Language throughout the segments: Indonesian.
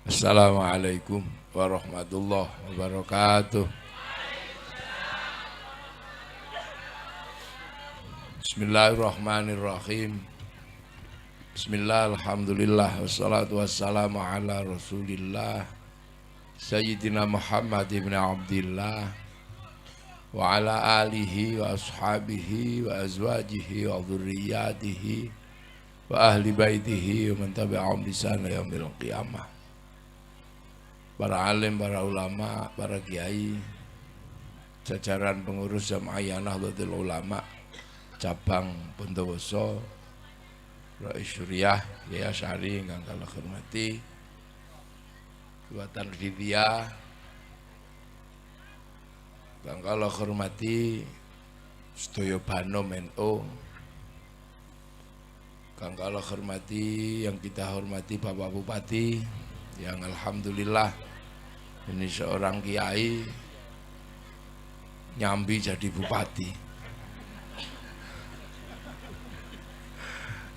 Assalamualaikum warahmatullahi wabarakatuh. Bismillahirrahmanirrahim. Bismillah, alhamdulillah, wassalatu wassalamu ala rasulillah Sayyidina Muhammad ibn Abdillah wa ala alihi wa ashabihi wa azwajihi wa dhurriyyatihi wa ahli baitihi wa man tabi'ahum bi ihsan ila yaumil qiyamah. Para alim, para ulama, para kiai, jajaran pengurus Jamaah Nahdlatul Ulama cabang Bondowoso, Rais Syuriah, Yaya Syari ingkang kula hormati, Buatan Vidya, ingkang kula hormati, sedaya Banom NU, ingkang kula hormati, yang kita hormati Bapak Bupati, yang alhamdulillah ini seorang kiai nyambi jadi bupati.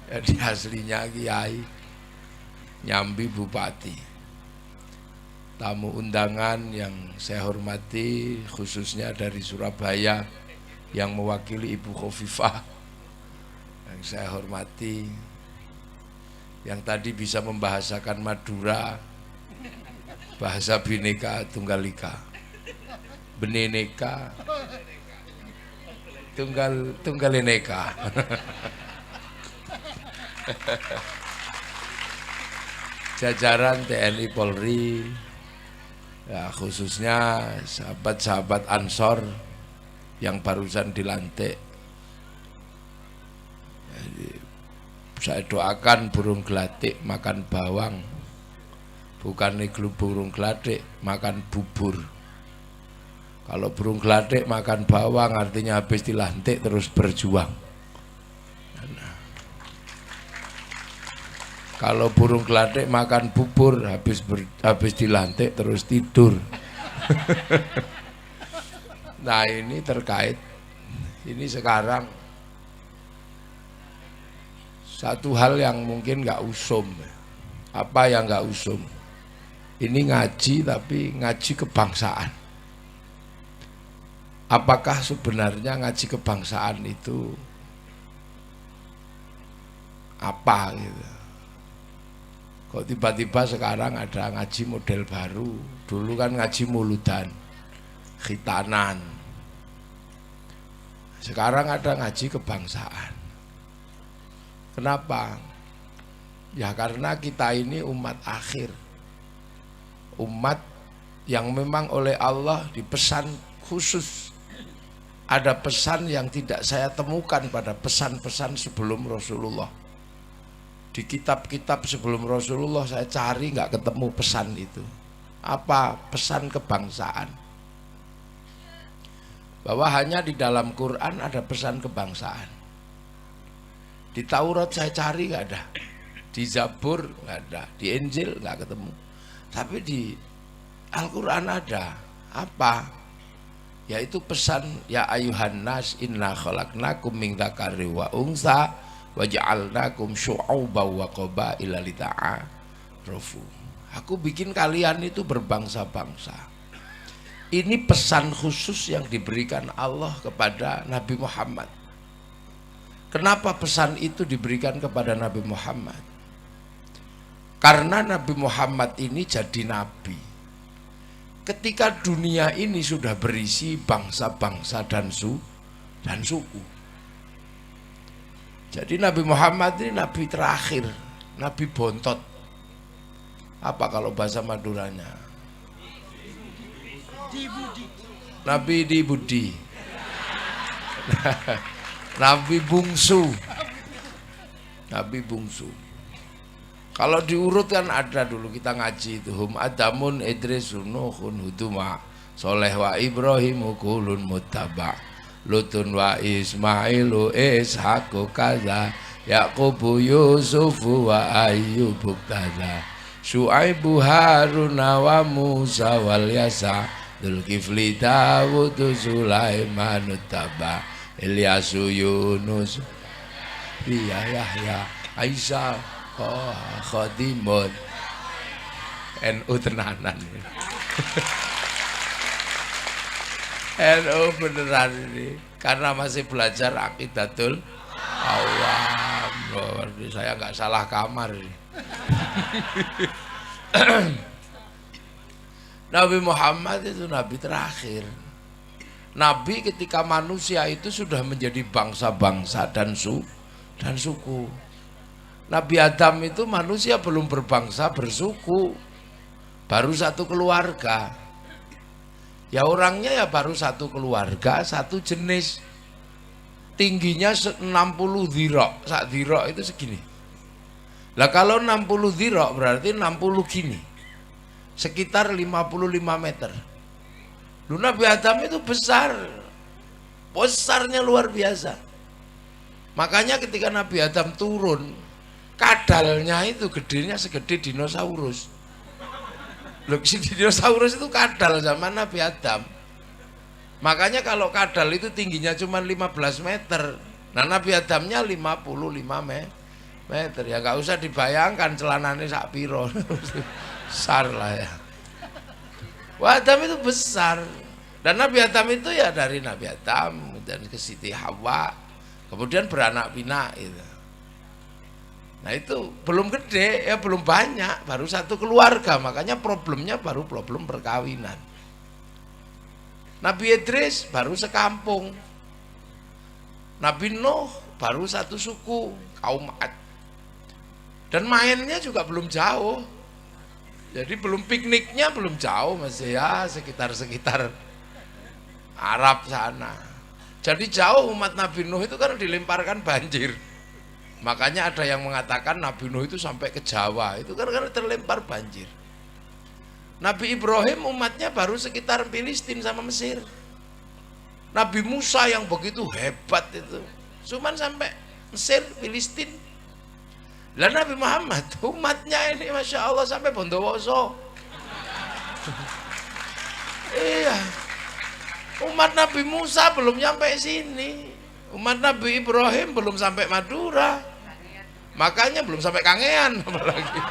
Jadi aslinya kiai nyambi bupati. Tamu undangan yang saya hormati khususnya dari Surabaya yang mewakili Ibu Khofifah yang saya hormati, yang tadi bisa membahasakan Madura, bahasa Bhinneka Tunggal Ika, Beneneka Tunggalineka. Jajaran TNI Polri, ya khususnya sahabat-sahabat Ansor yang barusan dilantik. Jadi, saya doakan burung gelatik makan bawang, bukan iglu burung gelatik makan bubur. Kalau burung gelatik makan bawang artinya habis dilantik terus berjuang. Kalau burung gelatik makan bubur habis dilantik terus tidur. Nah ini terkait, ini sekarang satu hal yang mungkin nggak usum. Apa yang nggak usum? Ini ngaji tapi ngaji kebangsaan. Apakah sebenarnya ngaji kebangsaan itu apa gitu? Kok tiba-tiba sekarang ada ngaji model baru? Dulu kan ngaji muludan, khitanan. Sekarang ada ngaji kebangsaan. Kenapa? Ya karena kita ini umat akhir. Umat yang memang oleh Allah dipesan khusus. Ada pesan yang tidak saya temukan pada pesan-pesan sebelum Rasulullah. Di kitab-kitab sebelum Rasulullah saya cari nggak ketemu pesan itu. Apa pesan kebangsaan? Bahwa hanya di dalam Quran ada pesan kebangsaan. Di Taurat saya cari nggak ada, di Zabur nggak ada, di Injil nggak ketemu. Tapi di Al-Quran ada. Apa? Yaitu pesan ya ayuhan nas inna khalaqnakum min dzakari wa unsa wa ja'alnakum syu'uban wa qabaila lita'arafu. Aku bikin kalian itu berbangsa-bangsa. Ini pesan khusus yang diberikan Allah kepada Nabi Muhammad. Kenapa pesan itu diberikan kepada Nabi Muhammad? Karena Nabi Muhammad ini jadi nabi. Ketika dunia ini sudah berisi bangsa-bangsa dan suku. Jadi Nabi Muhammad ini nabi terakhir, nabi bontot. Apa kalau bahasa Maduranya? Nabi di budi. Nabi bungsu. Nabi bungsu. Kalau diurut kan ada dulu kita ngaji itu hum adamun idrisun nuhun huduma soleh wa ibrahimu kulun muttaba lutun wa ismailu ishaku kaza yaqubu yusufu wa ayyubu kaza syuaibu haruna wa musa wal yasa dzulkifli dawudu sulaiman taba ilyasu yunus Yahya Aisyah khadimun NU tenanan. NU beneran ini karena masih belajar aqidatul awam. Loh, saya nggak salah kamar ini. Nabi Muhammad itu nabi terakhir. Nabi ketika manusia itu sudah menjadi bangsa-bangsa dan suku. Nabi Adam itu manusia belum berbangsa bersuku, baru satu keluarga. Ya orangnya ya baru satu keluarga, satu jenis. Tingginya 60 dhira'. Sak dhira' itu segini. Lah kalau 60 dhira' berarti 60 gini. Sekitar 55 meter. Lu Nabi Adam itu besar. Besarnya luar biasa. Makanya ketika Nabi Adam turun, kadalnya itu gedenya segede dinosaurus. Loh, si dinosaurus itu kadal zaman Nabi Adam. Makanya kalau kadal itu tingginya cuma 15 meter. Nah Nabi Adamnya 55 meter. Ya nggak usah dibayangkan celananya sak piro. Besar lah ya. Wah, Adam itu besar. Dan Nabi Adam itu ya dari Nabi Adam dan ke Siti Hawa. Kemudian beranak pinak itu. Nah itu belum gede, ya belum banyak, baru satu keluarga. Makanya problemnya baru problem perkawinan. Nabi Idris baru sekampung. Nabi Nuh baru satu suku, kaum Ad. Dan mainnya juga belum jauh. Jadi belum pikniknya belum jauh, masih ya sekitar Arab sana. Jadi jauh umat Nabi Nuh itu kan dilemparkan banjir. Makanya ada yang mengatakan Nabi Nuh itu sampai ke Jawa, itu kan karena terlempar banjir. Nabi Ibrahim umatnya baru sekitar Filistin sama Mesir. Nabi Musa yang begitu hebat itu cuman sampai Mesir, Filistin. Lah Nabi Muhammad umatnya ini Masya Allah sampai Bondowoso. Iya. Umat Nabi Musa belum nyampe sini. Umat Nabi Ibrahim belum sampai Madura. Makanya belum sampai Kangean apalagi.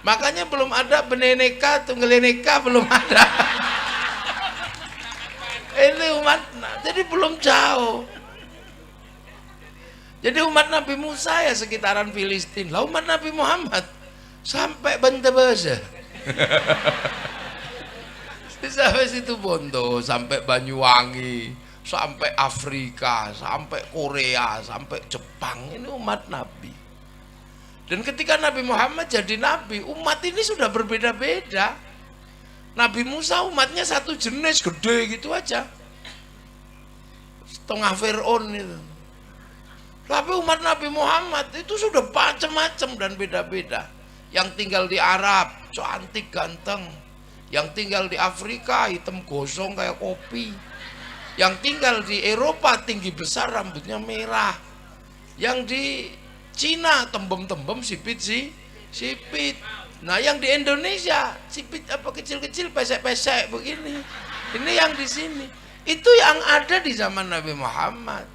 Makanya belum ada beneneka, tunggeleneka belum ada. Ini umat, jadi belum jauh. Jadi umat Nabi Musa ya sekitaran Filistin. Lah umat Nabi Muhammad sampai Bantebasa. Sampai situ Bondo, sampai Banyuwangi, sampai Afrika, sampai Korea, sampai Jepang. Ini umat Nabi. Dan ketika Nabi Muhammad jadi Nabi, umat ini sudah berbeda-beda. Nabi Musa umatnya satu jenis, gede gitu aja. Setengah Fir'aun itu. Tapi umat Nabi Muhammad itu sudah macam-macam dan beda-beda. Yang tinggal di Arab, cantik, ganteng. Yang tinggal di Afrika, hitam gosong kayak kopi. Yang tinggal di Eropa, tinggi besar, rambutnya merah. Yang di Cina, tembem-tembem, sipit. Nah yang di Indonesia, sipit apa kecil-kecil, pesek-pesek begini. Ini yang di sini. Itu yang ada di zaman Nabi Muhammad.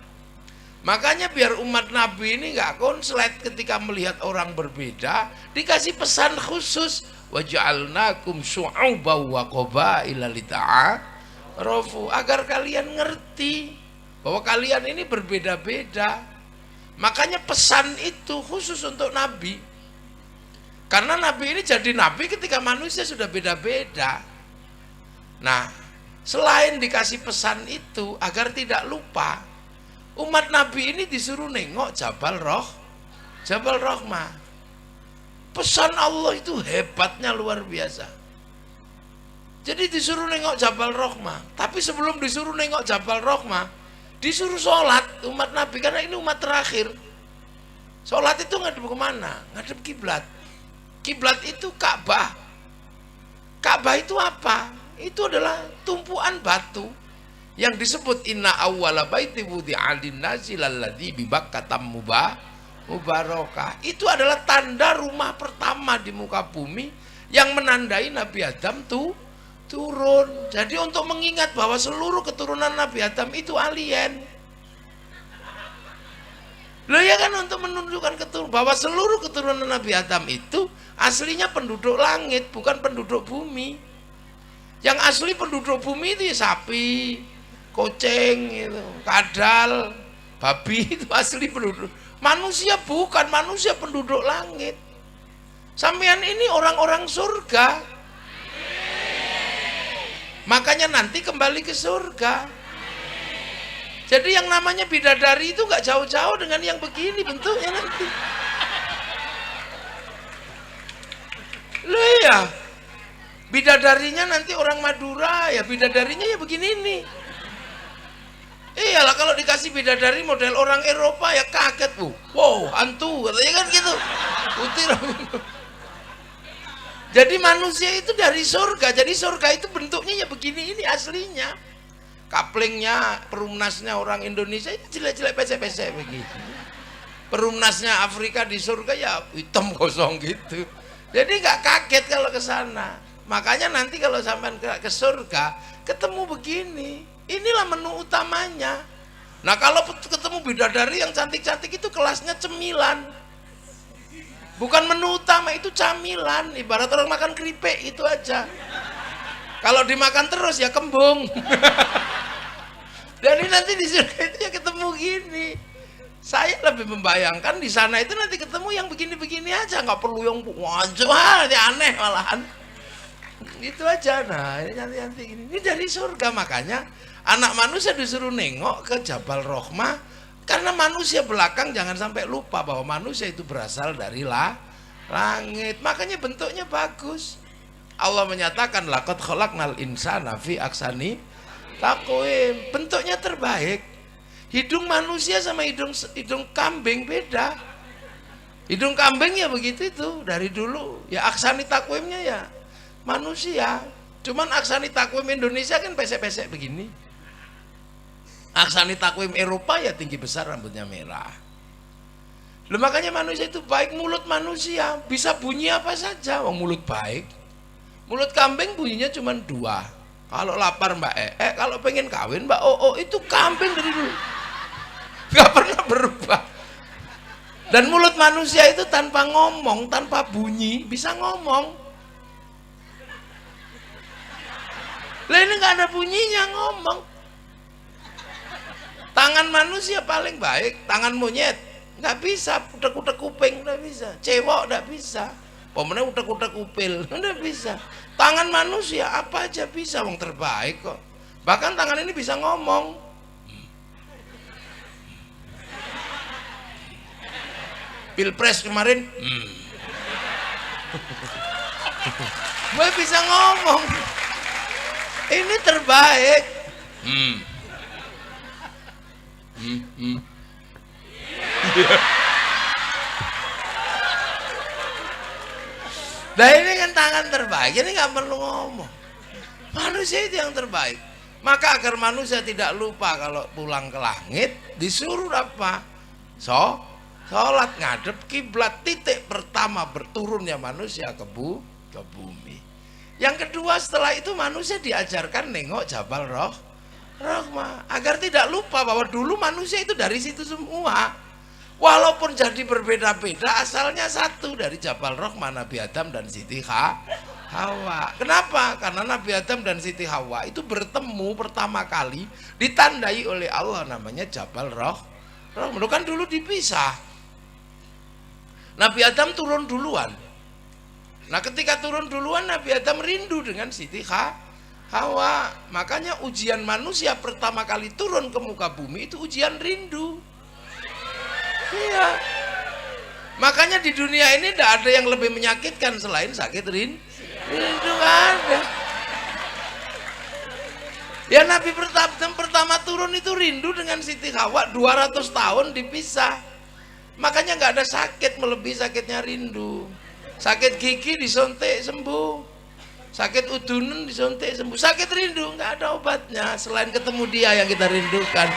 Makanya biar umat Nabi ini nggak konslet ketika melihat orang berbeda, dikasih pesan khusus, waja'alnakum syu'uban wa qabaila lita'arafu, agar kalian ngerti bahwa kalian ini berbeda-beda. Makanya pesan itu khusus untuk Nabi. Karena Nabi ini jadi Nabi ketika manusia sudah beda-beda. Nah, selain dikasih pesan itu agar tidak lupa, umat Nabi ini disuruh nengok Jabal Rahmah. Pesan Allah itu hebatnya luar biasa. Jadi disuruh nengok Jabal Rahmah. Tapi sebelum disuruh nengok Jabal Rahmah, disuruh sholat umat Nabi, karena ini umat terakhir. Sholat itu ngadep kemana? Ngadep kiblat. Kiblat itu Ka'bah. Ka'bah itu apa? Itu adalah tumpuan batu yang disebut inna awwala baiti wudi'a lin-nasi lalladzi bi Bakkah mubarakah. Itu adalah tanda rumah pertama di muka bumi yang menandai Nabi Adam turun. Jadi untuk mengingat bahwa seluruh keturunan Nabi Adam itu alien. Loh ya kan, untuk menunjukkan bahwa seluruh keturunan Nabi Adam itu aslinya penduduk langit, bukan penduduk bumi. Yang asli penduduk bumi itu ya sapi, kucing, itu, kadal, babi, itu asli penduduk. Manusia bukan, manusia penduduk langit. Sampean ini orang-orang surga. Makanya nanti kembali ke surga. Jadi yang namanya bidadari itu nggak jauh-jauh dengan yang begini bentuknya nanti. Loh ya, bidadarinya nanti orang Madura, ya bidadarinya ya begini nih. Iyalah, kalau dikasih bidadari model orang Eropa ya kaget, wow, hantu katanya kan gitu. Putih. Jadi manusia itu dari surga, jadi surga itu bentuknya ya begini ini aslinya. Kaplingnya, perumnasnya orang Indonesia itu jelek-jelek pesek-pesek begitu. Perumnasnya Afrika di surga ya hitam kosong gitu. Jadi nggak kaget kalau ke sana. Makanya nanti kalau sampai ke surga ketemu begini, inilah menu utamanya. Nah kalau ketemu bidadari yang cantik-cantik itu kelasnya cemilan, bukan menu utama, itu camilan. Ibarat orang makan keripik itu aja. Kalau dimakan terus ya kembung. Jadi nanti di surga itu ya ketemu gini. Saya lebih membayangkan di sana itu nanti ketemu yang begini-begini aja, nggak perlu yang wajah aneh malahan. Itu aja. Nah ini nanti gini. Ini dari surga, makanya anak manusia disuruh nengok ke Jabal Rahmah, karena manusia belakang jangan sampai lupa bahwa manusia itu berasal dari langit. Makanya bentuknya bagus. Allah menyatakan laqad khalaqnal insana fi ahsani taqwim. Bentuknya terbaik. Hidung manusia sama hidung kambing beda. Hidung kambing ya begitu itu dari dulu. Ya ahsani taqwimnya ya manusia. Cuman ahsani taqwim Indonesia kan pesek-pesek begini. Ahsani taqwim Eropa ya tinggi besar, rambutnya merah. Loh, makanya manusia itu baik. Mulut manusia bisa bunyi apa saja, wong mulut baik. Mulut kambing bunyinya cuma 2. Kalau lapar Mbak kalau pengen kawin Mbak itu kambing dari dulu, nggak pernah berubah. Dan mulut manusia itu tanpa ngomong, tanpa bunyi bisa ngomong. Lah ini nggak ada bunyinya ngomong. Tangan manusia paling baik, tangan monyet nggak bisa, utek-utek kuping nggak bisa, cewek nggak bisa. Pemenang utek-utek upil, nggak bisa. Tangan manusia apa aja bisa, wong terbaik kok. Bahkan tangan ini bisa ngomong. Pilpres kemarin, gue bisa ngomong. Ini terbaik. Nah ini kan tangan terbaik, ini nggak perlu ngomong. Manusia itu yang terbaik. Maka agar manusia tidak lupa kalau pulang ke langit, disuruh apa? Sholat ngadep kiblat. Titik pertama berturunnya manusia ke bumi. Yang kedua setelah itu manusia diajarkan nengok Jabal Rahmah, agar tidak lupa bahwa dulu manusia itu dari situ semua. Walaupun jadi berbeda-beda, asalnya satu, dari Jabal Rahmah, Nabi Adam dan Siti Hawa. Kenapa? Karena Nabi Adam dan Siti Hawa itu bertemu pertama kali ditandai oleh Allah, namanya Jabal Rahmah. Kan dulu dipisah. Nabi Adam turun duluan. Nah ketika turun duluan, Nabi Adam rindu dengan Siti Hawa. Makanya ujian manusia pertama kali turun ke muka bumi itu ujian rindu. Iya. Makanya di dunia ini tidak ada yang lebih menyakitkan selain sakit rindu. Nggak ada. Ya Nabi pertama turun itu rindu dengan Siti Hawa, 200 tahun dipisah. Makanya nggak ada sakit melebihi sakitnya rindu. Sakit gigi disontek sembuh, sakit udunan disontek sembuh. Sakit rindu nggak ada obatnya selain ketemu dia yang kita rindukan.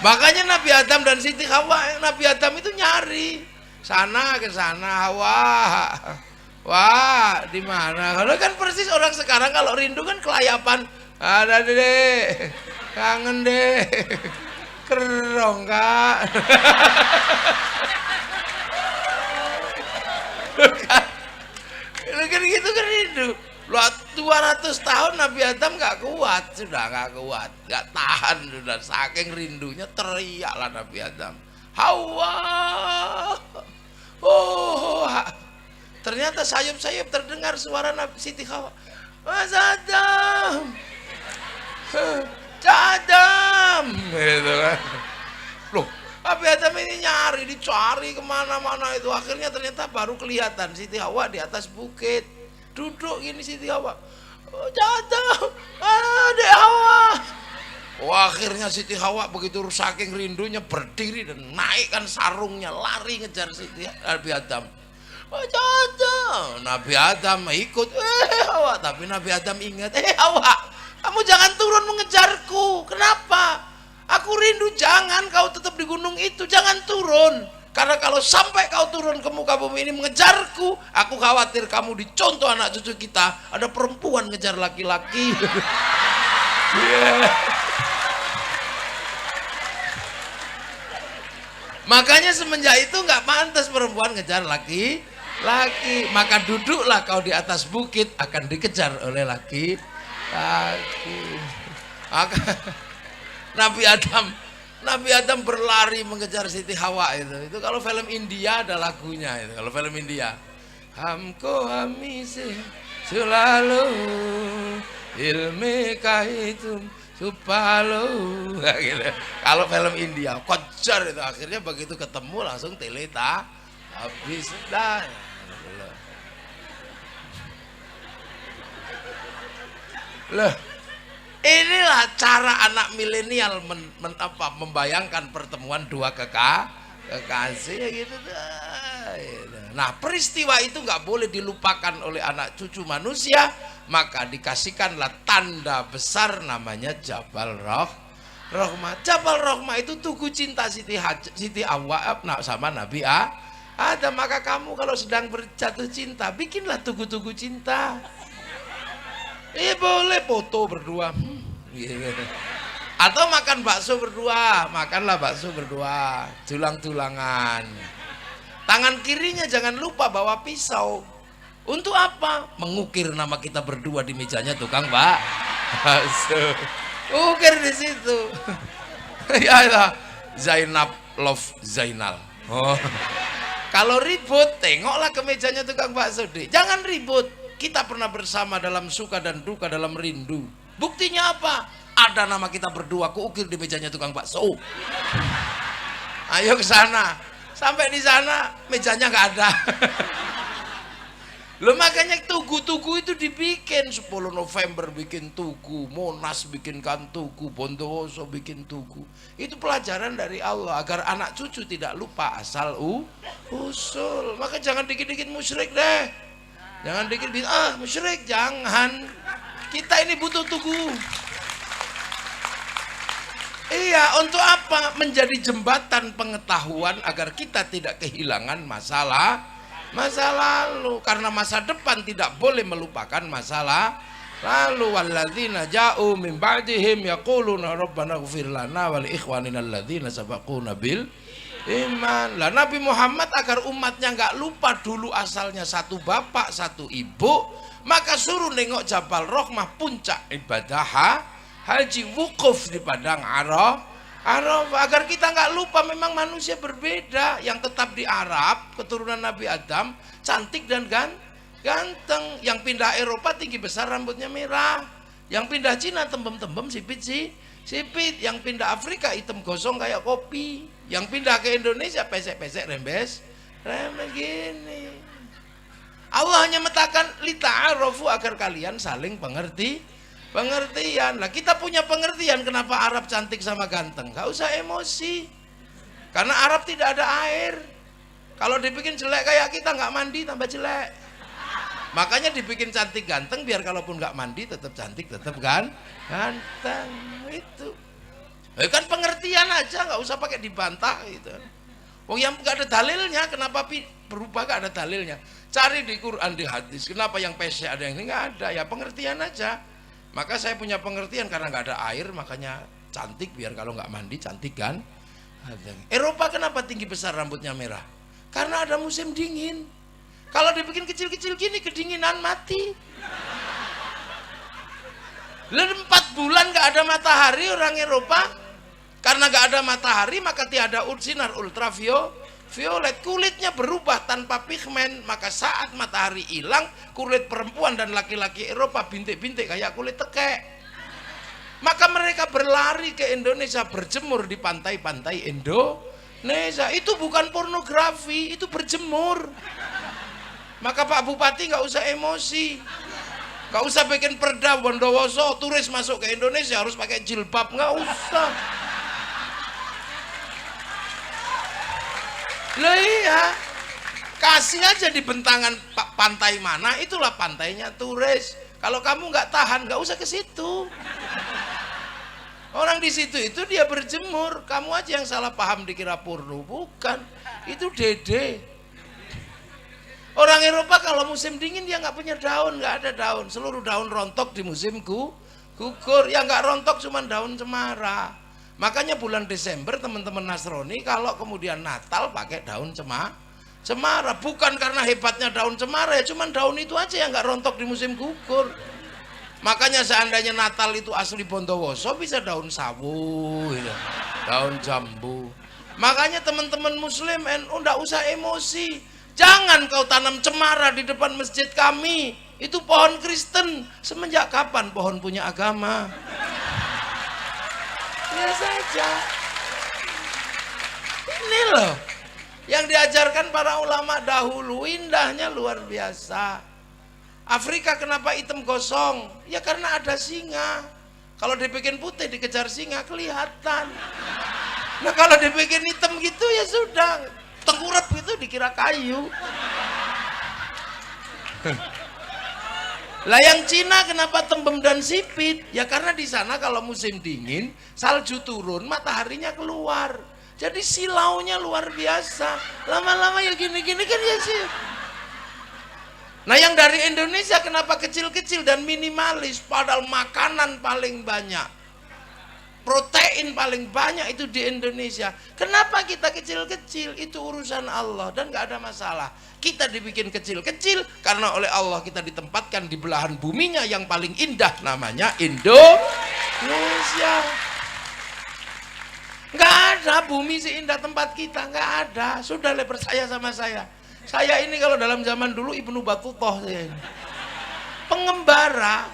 Makanya Nabi Adam dan Siti Hawa, Nabi Adam itu nyari sana ke sana, wah di mana? Kalau kan persis orang sekarang kalau rindu kan kelayapan, ada deh, kangen deh. Kerong Kak. Kan gitu kan rindu. 200 tahun Nabi Adam nggak kuat, sudah nggak kuat, nggak tahan sudah, saking rindunya teriaklah Nabi Adam, Hawa, oh, ternyata sayup-sayup terdengar suara Nabi Siti Hawa, Mas Adam, Adam, gitu kan, loh. Nabi Adam ini nyari, dicari kemana-mana itu, akhirnya ternyata baru kelihatan Siti Hawa di atas bukit, duduk gini Siti Hawa, oh, Adam, Adek Hawa. Oh, akhirnya Siti Hawa begitu saking rindunya berdiri dan naikkan sarungnya, lari ngejar Siti Nabi Adam. Oh, Adam, Nabi Adam ikut, Hawa, tapi Nabi Adam ingat, Hawa, kamu jangan turun mengejarku, kenapa? Aku rindu, jangan kau tetap di gunung itu, jangan turun. Karena kalau sampai kau turun ke muka bumi ini mengejarku, aku khawatir kamu dicontoh anak cucu kita. Ada perempuan ngejar laki-laki. Yeah. Makanya semenjak itu nggak pantas perempuan ngejar laki-laki. Maka duduklah kau di atas bukit, akan dikejar oleh laki-laki. Maka Nabi Adam berlari mengejar Siti Hawa itu kalau film India ada lagunya itu, kalau film India, Hamko hamise selalu ilmi kahitum supalo, gitu. Kalau film India kejar itu, akhirnya begitu ketemu langsung teleta habis dah. Loh, inilah cara anak milenial membayangkan pertemuan dua kekasih gitu. Nah, peristiwa itu nggak boleh dilupakan oleh anak cucu manusia, maka dikasihkanlah tanda besar namanya Jabal Rahmah. Jabal Rahmah itu tugu cinta Siti Hawa sama Nabi Adam. Maka kamu kalau sedang berjatuh cinta, bikinlah tugu-tugu cinta. Boleh foto berdua, atau makan bakso berdua, makanlah bakso berdua, tulang-tulangan. Tangan kirinya jangan lupa bawa pisau. Untuk apa? Mengukir nama kita berdua di mejanya tukang bakso. Ukir di situ. Ya, Zainab love Zainal. Oh. Kalau ribut, tengoklah ke mejanya tukang bakso deh. Jangan ribut. Kita pernah bersama dalam suka dan duka, dalam rindu. Buktinya apa? Ada nama kita berdua, kuukir di mejanya tukang bakso. Ayo ke sana. Sampai di sana mejanya nggak ada. Loh, makanya tugu-tugu itu dibikin. 10 November bikin tugu, Monas bikinkan tugu, Bondowoso bikin tugu. Itu pelajaran dari Allah agar anak cucu tidak lupa asal usul. Maka jangan dikit-dikit musyrik deh. Jangan dikit-dikit musyrik, jangan. Kita ini butuh tugu. Iya, untuk apa? Menjadi jembatan pengetahuan agar kita tidak kehilangan masa lalu. Karena masa depan tidak boleh melupakan masalah lalu. Walladzina ja'u min ba'dihim yaquluna rabbana ighfir lana wa li ikhwanina alladzina sabaquna bil iman. Lah Nabi Muhammad agar umatnya nggak lupa dulu asalnya satu bapak satu ibu, maka suruh nengok Jabal Rahmah, puncak ibadah haji, wukuf di padang Arafah, agar kita nggak lupa memang manusia berbeda. Yang tetap di Arab keturunan Nabi Adam cantik dan ganteng, yang pindah Eropa tinggi besar rambutnya merah, yang pindah Cina tembem-tembem sipit, yang pindah Afrika hitam gosong kayak kopi, yang pindah ke Indonesia pesek-pesek rembes gini. Allah hanya metakan lita'arofu agar kalian saling pengertian. Lah kita punya pengertian kenapa Arab cantik sama ganteng. Gak usah emosi. Karena Arab tidak ada air. Kalau dibikin jelek kayak kita nggak mandi tambah jelek. Makanya dibikin cantik ganteng biar kalaupun nggak mandi tetap cantik, tetap ganteng itu. Kan pengertian aja, nggak usah pakai dibantah gitu. Wong yang nggak ada dalilnya, kenapa berubah nggak ada dalilnya? Cari di Quran, di hadis. Kenapa yang pesek ada yang ini nggak ada? Ya pengertian aja. Maka saya punya pengertian karena nggak ada air, makanya cantik, biar kalau nggak mandi cantik kan. Eropa kenapa tinggi besar rambutnya merah? Karena ada musim dingin. Kalau dibikin kecil-kecil gini kedinginan mati. 4 bulan nggak ada matahari orang Eropa. Karena nggak ada matahari maka tiada sinar ultraviolet, kulitnya berubah tanpa pigmen. Maka saat matahari hilang, kulit perempuan dan laki-laki Eropa bintik-bintik kayak kulit tekek. Maka mereka berlari ke Indonesia, berjemur di pantai-pantai Indonesia. Itu bukan pornografi, itu berjemur. Maka Pak Bupati nggak usah emosi, nggak usah bikin perda Bondowoso turis masuk ke Indonesia harus pakai jilbab, nggak usah. Lah iya, kasih aja di bentangan pantai mana, itulah pantainya turis. Kalau kamu nggak tahan, nggak usah ke situ. Orang di situ itu dia berjemur, kamu aja yang salah paham dikira porno, bukan. Itu dede. Orang Eropa kalau musim dingin dia nggak punya daun, nggak ada daun. Seluruh daun rontok di musim gugur. Yang nggak rontok cuma daun cemara. Makanya bulan Desember teman-teman Nasrani kalau kemudian Natal pakai daun cemara. Bukan karena hebatnya daun cemara ya, cuma daun itu aja yang nggak rontok di musim gugur. Makanya seandainya Natal itu asli Bondowoso bisa daun sawu, gitu. Daun jambu. Makanya teman-teman Muslim NU nggak usah emosi. Jangan kau tanam cemara di depan masjid kami. Itu pohon Kristen. Semenjak kapan pohon punya agama? Ya saja. Ini loh yang diajarkan para ulama dahulu, indahnya luar biasa. Afrika kenapa hitam gosong? Ya karena ada singa. Kalau dibikin putih dikejar singa kelihatan. Nah kalau dibikin hitam gitu ya sudah, tengkurap itu dikira kayu. Lah yang Cina kenapa tembem dan sipit? Ya karena di sana kalau musim dingin salju turun, mataharinya keluar. Jadi silaunya luar biasa. Lama-lama ya gini-gini kan ya sih. Nah yang dari Indonesia kenapa kecil-kecil dan minimalis padahal makanan paling banyak, protein paling banyak itu di Indonesia. Kenapa kita kecil-kecil? Itu urusan Allah dan gak ada masalah. Kita dibikin kecil-kecil karena oleh Allah kita ditempatkan di belahan buminya yang paling indah, namanya Indonesia. Gak ada bumi seindah tempat kita, gak ada. Sudah percaya sama saya. Saya ini kalau dalam zaman dulu Ibnu Battuta saya ini pengembara.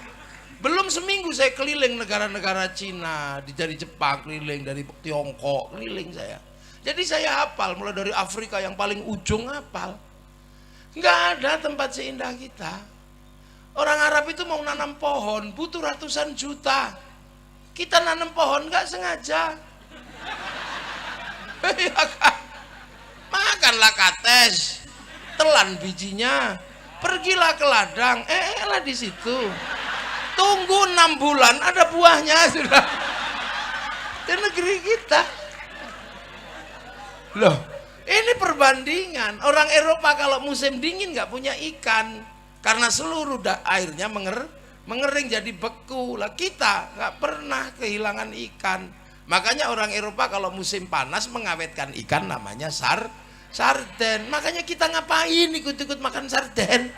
Belum seminggu saya keliling negara-negara Cina, dari Jepang keliling, dari Tiongkok keliling saya. Jadi saya hafal mulai dari Afrika yang paling ujung hafal. Nggak ada tempat seindah kita. Orang Arab itu mau nanam pohon butuh ratusan juta. Kita nanam pohon nggak sengaja. Ya kan? Makanlah kates, telan bijinya, pergilah ke ladang, lah di situ. Tunggu 6 bulan ada buahnya sudah. Di negeri kita. Loh, ini perbandingan. Orang Eropa kalau musim dingin nggak punya ikan karena seluruh airnya mengering jadi beku. Lah kita nggak pernah kehilangan ikan. Makanya orang Eropa kalau musim panas mengawetkan ikan namanya sarden. Makanya kita ngapain ikut-ikut makan sarden?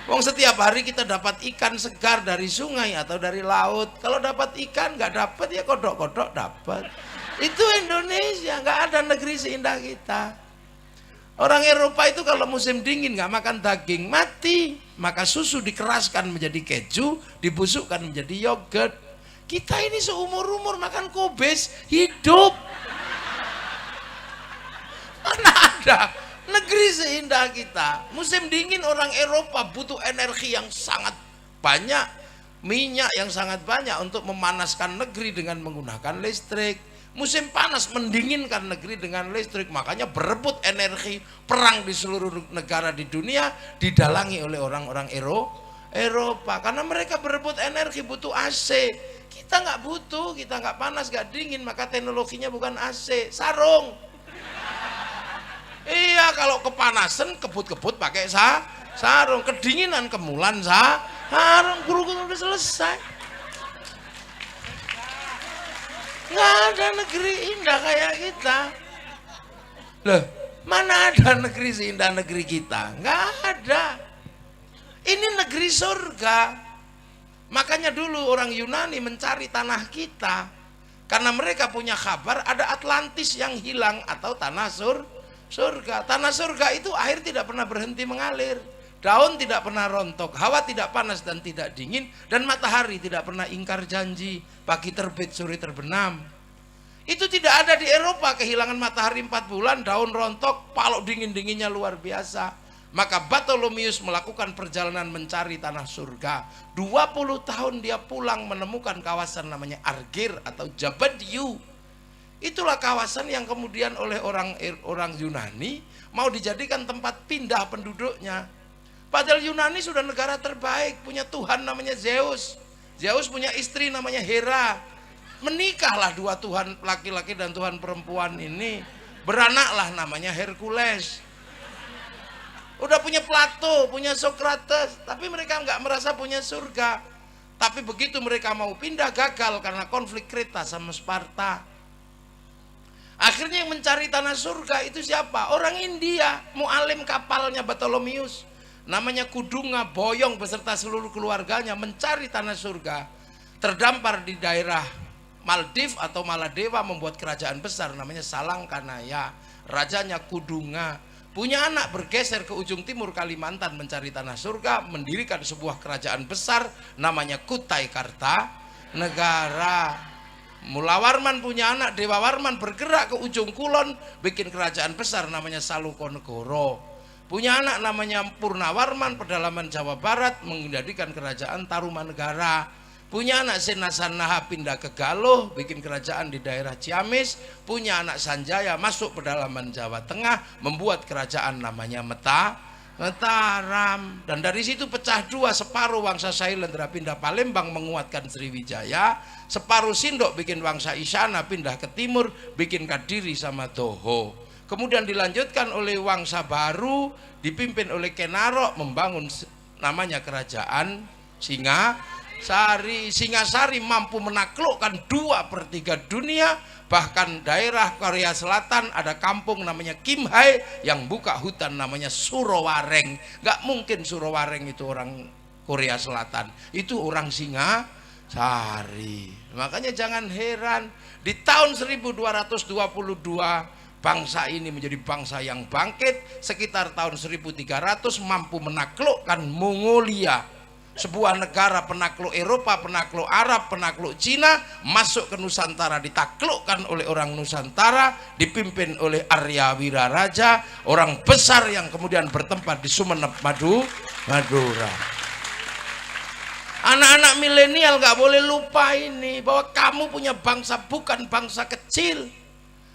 Wong setiap hari kita dapat ikan segar dari sungai atau dari laut. Kalau dapat ikan nggak dapat ya kodok-kodok dapat. Itu Indonesia, nggak ada negeri seindah kita. Orang Eropa itu kalau musim dingin nggak makan daging mati, maka susu dikeraskan menjadi keju, dibusukkan menjadi yogurt. Kita ini seumur-umur makan kobes hidup. Mana ada negeri seindah kita. Musim dingin orang Eropa butuh energi yang sangat banyak, minyak yang sangat banyak untuk memanaskan negeri dengan menggunakan listrik. Musim panas mendinginkan negeri dengan listrik. Makanya berebut energi, perang di seluruh negara di dunia didalangi oleh orang-orang Eropa. Karena mereka berebut energi, butuh AC. Kita nggak butuh, kita nggak panas, nggak dingin. Maka teknologinya bukan AC, sarung. Iya, kalau kepanasan kebut-kebut pakai sarung, kedinginan kemulan sarung, guru udah selesai. Nggak ada negeri indah kayak kita. Loh, mana ada negeri seindah negeri kita? Nggak ada. Ini negeri surga. Makanya dulu orang Yunani mencari tanah kita, karena mereka punya kabar ada Atlantis yang hilang atau tanah surga. Tanah surga itu air tidak pernah berhenti mengalir, daun tidak pernah rontok, hawa tidak panas dan tidak dingin, dan matahari tidak pernah ingkar janji, pagi terbit sore terbenam. Itu tidak ada di Eropa, kehilangan matahari 4 bulan, daun rontok, palok dingin-dinginnya luar biasa. Maka Bartholomeus melakukan perjalanan mencari tanah surga. 20 tahun dia pulang menemukan kawasan namanya Argir atau Jabadiu. Itulah kawasan yang kemudian oleh orang Yunani mau dijadikan tempat pindah penduduknya. Padahal Yunani sudah negara terbaik, punya Tuhan namanya Zeus. Zeus punya istri namanya Hera. Menikahlah dua Tuhan laki-laki dan Tuhan perempuan ini. Beranaklah namanya Hercules. Udah punya Plato, punya Socrates, tapi mereka nggak merasa punya surga. Tapi begitu mereka mau pindah, gagal karena konflik Kreta sama Sparta. Akhirnya yang mencari tanah surga itu siapa? Orang India, mualim kapalnya Bartholomeus, namanya Kudunga Boyong beserta seluruh keluarganya mencari tanah surga. Terdampar di daerah Maldives atau Maladewa, membuat kerajaan besar namanya Salangkanaya. Rajanya Kudunga. Punya anak, bergeser ke ujung timur Kalimantan mencari tanah surga, mendirikan sebuah kerajaan besar namanya Kutai Kartanegara. Mula Warman punya anak, Dewa Warman bergerak ke ujung kulon, bikin kerajaan besar namanya Salukonegoro. Punya anak namanya Purnawarman, pedalaman Jawa Barat, menjadikan kerajaan Tarumanegara. Punya anak Senasanaha pindah ke Galuh, bikin kerajaan di daerah Ciamis. Punya anak Sanjaya masuk pedalaman Jawa Tengah, membuat kerajaan namanya Mataram. Dan dari situ pecah dua, separuh Wangsa Sailendra pindah Palembang menguatkan Sriwijaya, separuh Sindok bikin Wangsa Isyana pindah ke timur, bikin Kadiri sama Toho. Kemudian dilanjutkan oleh Wangsa Baru dipimpin oleh Kenarok, membangun namanya kerajaan Singasari mampu menaklukkan 2/3 dunia. Bahkan daerah Korea Selatan ada kampung namanya Kimhae yang buka hutan namanya Surowareng. Gak mungkin Surowareng itu orang Korea Selatan, itu orang Singasari. Makanya jangan heran di tahun 1222 bangsa ini menjadi bangsa yang bangkit. Sekitar tahun 1300 mampu menaklukkan Mongolia, sebuah negara penakluk Eropa, penakluk Arab, penakluk Cina, masuk ke Nusantara, ditaklukkan oleh orang Nusantara, dipimpin oleh Arya Wiraraja, orang besar yang kemudian bertempat di Sumeneb, Madura. Anak-anak milenial gak boleh lupa ini, bahwa kamu punya bangsa bukan bangsa kecil.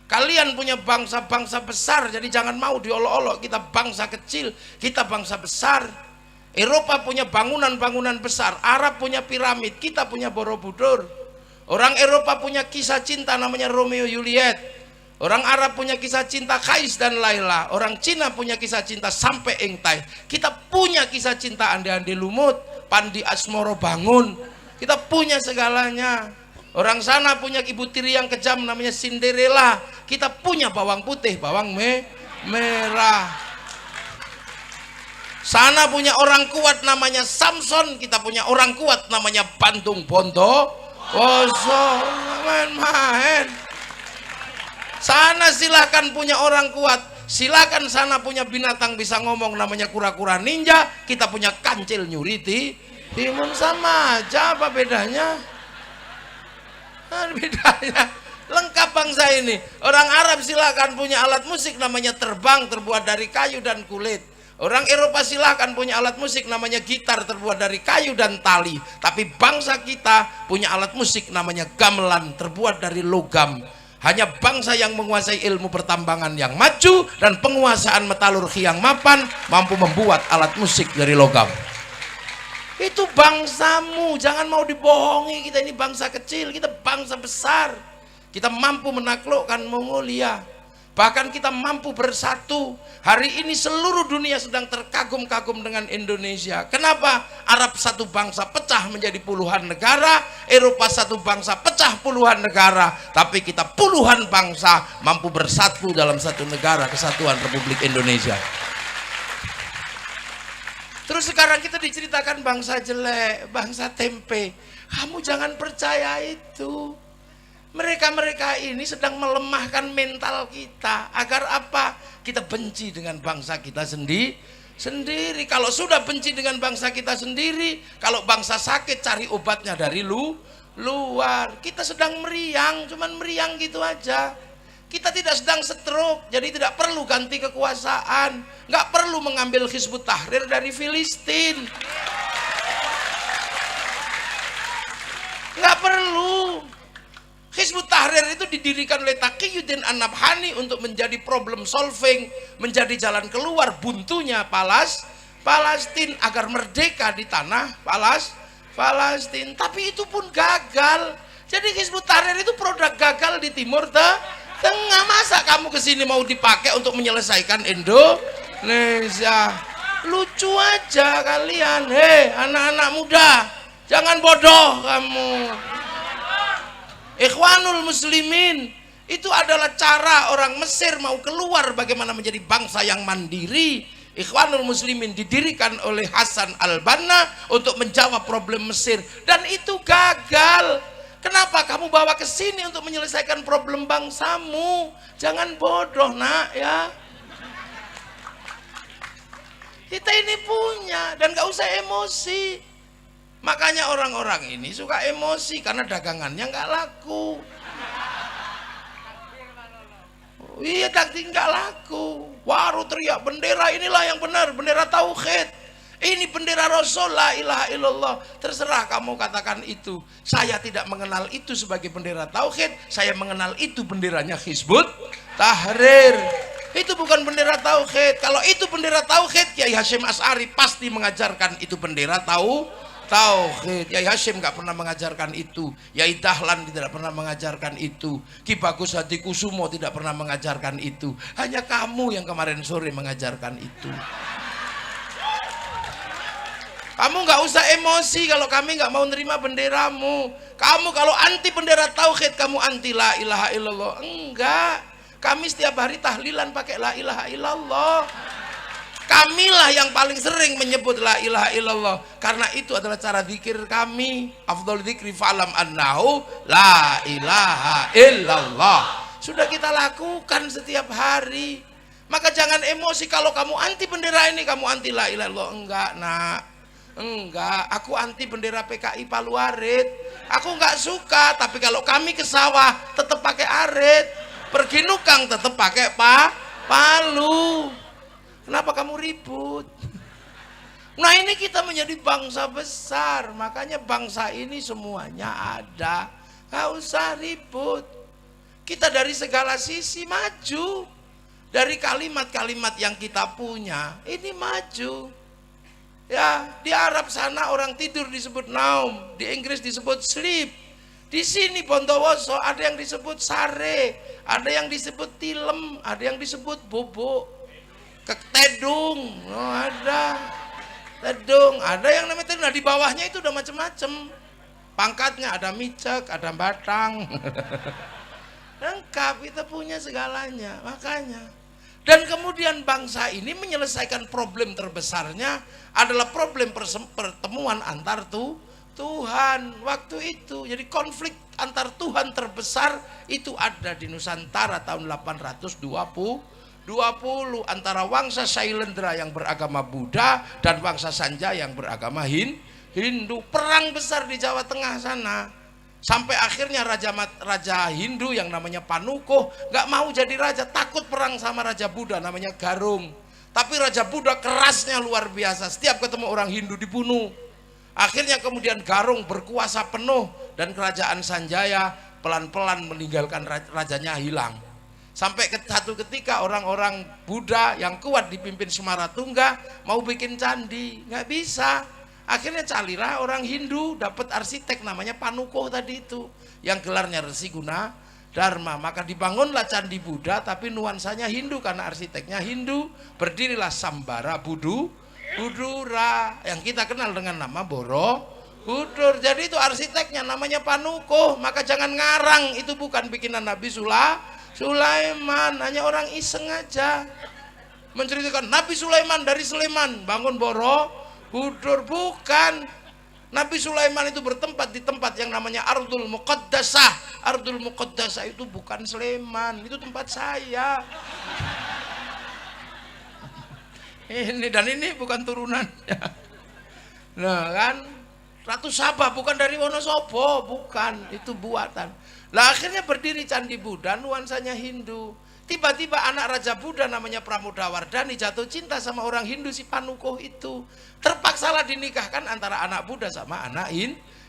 Kalian punya bangsa-bangsa besar, jadi jangan mau diolok-olok. Kita bangsa kecil, kita bangsa besar. Eropa punya bangunan-bangunan besar, Arab punya piramid, kita punya Borobudur. Orang Eropa punya kisah cinta namanya Romeo Juliet. Orang Arab punya kisah cinta Kais dan Laila. Orang Cina punya kisah cinta Sampai Engtai. Kita punya kisah cinta Ande-Ande Lumut, Pandi Asmoro Bangun. Kita punya segalanya. Orang sana punya ibu tiri yang kejam namanya Cinderella. Kita punya bawang putih, bawang merah. Sana punya orang kuat namanya Samson, kita punya orang kuat namanya Bandung Bondo. Main-main. Sana silahkan punya orang kuat, silakan sana punya binatang bisa ngomong namanya kura-kura ninja. Kita punya kancil nyuriti timun, sama aja, apa bedanya? Bedanya lengkap bangsa ini. Orang Arab silakan punya alat musik namanya terbang, terbuat dari kayu dan kulit. Orang Eropa silahkan punya alat musik namanya gitar, terbuat dari kayu dan tali. Tapi bangsa kita punya alat musik namanya gamelan, terbuat dari logam. Hanya bangsa yang menguasai ilmu pertambangan yang maju dan penguasaan metalurgi yang mapan mampu membuat alat musik dari logam. Itu bangsamu, jangan mau dibohongi. Kita ini bangsa kecil, kita bangsa besar. Kita mampu menaklukkan Mongolia. Bahkan kita mampu bersatu. Hari ini seluruh dunia sedang terkagum-kagum dengan Indonesia. Kenapa? Arab satu bangsa pecah menjadi puluhan negara, Eropa satu bangsa pecah puluhan negara, tapi kita puluhan bangsa mampu bersatu dalam satu negara, Kesatuan Republik Indonesia. Terus sekarang kita diceritakan bangsa jelek, bangsa tempe. Kamu jangan percaya itu. Mereka-mereka ini sedang melemahkan mental kita. Agar apa? Kita benci dengan bangsa kita sendiri. Kalau sudah benci dengan bangsa kita sendiri, kalau bangsa sakit cari obatnya dari luar. Kita sedang meriang, cuman meriang gitu aja. Kita tidak sedang stroke, jadi tidak perlu ganti kekuasaan. Nggak perlu mengambil Hizbut Tahrir dari Filistin. Nggak perlu. Hizbut Tahrir itu didirikan oleh Taqiyuddin An-Nabhani untuk menjadi problem solving, menjadi jalan keluar buntunya Palestina agar merdeka di tanah Palestina. Tapi itu pun gagal. Jadi Hizbut Tahrir itu produk gagal di Timur Tengah. Masa kamu kesini mau dipakai untuk menyelesaikan Indonesia? Lucu aja kalian. Hei anak-anak muda, jangan bodoh kamu. Ikhwanul Muslimin itu adalah cara orang Mesir mau keluar bagaimana menjadi bangsa yang mandiri. Ikhwanul Muslimin didirikan oleh Hasan al-Banna untuk menjawab problem Mesir, dan itu gagal. Kenapa kamu bawa ke sini untuk menyelesaikan problem bangsamu? Jangan bodoh nak ya. Kita ini punya, dan gak usah emosi. Makanya orang-orang ini suka emosi karena dagangannya nggak laku. Iya, daging nggak laku. Baru teriak bendera inilah yang benar, bendera tauhid. Ini bendera Rasul, la ilaha illallah. Terserah kamu katakan itu. Saya tidak mengenal itu sebagai bendera tauhid. Saya mengenal itu benderanya Hizbut Tahrir. Itu bukan bendera tauhid. Kalau itu bendera tauhid, Kiai Hasyim Asy'ari pasti mengajarkan itu bendera tauhid. Yai Hasyim nggak pernah mengajarkan itu. Yai Dahlan tidak pernah mengajarkan itu. Ki Bagus Hadi Kusumo tidak pernah mengajarkan itu. Hanya kamu yang kemarin sore mengajarkan itu. Kamu nggak usah emosi kalau kami nggak mau nerima benderamu. Kamu kalau anti bendera tauhid, kamu anti la ilaha illallah. Enggak. Kami setiap hari tahlilan pakai la ilaha illallah. Kamilah yang paling sering menyebut la ilaha illallah, karena itu adalah cara zikir kami. Afdhal dzikri fa'lam annahu la ilaha illallah. Sudah kita lakukan setiap hari. Maka jangan emosi kalau kamu anti bendera ini, kamu anti la ilaha illallah. Enggak nak, enggak. Aku anti bendera PKI Palu Arit. Aku enggak suka, tapi kalau kami ke sawah tetap pakai arit. Pergi nukang tetap pakai palu. Kenapa kamu ribut? Nah ini kita menjadi bangsa besar, makanya bangsa ini semuanya ada. Gak usah ribut. Kita dari segala sisi maju. Dari kalimat-kalimat yang kita punya, ini maju. Ya, di Arab sana orang tidur disebut naum, di Inggris disebut sleep. Di sini Bondowoso ada yang disebut sare, ada yang disebut tilem, ada yang disebut bobo. Tedung, oh ada tedung, ada yang namanya tedung. Nah di bawahnya itu udah macam-macam pangkatnya, ada micek, ada batang. Lengkap, kita punya segalanya. Makanya, dan kemudian bangsa ini menyelesaikan problem terbesarnya adalah problem pertemuan antar Tuhan waktu itu. Jadi konflik antar Tuhan terbesar itu ada di Nusantara tahun 820 antara Wangsa Sailendra yang beragama Buddha dan Wangsa Sanja yang beragama Hindu. Perang besar di Jawa Tengah sana, sampai akhirnya raja Hindu yang namanya Panukuh nggak mau jadi raja, takut perang sama raja Buddha namanya Garung. Tapi raja Buddha kerasnya luar biasa, setiap ketemu orang Hindu dibunuh. Akhirnya kemudian Garung berkuasa penuh dan kerajaan Sanjaya pelan-pelan meninggalkan rajanya hilang. Sampai satu ketika orang-orang Buddha yang kuat dipimpin Semaratungga mau bikin candi, nggak bisa. Akhirnya carilah orang Hindu, dapat arsitek namanya Panukuh tadi itu, yang gelarnya Resi Dharma. Maka dibangunlah Candi Buddha tapi nuansanya Hindu karena arsiteknya Hindu. Berdirilah Sambara Budura yang kita kenal dengan nama Borobudur. Jadi itu arsiteknya namanya Panukuh. Maka jangan ngarang, itu bukan bikinan Nabi Sulaiman, hanya orang iseng aja menceritakan Nabi Sulaiman dari Sleman bangun Borobudur. Bukan. Nabi Sulaiman itu bertempat di tempat yang namanya Ardul Muqaddasah. Ardul Muqaddasah itu bukan Sleman, itu tempat saya. Ini bukan turunannya. Nah kan, Ratu Sabah bukan dari Wonosobo, bukan, itu buatan. Lah akhirnya berdiri Candi Buddha, nuansanya Hindu. Tiba-tiba anak Raja Buddha namanya Pramodawardhani jatuh cinta sama orang Hindu si Panukuh itu. Terpaksalah dinikahkan antara anak Buddha sama anak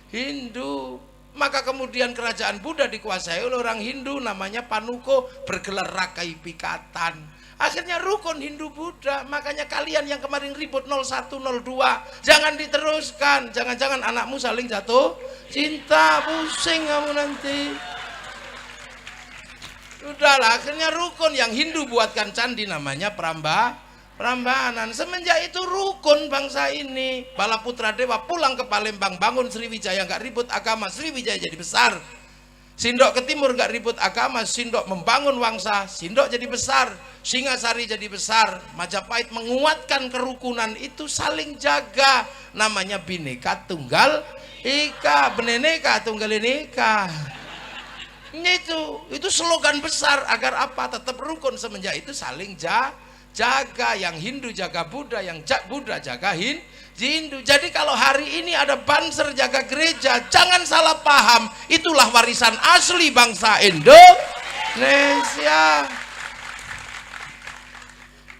Hindu. Maka kemudian kerajaan Buddha dikuasai oleh orang Hindu namanya Panukuh, bergelar Rakai Pikatan. Akhirnya rukun Hindu Buddha. Makanya kalian yang kemarin ribut 0102 jangan diteruskan. Jangan-jangan anakmu saling jatuh cinta, pusing kamu nanti. Udahlah, akhirnya rukun yang Hindu buatkan candi namanya Prambanan. Semenjak itu rukun bangsa ini. Balaputra Dewa pulang ke Palembang bangun Sriwijaya, nggak ribut agama, Sriwijaya jadi besar. Sindok ke timur nggak ribut agama, Sindok membangun Wangsa, Sindok jadi besar. Singasari jadi besar. Majapahit menguatkan kerukunan itu, saling jaga. Namanya Bhinneka Tunggal Ika, Bhinneka Tunggal Ika. Itu slogan besar agar apa? Tetap rukun. Semenjak itu saling jaga. Yang Hindu jaga Buddha, yang Buddha jaga Hindu. Jadi kalau hari ini ada banser jaga gereja, jangan salah paham. Itulah warisan asli bangsa Indonesia.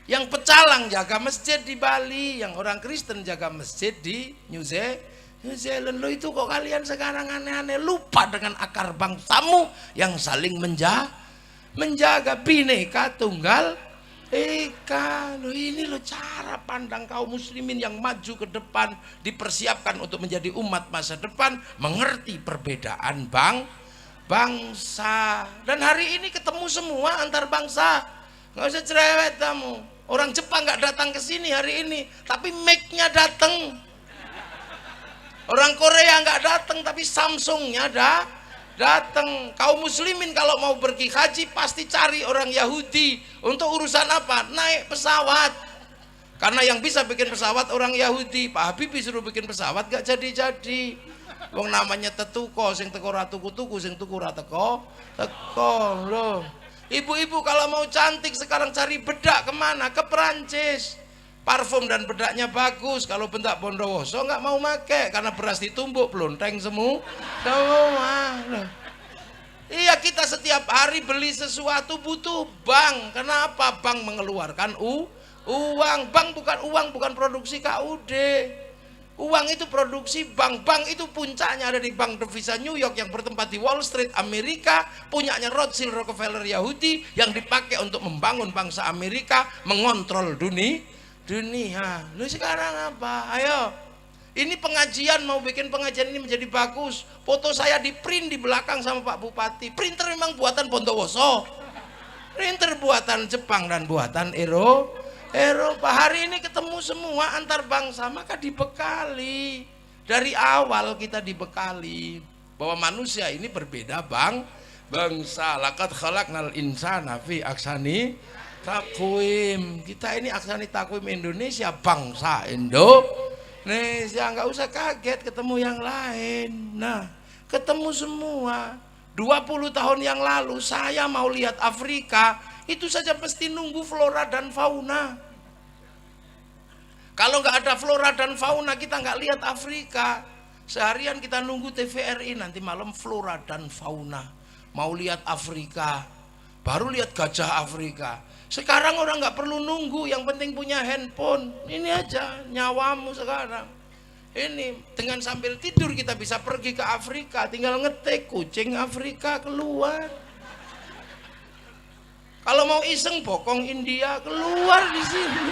Yang pecalang jaga masjid di Bali, yang orang Kristen jaga masjid di New Zealand. Lo itu kok kalian sekarang aneh-aneh, lupa dengan akar bangsamu yang saling menjaga Bhinneka Tunggal Ika. Lo ini lo cara pandang kaum muslimin yang maju ke depan, dipersiapkan untuk menjadi umat masa depan, mengerti perbedaan bangsa. Dan hari ini ketemu semua antar bangsa, nggak usah cerewet kamu. Orang Jepang nggak datang ke sini hari ini, tapi Mac-nya datang. Orang Korea nggak datang, tapi Samsung-nya datang. Kaum muslimin kalau mau pergi haji pasti cari orang Yahudi. Untuk urusan apa? Naik pesawat. Karena yang bisa bikin pesawat orang Yahudi. Pak Habibie suruh bikin pesawat gak jadi-jadi. Wong namanya tetuko, sing teko ra tuku-tuku, sing tuku ra teko loh. Ibu-ibu kalau mau cantik sekarang cari bedak kemana? Ke Perancis. Parfum dan bedaknya bagus. Kalau bentak Bondowoso nggak mau make karena beras ditumbuk pelonteng semua. Iya, kita setiap hari beli sesuatu butuh bank. Kenapa? Bank mengeluarkan uang. Bank bukan produksi KUD. Uang itu produksi bank. Bank itu puncaknya ada di Bank Devisa New York yang bertempat di Wall Street Amerika, punyanya Rothschild Rockefeller Yahudi yang dipakai untuk membangun bangsa Amerika, mengontrol dunia. Lu sekarang apa? Ayo, ini pengajian, mau bikin pengajian ini menjadi bagus, foto saya di print di belakang sama Pak Bupati. Printer memang buatan Bondowoso, printer buatan Jepang dan buatan Eropa. Hari ini ketemu semua antar bangsa, maka dibekali. Dari awal kita dibekali bahwa manusia ini berbeda bangsa. Laqad khalaqnal insana fi ahsani takwim. Kita ini aksani takwim Indonesia, bangsa Indonesia. Nggak usah kaget ketemu yang lain. Nah, ketemu semua. 20 tahun yang lalu saya mau lihat Afrika, itu saja mesti nunggu flora dan fauna. Kalau nggak ada flora dan fauna kita nggak lihat Afrika. Seharian kita nunggu TVRI, nanti malam flora dan fauna. Mau lihat Afrika, baru lihat gajah Afrika. Sekarang orang nggak perlu nunggu, yang penting punya handphone. Ini aja nyawamu sekarang. Ini dengan sambil tidur kita bisa pergi ke Afrika, tinggal ngetik kucing Afrika keluar. Kalau mau iseng bokong India keluar di sini.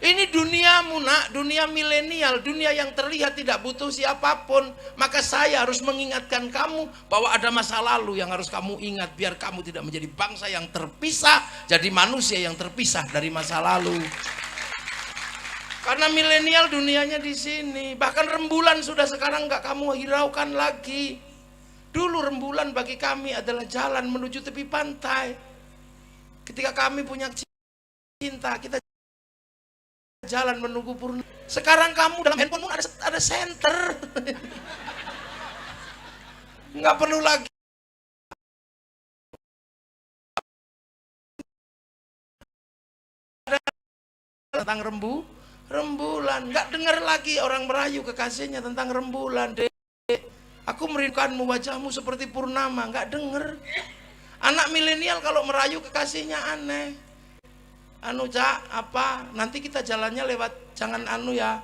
Ini duniamu nak, dunia milenial, dunia yang terlihat tidak butuh siapapun. Maka saya harus mengingatkan kamu bahwa ada masa lalu yang harus kamu ingat, biar kamu tidak menjadi bangsa yang terpisah, jadi manusia yang terpisah dari masa lalu. Karena milenial dunianya di sini. Bahkan rembulan sudah sekarang nggak kamu hiraukan lagi. Dulu rembulan bagi kami adalah jalan menuju tepi pantai. Ketika kami punya cinta, kita jalan menunggu purna. Sekarang kamu dalam handphonemu ada senter. Nggak perlu lagi tentang rembulan. Nggak dengar lagi orang merayu kekasihnya tentang rembulan. Dek, aku merindukanmu, wajahmu seperti purnama. Nggak denger. Anak milenial kalau merayu kekasihnya aneh. Anu Cak, apa? Nanti kita jalannya lewat, jangan anu ya.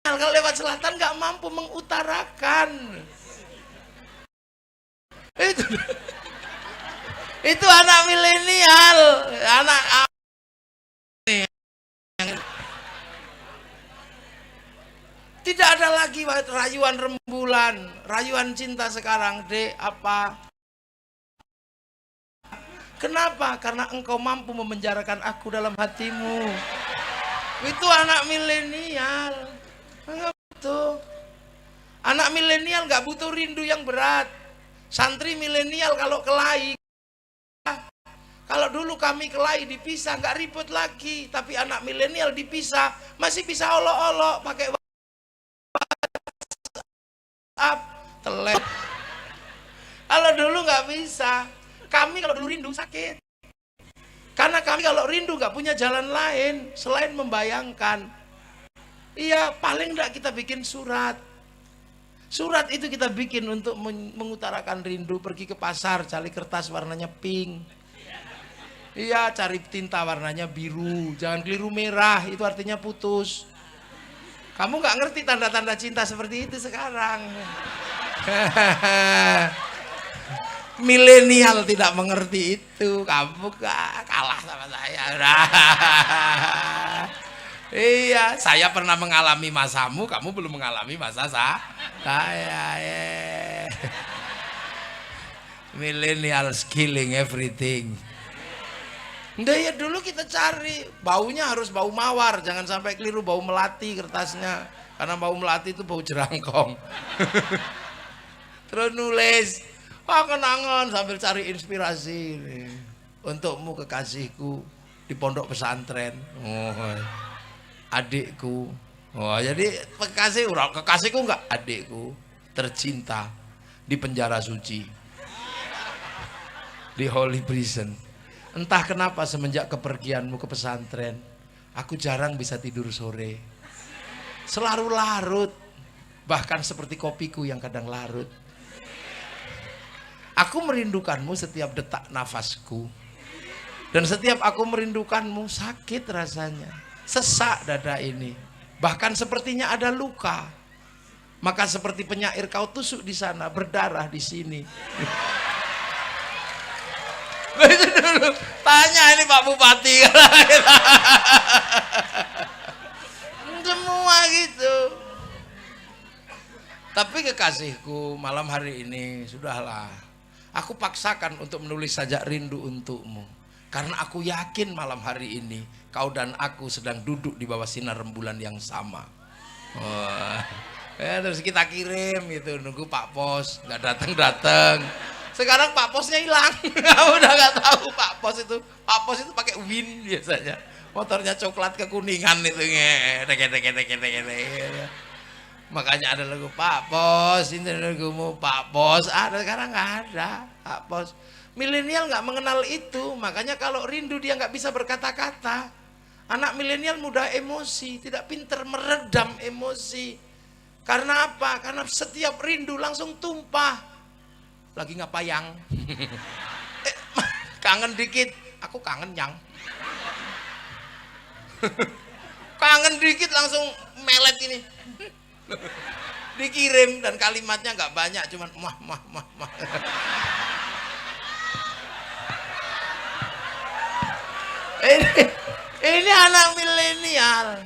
Kalau lewat selatan nggak mampu mengutarakan. Itu anak milenial, anak tidak ada lagi rayuan rembulan, rayuan cinta sekarang, Dek, apa? Kenapa? Karena engkau mampu memenjarakan aku dalam hatimu. Itu anak milenial. Enggak butuh. Anak milenial nggak butuh rindu yang berat. Santri milenial kalau kelahi, kalau dulu kami kelahi dipisah nggak ribut lagi, tapi anak milenial dipisah masih bisa olok-olok pakai telek. Kalau dulu nggak bisa. Kami kalau dulu rindu sakit. Karena kami kalau rindu nggak punya jalan lain selain membayangkan. Iya, paling nggak kita bikin surat. Surat itu kita bikin untuk mengutarakan rindu. Pergi ke pasar cari kertas warnanya pink. Iya, cari tinta warnanya biru. Jangan keliru merah, itu artinya putus. Kamu nggak ngerti tanda-tanda cinta seperti itu sekarang. Milenial tidak mengerti itu. Kamu kalah sama saya. Iya, saya pernah mengalami masamu, kamu belum mengalami masa saya. Millennials killing everything. Nggak ya, dulu kita cari baunya harus bau mawar, jangan sampai keliru bau melati kertasnya, karena bau melati itu bau jerangkong. Terus nulis, kenangan sambil cari inspirasi nih. Untukmu kekasihku di pondok pesantren. Adikku. Jadi kekasihku enggak, adikku tercinta di penjara suci, di Holy Prison. Entah kenapa semenjak kepergianmu ke pesantren, aku jarang bisa tidur sore. Selalu larut, bahkan seperti kopiku yang kadang larut. Aku merindukanmu setiap detak nafasku. Dan setiap aku merindukanmu sakit rasanya. Sesak dada ini. Bahkan sepertinya ada luka. Maka seperti penyair kau tusuk di sana, berdarah di sini. Itu dulu. Tanya ini Pak Bupati. Semua gitu. Tapi kekasihku, malam hari ini sudahlah. Aku paksakan untuk menulis sajak rindu untukmu. Karena aku yakin malam hari ini kau dan aku sedang duduk di bawah sinar rembulan yang sama. Terus kita kirim gitu, nunggu Pak Pos, nggak datang. Sekarang Pak Posnya hilang. Udah nggak tahu Pak Pos itu. Pak Pos itu pakai Win biasanya. Motornya coklat kekuningan itu. Makanya ada lagu Pak Pos, ini lagumu Pak Pos. Ada, sekarang nggak ada Pak Pos. Milenial nggak mengenal itu, makanya kalau rindu dia nggak bisa berkata-kata. Anak milenial mudah emosi, tidak pintar meredam emosi. Karena apa? Karena setiap rindu langsung tumpah. Lagi ngapayang? Kangen dikit, aku kangen yang. Kangen dikit langsung melet ini. Dikirim dan kalimatnya nggak banyak, cuman mah. Ini anak milenial.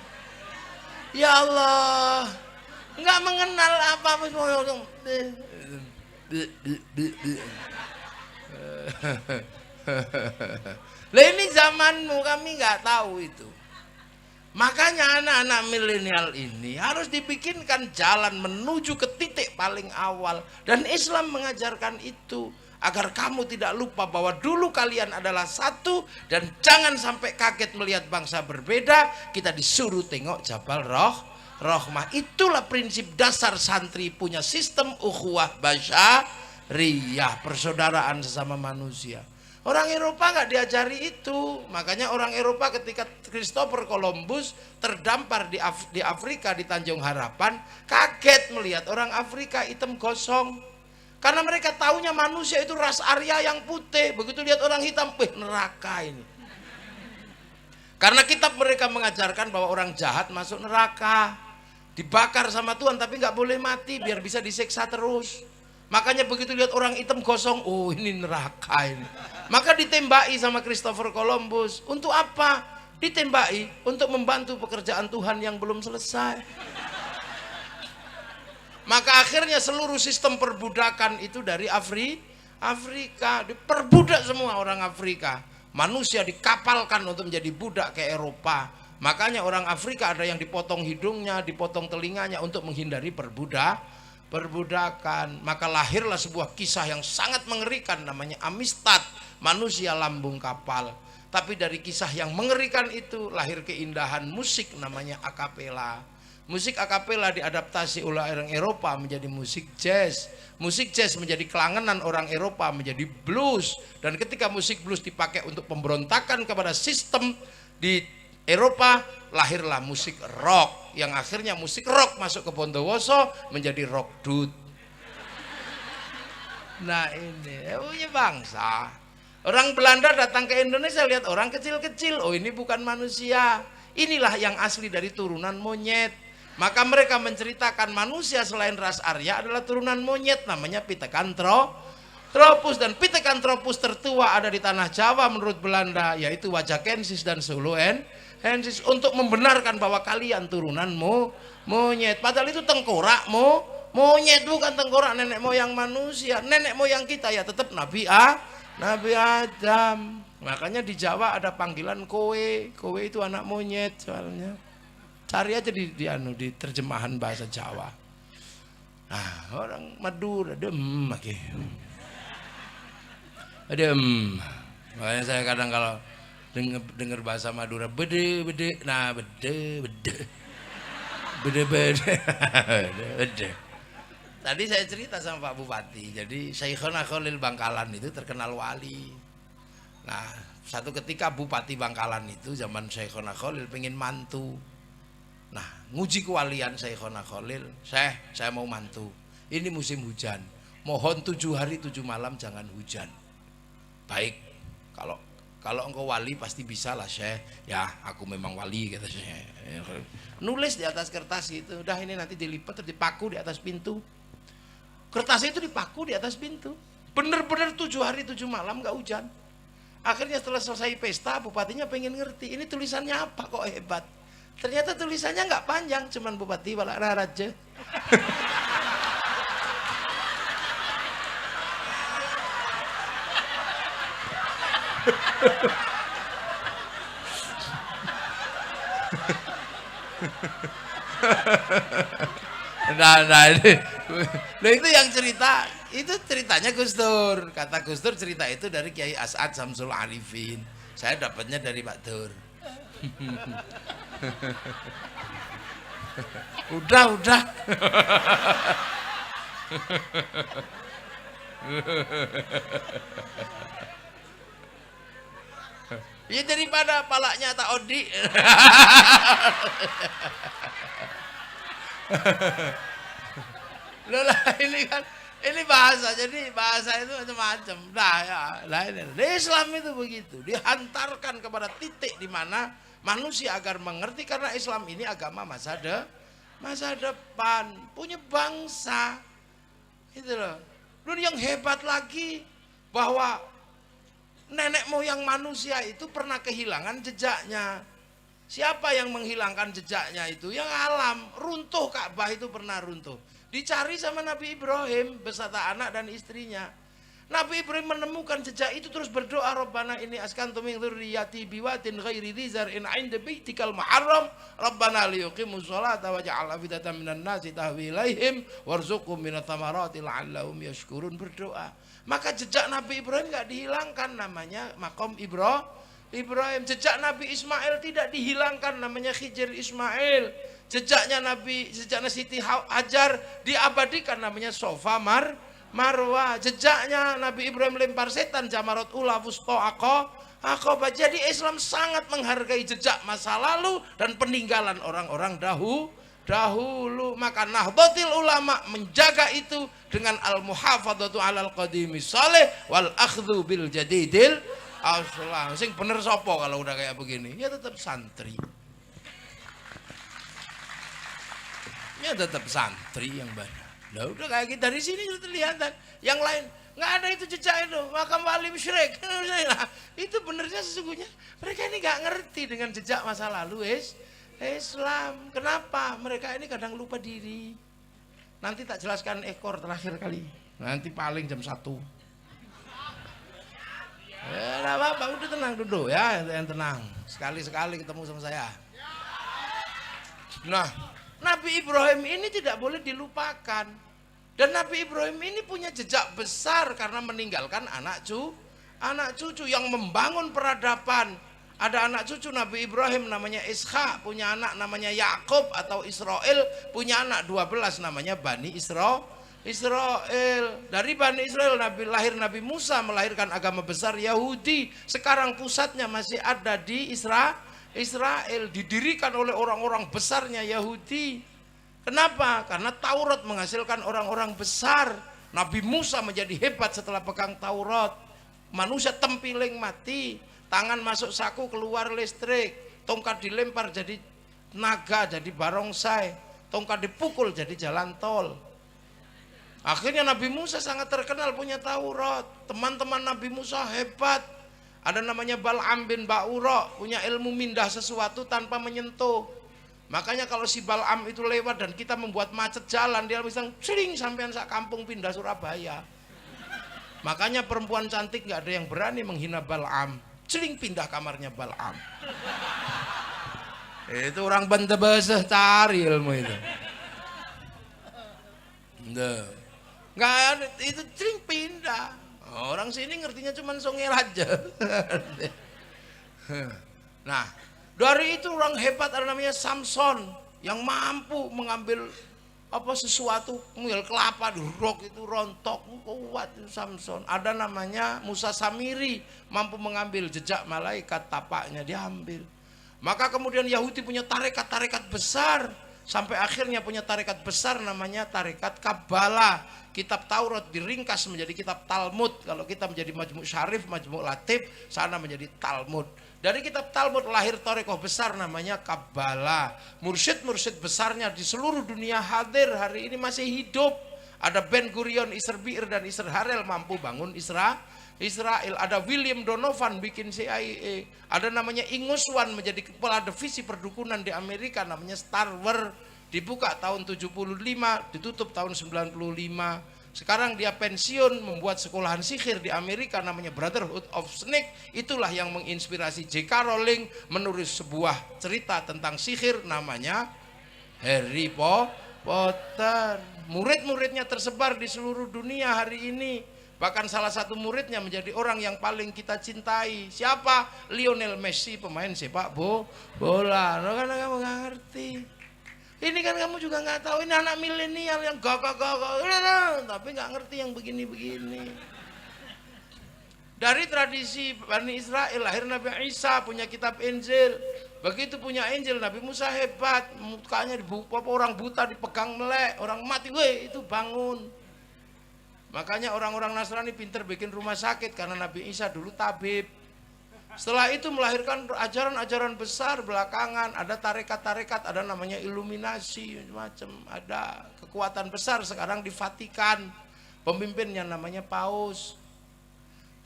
Ya Allah, nggak mengenal apa-apa. Lah ini zamanmu, kami nggak tahu itu. Makanya anak-anak milenial ini harus dibikinkan jalan menuju ke titik paling awal. Dan Islam mengajarkan itu, agar kamu tidak lupa bahwa dulu kalian adalah satu. Dan jangan sampai kaget melihat bangsa berbeda. Kita disuruh tengok Jabal Rahmah. Itulah prinsip dasar santri punya sistem ukhuwah basyariyah, persaudaraan sesama manusia. Orang Eropa nggak diajari itu. Makanya orang Eropa ketika Christopher Columbus terdampar di Afrika, di Tanjung Harapan, kaget melihat orang Afrika hitam gosong. Karena mereka taunya manusia itu ras Arya yang putih. Begitu lihat orang hitam, neraka ini. Karena kitab mereka mengajarkan bahwa orang jahat masuk neraka, dibakar sama Tuhan, tapi nggak boleh mati biar bisa disiksa terus. Makanya begitu lihat orang hitam gosong, oh ini neraka ini. Maka ditembaki sama Christopher Columbus. Untuk apa? Ditembaki untuk membantu pekerjaan Tuhan yang belum selesai. Maka akhirnya seluruh sistem perbudakan itu dari Afrika. Diperbudak semua orang Afrika. Manusia dikapalkan untuk menjadi budak ke Eropa. Makanya orang Afrika ada yang dipotong hidungnya, dipotong telinganya untuk menghindari perbudakan. Maka lahirlah sebuah kisah yang sangat mengerikan, namanya Amistad, manusia lambung kapal. Tapi dari kisah yang mengerikan itu lahir keindahan musik, namanya akapela. Musik akapela diadaptasi oleh orang Eropa menjadi musik jazz. Musik jazz menjadi kelangenan orang Eropa, menjadi blues. Dan ketika musik blues dipakai untuk pemberontakan kepada sistem di Eropa, lahirlah musik rock. Yang akhirnya musik rock masuk ke Bondowoso menjadi rock dut. Nah ini punya bangsa. Orang Belanda datang ke Indonesia, lihat orang kecil-kecil, oh ini bukan manusia. Inilah yang asli dari turunan monyet. Maka mereka menceritakan manusia selain ras Arya adalah turunan monyet, namanya Pithecanthropus. Dan Pithecanthropus tertua ada di tanah Jawa menurut Belanda, yaitu Wajakensis dan Soloensis, untuk membenarkan bahwa kalian turunanmu monyet. Padahal itu tengkorakmu monyet, bukan tengkorak nenek moyang manusia. Nenek moyang kita ya tetap Nabi Adam. Makanya di Jawa ada panggilan kowe. Kowe itu anak monyet soalnya. Cari aja di terjemahan bahasa Jawa. Nah, orang Madura lagi. Makanya saya kadang kalau dengar bahasa Madura bede. Nah, bede. Tadi saya cerita sama Pak Bupati. Jadi Syekhona Khalil Bangkalan itu terkenal wali. Nah, satu ketika Bupati Bangkalan itu zaman Syekhona Khalil pengen mantu. Nah, nguji kewalian Syekhona Khalil, saya mau mantu. Ini musim hujan. Mohon 7 hari 7 malam jangan hujan. Baik, kalau engkau wali pasti bisa lah Syekh. Ya, aku memang wali kata Syekh. Nulis di atas kertas gitu. Udah ini nanti dilipat terus dipaku di atas pintu. Kertas itu dipaku di atas pintu. Bener-bener 7 hari 7 malam gak hujan. Akhirnya setelah selesai pesta, bupatinya pengen ngerti. Ini tulisannya apa kok hebat. Ternyata tulisannya nggak panjang, cuman Bupati Balak Raja. Nah itu yang cerita, itu ceritanya Gus Dur. Kata Gus Dur cerita itu dari Kiai As'ad Samsul Arifin. Saya dapatnya dari Pak Dur. Udah. Ya daripada palanya tak odi. Loh ini kan ini bahasa, jadi bahasa itu macam-macam. Islam itu begitu, dihantarkan kepada titik di mana manusia agar mengerti, karena Islam ini agama masa masa depan, punya bangsa. Itu loh. Dan yang hebat lagi bahwa nenek moyang manusia itu pernah kehilangan jejaknya. Siapa yang menghilangkan jejaknya itu? Yang alam, runtuh Ka'bah itu pernah runtuh. Dicari sama Nabi Ibrahim beserta anak dan istrinya. Nabi Ibrahim menemukan jejak itu terus berdoa, Rabbana inni askantu min dzurriyyati biwatin ghairi dzi zar'in 'inda baitikal muharram Rabbana liyuqimus sholata waj'al afidatan minan nasi tahwi ilaihim warzuqhum minats thamarati la'allahum yashkurun. Berdoa. Maka jejak Nabi Ibrahim enggak dihilangkan, namanya maqam Ibrahim. Jejak Nabi Ismail tidak dihilangkan, namanya Hijr Ismail. Jejaknya Siti Hajar diabadikan, namanya Sofa Marwah. Jejaknya Nabi Ibrahim lempar setan, Jamarat Ula Wusta Aqabah. Jadi Islam sangat menghargai jejak masa lalu dan peninggalan orang-orang dahulu. Maka Nahdlatul Ulama menjaga itu dengan al-muhafadzatu 'alal qadimi salih wal akhdhu bil jadidil aslah. Sing bener sopo kalau udah kayak begini? Ya tetap santri. Ya tetap santri yang banyak. Nah udah kayak gitu, dari sini sudah kelihatan. Yang lain nggak ada itu jejak itu, makam wali musyrik. Nah, itu benernya sesungguhnya mereka ini nggak ngerti dengan jejak masa lalu Islam. Kenapa? Mereka ini kadang lupa diri. Nanti tak jelaskan ekor terakhir kali. Nanti paling jam 1. Ya nggak apa-apa, udah tenang duduk ya, yang tenang. Sekali-sekali ketemu sama saya. Nah, Nabi Ibrahim ini tidak boleh dilupakan. Dan Nabi Ibrahim ini punya jejak besar karena meninggalkan anak cucu yang membangun peradaban. Ada anak cucu Nabi Ibrahim namanya Ishak, punya anak namanya Yakub atau Israel, punya anak 12 namanya Bani Israel. Dari Bani Israel lahir Nabi Musa, melahirkan agama besar Yahudi. Sekarang pusatnya masih ada di Israel, didirikan oleh orang-orang besarnya Yahudi. Kenapa? Karena Taurat menghasilkan orang-orang besar. Nabi Musa menjadi hebat setelah pegang Taurat. Manusia tempiling mati, tangan masuk saku keluar listrik, tongkat dilempar jadi naga, jadi barongsai, tongkat dipukul jadi jalan tol. Akhirnya Nabi Musa sangat terkenal punya Taurat. Teman-teman Nabi Musa hebat. Ada namanya Bal'am bin Ba'ura, punya ilmu mindah sesuatu tanpa menyentuh. Makanya kalau si Bal'am itu lewat dan kita membuat macet jalan, dia bisa sering sampean sak kampung pindah Surabaya. Makanya perempuan cantik nggak ada yang berani menghina Bal'am, sering pindah kamarnya Bal'am. Itu orang bentebeseh cari ilmu itu. Nggak ada, itu sering pindah. Orang sini ngertinya cuma songel aja. Nah, dari itu orang hebat ada namanya Samson yang mampu mengambil sesuatu, mengambil kelapa dirok itu rontok, kuat itu Samson. Ada namanya Musa Samiri, mampu mengambil jejak malaikat, tapaknya diambil. Maka kemudian Yahudi punya tarekat-tarekat besar, sampai akhirnya punya tarekat besar namanya tarekat Kabbalah. Kitab Taurat diringkas menjadi kitab Talmud. Kalau kita menjadi Majmu' Syarif, Majmu' Latif, sana menjadi Talmud. Dari kitab Talmud lahir tarekat besar namanya Kabbalah. Mursyid-mursyid besarnya di seluruh dunia hadir, hari ini masih hidup. Ada Ben Gurion, Isser Bir dan Isser Harel mampu bangun Israel. Ada William Donovan bikin CIA. Ada namanya Inguswan menjadi kepala divisi perdukunan di Amerika namanya Star Wars. Dibuka tahun 75, ditutup tahun 95. Sekarang dia pensiun, membuat sekolahan sihir di Amerika namanya Brotherhood of Snake. Itulah yang menginspirasi J.K. Rowling menulis sebuah cerita tentang sihir namanya Harry Potter. Murid-muridnya tersebar di seluruh dunia hari ini. Bahkan salah satu muridnya menjadi orang yang paling kita cintai. Siapa? Lionel Messi, pemain sepak bola. Karena kamu nggak ngerti. Ini kan kamu juga nggak tahu, ini anak milenial yang gagah, tapi nggak ngerti yang begini-begini. Dari tradisi Bani Israel lahir Nabi Isa, punya kitab Injil. Begitu punya Injil, Nabi Musa hebat, mukanya orang buta dipegang melek, orang mati, itu bangun. Makanya orang-orang Nasrani pinter bikin rumah sakit karena Nabi Isa dulu tabib. Setelah itu melahirkan ajaran-ajaran besar belakangan. Ada tarekat-tarekat, ada namanya iluminasi, macam. Ada kekuatan besar sekarang di Vatikan. Pemimpinnya namanya Paus.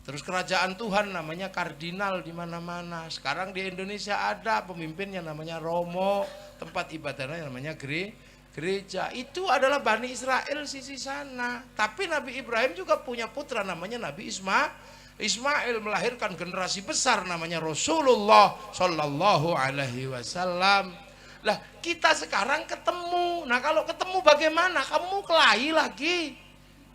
Terus kerajaan Tuhan namanya kardinal di mana-mana. Sekarang di Indonesia ada pemimpinnya namanya Romo. Tempat ibadahnya namanya gereja. Itu adalah Bani Israel sisi sana. Tapi Nabi Ibrahim juga punya putra namanya Nabi Ismail melahirkan generasi besar namanya Rasulullah Shallallahu Alaihi Wasallam. Lah kita sekarang ketemu. Nah kalau ketemu bagaimana? Kamu kelahi lagi?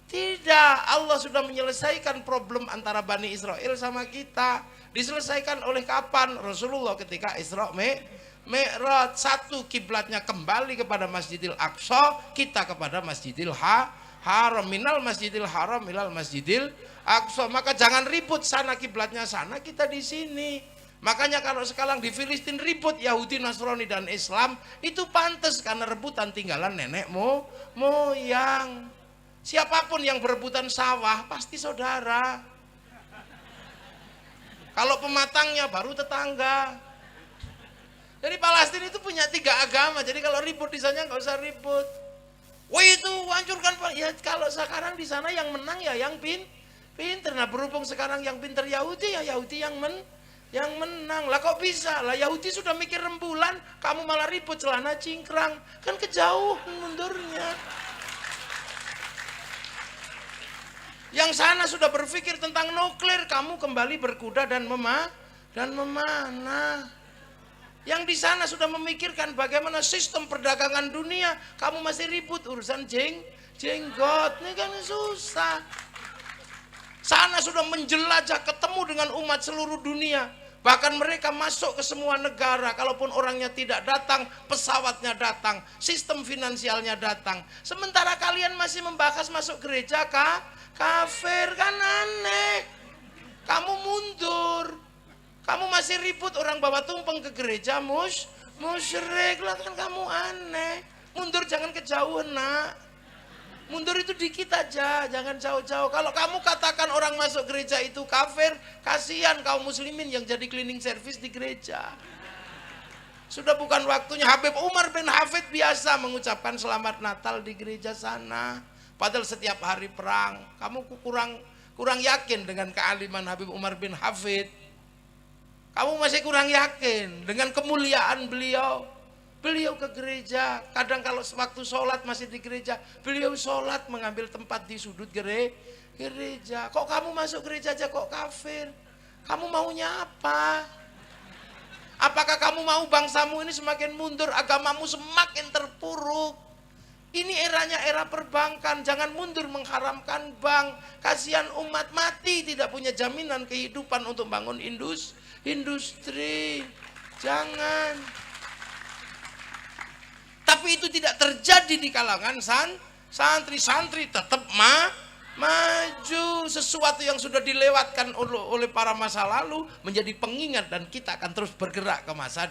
Tidak. Allah sudah menyelesaikan problem antara Bani Israel sama kita. Diselesaikan oleh kapan? Rasulullah ketika Isra Mi'raj. Satu, kiblatnya kembali kepada Masjidil Aqsa, kita kepada Masjidil Haram. Minal Masjidil Haram ilal Masjidil Aqsa. Maka jangan ribut, sana kiblatnya sana, kita di sini. Makanya kalau sekarang di Filistin ribut Yahudi, Nasrani dan Islam, itu pantas karena rebutan tinggalan nenek moyang. Siapapun yang berebutan sawah pasti saudara. Kalau pematangnya baru tetangga. Jadi Palestina itu punya 3 agama. Jadi kalau ribut di sana nggak usah ribut. Wah itu hancurkan Pak. Ya kalau sekarang di sana yang menang ya yang pinter. Nah berhubung sekarang yang pinter Yahudi ya Yahudi yang menang. Lah kok bisa? Lah Yahudi sudah mikir rembulan, kamu malah ribut celana cingkrang. Kan kejauhan mundurnya. Yang sana sudah berpikir tentang nuklir, kamu kembali berkuda dan memanah. Yang di sana sudah memikirkan bagaimana sistem perdagangan dunia, kamu masih ribut urusan jenggot. Ini kan susah. Sana sudah menjelajah, ketemu dengan umat seluruh dunia. Bahkan mereka masuk ke semua negara. Kalaupun orangnya tidak datang, pesawatnya datang, sistem finansialnya datang. Sementara kalian masih membahas masuk gereja kafir, kan aneh. Kamu mundur. Kamu masih ribut orang bawa tumpeng ke gereja musyrik. Lah kan kamu aneh. Mundur jangan kejauhan nak. Mundur itu dikit aja, jangan jauh-jauh. Kalau kamu katakan orang masuk gereja itu kafir, kasihan kaum muslimin yang jadi cleaning service di gereja. Sudah bukan waktunya. Habib Umar bin Hafid biasa mengucapkan selamat Natal di gereja sana. Padahal setiap hari perang. Kamu kurang yakin dengan kealiman Habib Umar bin Hafid. Kamu masih kurang yakin dengan kemuliaan beliau. Beliau ke gereja, kadang kalau waktu sholat masih di gereja, beliau sholat mengambil tempat di sudut gereja. Kok kamu masuk gereja aja kok kafir? Kamu maunya apa? Apakah kamu mau bangsamu ini semakin mundur, agamamu semakin terpuruk? Ini eranya era perbankan, jangan mundur mengharamkan bank. Kasihan umat mati tidak punya jaminan kehidupan untuk bangun industri. Jangan. Tapi itu tidak terjadi di kalangan santri tetap maju. Sesuatu yang sudah dilewatkan oleh para masa lalu menjadi pengingat dan kita akan terus bergerak ke masa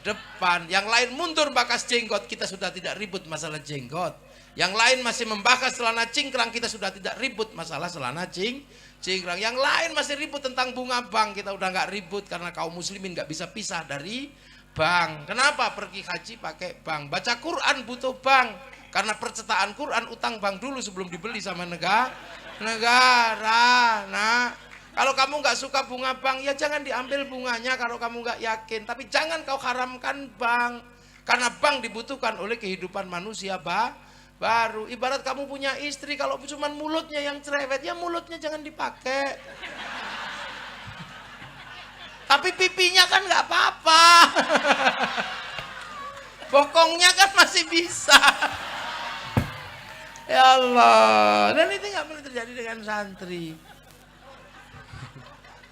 depan. Yang lain mundur bakas jenggot, kita sudah tidak ribut masalah jenggot. Yang lain masih membahas celana cingkrang, kita sudah tidak ribut masalah celana cingkrang. Yang lain masih ribut tentang bunga bank, kita udah nggak ribut karena kaum muslimin nggak bisa pisah dari bank. Kenapa pergi haji pakai bank? Baca Quran butuh bank. Karena percetaan Quran utang bank dulu sebelum dibeli sama negara. Nah, kalau kamu nggak suka bunga bank, ya jangan diambil bunganya kalau kamu nggak yakin. Tapi jangan kau haramkan bank. Karena bank dibutuhkan oleh kehidupan manusia baru. Ibarat kamu punya istri, kalau cuma mulutnya yang cerewet, ya mulutnya jangan dipakai. Tapi pipinya kan nggak apa-apa. Bokongnya kan masih bisa. Ya Allah. Dan itu nggak boleh terjadi dengan santri.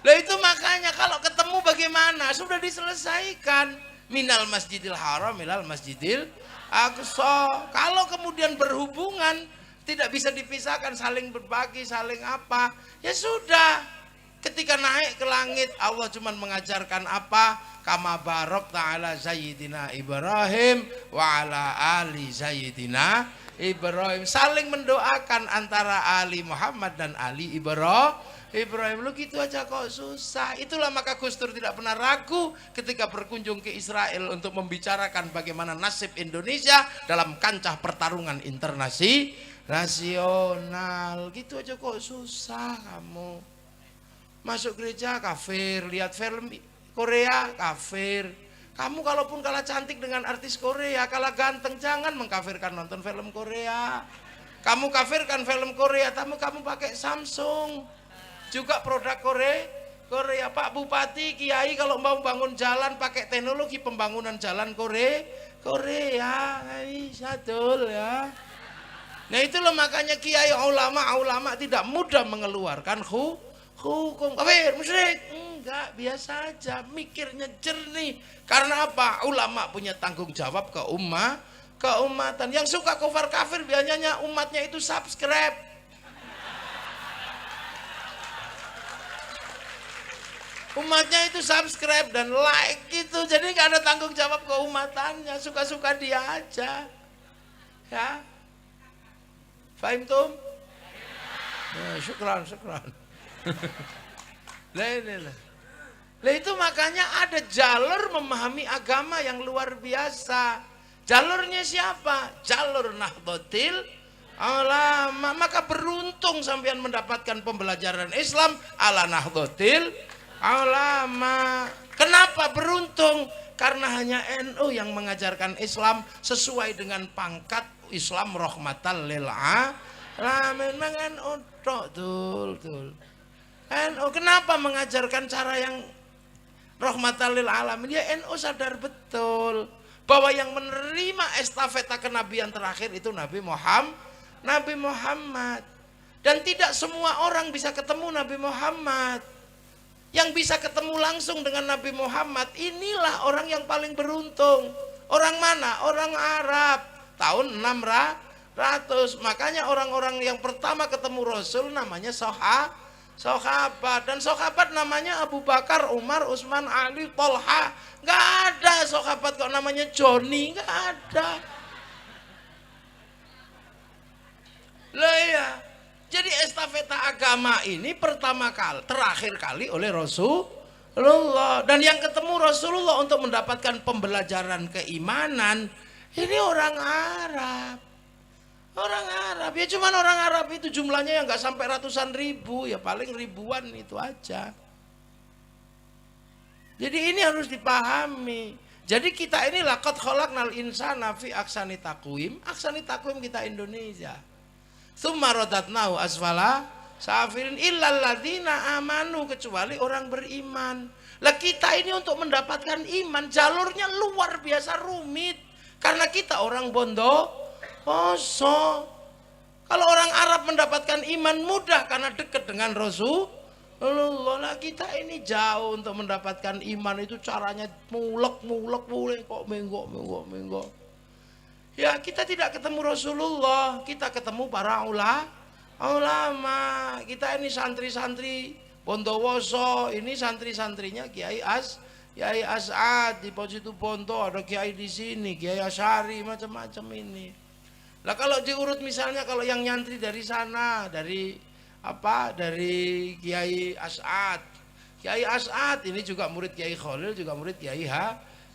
Lah itu makanya kalau ketemu bagaimana? Sudah diselesaikan. Minal Masjidil Haram ilal Masjidil Aqsa. Kalau kemudian berhubungan tidak bisa dipisahkan, saling berbagi, saling apa? Ya sudah. Ketika naik ke langit, Allah cuma mengajarkan apa? Kama barok ta'ala Sayyidina Ibrahim wa ala ali Sayyidina Ibrahim. Saling mendoakan antara Ali Muhammad dan Ali Ibrahim. Lu gitu aja kok susah. Itulah maka Gus Dur tidak pernah ragu ketika berkunjung ke Israel untuk membicarakan bagaimana nasib Indonesia dalam kancah pertarungan nasional. Gitu aja kok susah kamu. Masuk gereja kafir, lihat film Korea kafir. Kamu kalaupun kalah cantik dengan artis Korea, kalah ganteng, jangan mengkafirkan nonton film Korea. Kamu kafirkan film Korea, kamu pakai Samsung. Juga produk Korea. Pak Bupati, Kiai kalau mau bangun jalan pakai teknologi pembangunan jalan Korea. Sadul ya. Nah itulah makanya Kiai ulama tidak mudah mengeluarkan hukum kafir, musyrik. Enggak, biasa aja, mikirnya jernih. Karena apa? Ulama punya tanggung jawab keumatan. Yang suka kufar kafir biasanya umatnya itu subscribe. Umatnya itu subscribe dan like gitu. Jadi nggak ada tanggung jawab keumatannya, suka-suka dia aja. Ya. Fahim tum? Ya, syukran. Lah itu makanya ada jalur memahami agama yang luar biasa. Jalurnya siapa? Jalur Nahdlatul Ulama. Maka beruntung sampean mendapatkan pembelajaran Islam ala Nahdlatul Ulama. Kenapa beruntung? Karena hanya NU yang mengajarkan Islam sesuai dengan pangkat Islam rahmatan lil alamin. NU betul. NU kenapa mengajarkan cara yang rahmatan lil alamin? Ya NU sadar betul bahwa yang menerima estafeta kenabian terakhir itu Nabi Muhammad. Dan tidak semua orang bisa ketemu Nabi Muhammad. Yang bisa ketemu langsung dengan Nabi Muhammad, inilah orang yang paling beruntung. Orang mana? Orang Arab. Tahun 600. Makanya orang-orang yang pertama ketemu Rasul namanya sahabat. Dan sahabat namanya Abu Bakar, Umar, Utsman, Ali, Tolha. Gak ada sahabat kok namanya Joni. Gak ada. Lah ya. Jadi estafeta agama ini terakhir kali oleh Rasulullah. Dan yang ketemu Rasulullah untuk mendapatkan pembelajaran keimanan, ini orang Arab. Orang Arab, ya cuman orang Arab itu jumlahnya yang gak sampai ratusan ribu, ya paling ribuan itu aja. Jadi ini harus dipahami. Jadi kita ini laqad khalaqnal insana fi ahsani taqwim. Ahsani taqwim kita Indonesia. Tsumma radatnahu asfala safirin illal ladzina amanu, kecuali orang beriman. Lah kita ini untuk mendapatkan iman jalurnya luar biasa rumit. Karena kita orang bondowoso. Kalau orang Arab mendapatkan iman mudah karena dekat dengan Rasulullah. Lah kita ini jauh untuk mendapatkan iman itu caranya mulek kok menggok. Ya kita tidak ketemu Rasulullah, kita ketemu para ulama. Kita ini santri-santri Bondowoso, ini santri-santrinya Kiai As'ad di Situbondo, ada Kiai di sini, Kiai Asyari, macam-macam ini. Lah kalau diurut misalnya kalau yang nyantri dari sana, dari Kiai As'ad. Kiai As'ad ini juga murid Kiai Khalil, juga murid Kiai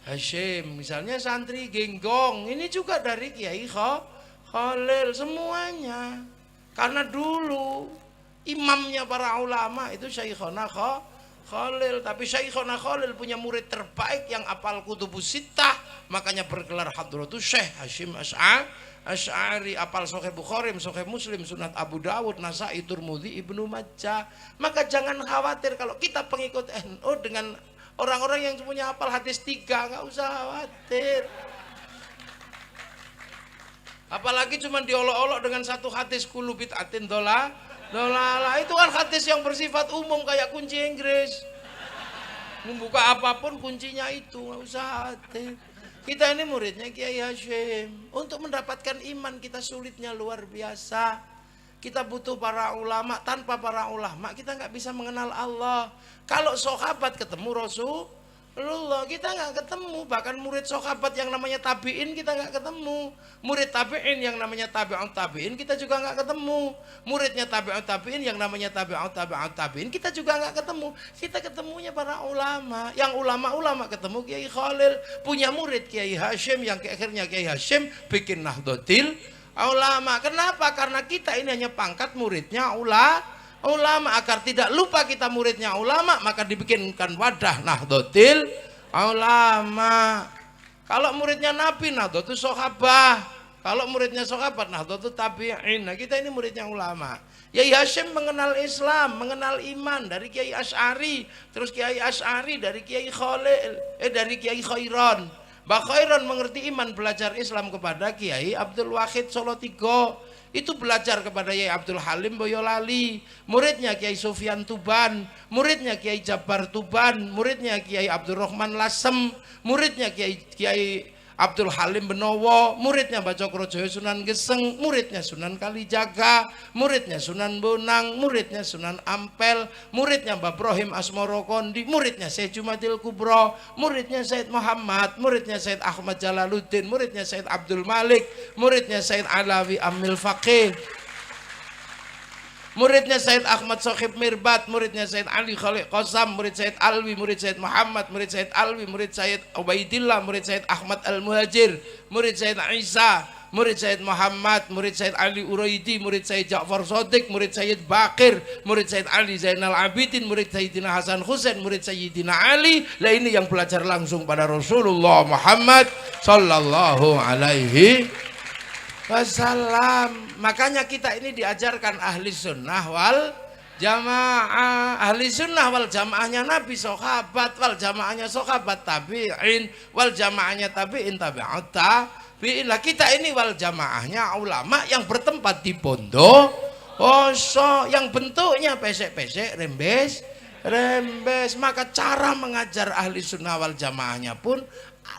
Hashim. Misalnya santri Genggong ini juga dari Kiai Khalil semuanya. Karena dulu imamnya para ulama itu Syekhona Khalil, tapi Syekhona Khalil punya murid terbaik yang apal Kutubus Sittah, makanya bergelar Hadratus Syekh Hashim Asy'ari, apal Sahih Bukhari, Sahih Muslim, Sunat Abu Dawud, Nasai, Tirmidzi, Ibnu Majah. Maka jangan khawatir kalau kita pengikut NU dengan orang-orang yang punya hafal hadis 3, nggak usah khawatir. Apalagi cuma diolok-olok dengan satu hadis kulu bid'atin dolalah. Itu kan hadis yang bersifat umum kayak kunci Inggris. Membuka apapun kuncinya itu, nggak usah khawatir. Kita ini muridnya Kiai Hashim. Untuk mendapatkan iman kita sulitnya luar biasa. Kita butuh para ulama. Tanpa para ulama kita nggak bisa mengenal Allah. Kalau sahabat ketemu Rasulullah, Rasulullah kita nggak ketemu, bahkan murid sahabat yang namanya tabiin kita nggak ketemu, murid tabiin yang namanya tabi'ut tabiin kita juga nggak ketemu, muridnya tabi'ut tabiin yang namanya tabi'ut tabiin kita juga nggak ketemu. Kita ketemunya para ulama, yang ulama ketemu Kiai Khalil punya murid Kiai Hashim, yang akhirnya Kiai Hashim bikin Nahdlatul Ulama. Kenapa? Karena kita ini hanya pangkat muridnya ulama, agar tidak lupa kita muridnya ulama, maka dibikinkan wadah Nahdlatul Ulama. Kalau muridnya Nabi, Nahdlatul Sahabah. Kalau muridnya sahabat, Nahdlatul Tabi'in. Nah, kita ini muridnya ulama. Kiai Hashim mengenal Islam, mengenal iman dari Kiai Asy'ari, terus Kiai Asy'ari dari Kiai Khalil, dari Kiai Khairon. Mbah Khairon mengerti iman, belajar Islam kepada Kiai Abdul Wahid Solotigo. Itu belajar kepada Kiai Abdul Halim Boyolali, muridnya Kiai Sufyan Tuban, muridnya Kiai Jabar Tuban, muridnya Kiai Abdurrahman Lasem, muridnya Kiai Abdul Halim Benowo, muridnya Mbah Cokrojoyo Sunan Geseng, muridnya Sunan Kalijaga, muridnya Sunan Bonang, muridnya Sunan Ampel, muridnya Mbah Ibrahim Asmoro Kondi, muridnya Syekh Jumadil Kubro, muridnya Said Muhammad, muridnya Said Ahmad Jalaluddin, muridnya Said Abdul Malik, muridnya Said Alawi Amil Faqih, muridnya Said Ahmad Sohib Mirbat, muridnya Said Ali Khalid Qasam, murid Said Alwi, murid Said Muhammad, murid Said Alwi, murid Said Ubaidillah, murid Said Ahmad Al-Muhajir, murid Said Isa, murid Said Muhammad, murid Said Ali Uraidi, murid Said Ja'far Shadiq, murid Said Bakir, murid Said Ali Zainal Abidin, murid Sayyidina Hasan Husain, murid Sayyidina Ali. Lah ini yang belajar langsung pada Rasulullah Muhammad sallallahu alaihi wasallam. Makanya kita ini diajarkan ahli sunnah wal jamaah. Ahli sunnah wal jamaahnya Nabi, sahabat wal jamaahnya sahabat tabi'in, wal jamaahnya tabi'in tabi'ut tabi'in. Lah kita ini wal jamaahnya ulama yang bertempat di pondok yang bentuknya pesek-pesek, rembes. Maka cara mengajar ahli sunnah wal jamaahnya pun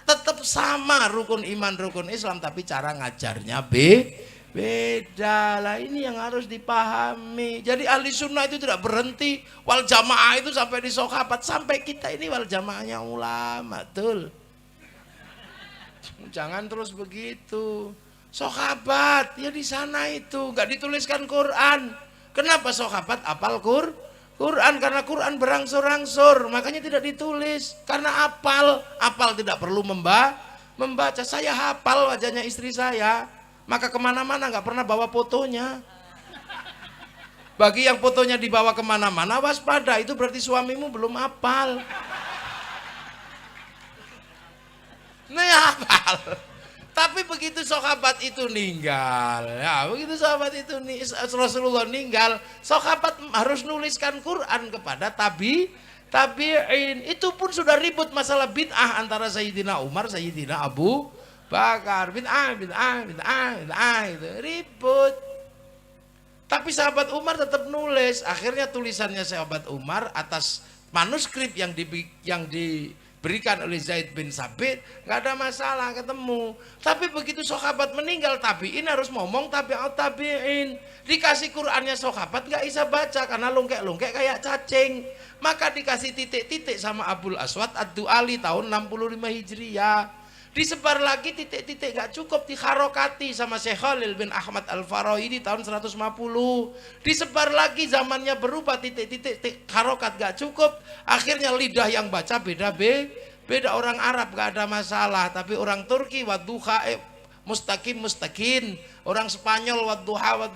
tetap sama, rukun iman rukun Islam, tapi cara ngajarnya beda. Lah ini yang harus dipahami. Jadi ahli sunnah itu tidak berhenti wal jamaah itu sampai di sahabat, sampai kita ini wal jamaahnya ulama. Betul, jangan terus begitu. Sahabat ya di sana itu nggak dituliskan Quran. Kenapa sahabat apal Quran? Karena Quran berangsur-angsur, makanya tidak ditulis. Karena apal tidak perlu membaca. Saya hafal wajahnya istri saya, maka kemana-mana nggak pernah bawa fotonya. Bagi yang fotonya dibawa kemana-mana, waspada, itu berarti suamimu belum hafal. Nah ya hafal. Tapi begitu sahabat itu meninggal, ya begitu sahabat itu Rasulullah meninggal, sahabat harus nuliskan Quran kepada tabi'in. Itu pun sudah ribut masalah bid'ah antara Sayyidina Umar, Sayyidina Abu Bakar. Bid'ah itu ribut. Tapi sahabat Umar tetap nulis. Akhirnya tulisannya sahabat Umar atas manuskrip yang diberikan oleh Zaid bin Sabit, nggak ada masalah, ketemu. Tapi begitu sahabat meninggal, tabi'in harus ngomong tabi'ut tabi'in. Dikasih Qur'annya sahabat nggak bisa baca karena longkek-longkek kayak cacing. Maka dikasih titik-titik sama Abul Aswad Ad-Du'ali tahun 65 Hijriah. Disebar lagi titik-titik nggak cukup, dikharokati sama Syekh Khalil bin Ahmad Al-Faraidi tahun 150. Disebar lagi, zamannya berubah, titik-titik harokat nggak cukup. Akhirnya lidah yang baca beda orang Arab nggak ada masalah, tapi orang Turki wadduha mustaqim, orang Spanyol wadduha,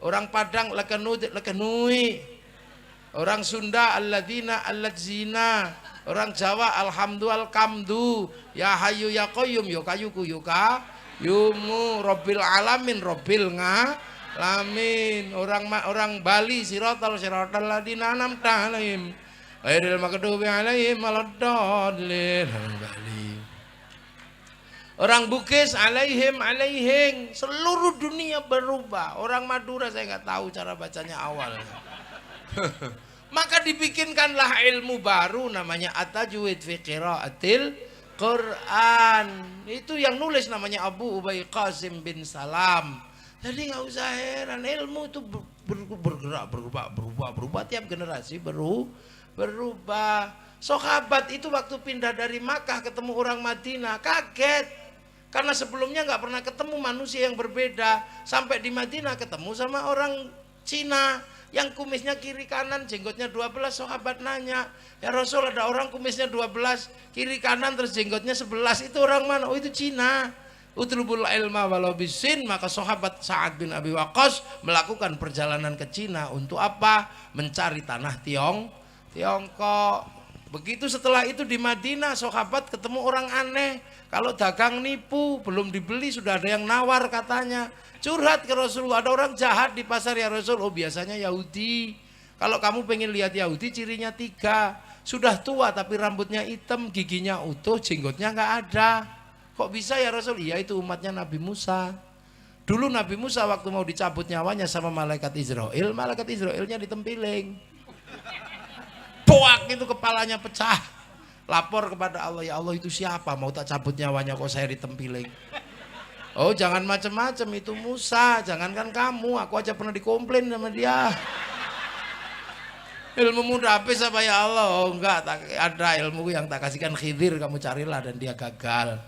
orang Padang lakenui, orang Sunda alladzina, orang Jawa alhamdulillah kamdu, ya hayu ya qayyum, yo kayuku yuka yumu, robbil alamin, robbil ngalamin. Orang Bali siratal ladina an'amta alaihim ghairil maghdubi alaihim waladdallin. Bali. Orang Bugis alaihim. Seluruh dunia berubah. Orang Madura saya nggak tahu cara bacanya awal. Maka dibikinkanlah ilmu baru namanya at-tajwid fi qiraatil Quran. Itu yang nulis namanya Abu Ubay Qasim bin Salam. Jadi nggak usah heran, ilmu itu bergerak, berubah tiap generasi berubah. Sahabat itu waktu pindah dari Makkah ketemu orang Madinah kaget. Karena sebelumnya nggak pernah ketemu manusia yang berbeda. Sampai di Madinah ketemu sama orang Cina yang kumisnya kiri kanan, jenggotnya 12. Sahabat nanya, ya Rasul, ada orang kumisnya 12 kiri kanan terus jenggotnya 11, itu orang mana? Oh, itu Cina. Utlubul ilma walau bisin. Maka sahabat Sa'ad bin Abi Waqqas melakukan perjalanan ke Cina untuk apa? Mencari tanah Tiongkok. Begitu setelah itu di Madinah sahabat ketemu orang aneh. Kalau dagang nipu, belum dibeli sudah ada yang nawar katanya. Curhat ke Rasulullah, ada orang jahat di pasar ya Rasul. Oh, biasanya Yahudi. Kalau kamu pengen lihat Yahudi cirinya 3. Sudah tua tapi rambutnya hitam, giginya utuh, jenggotnya nggak ada. Kok bisa ya Rasul? Iya, itu umatnya Nabi Musa. Dulu Nabi Musa waktu mau dicabut nyawanya sama malaikat Israel Israelnya ditempiling. Boak, itu kepalanya pecah. Lapor kepada Allah, ya Allah itu siapa mau tak cabut nyawanya kok saya ditempiling. Oh, jangan macam-macam, itu Musa, jangankan kamu, aku aja pernah dikomplain sama dia. Ilmu muda habis apa ya Allah? Oh enggak, tak ada ilmu yang tak kasihkan Khidir, kamu carilah, dan dia gagal.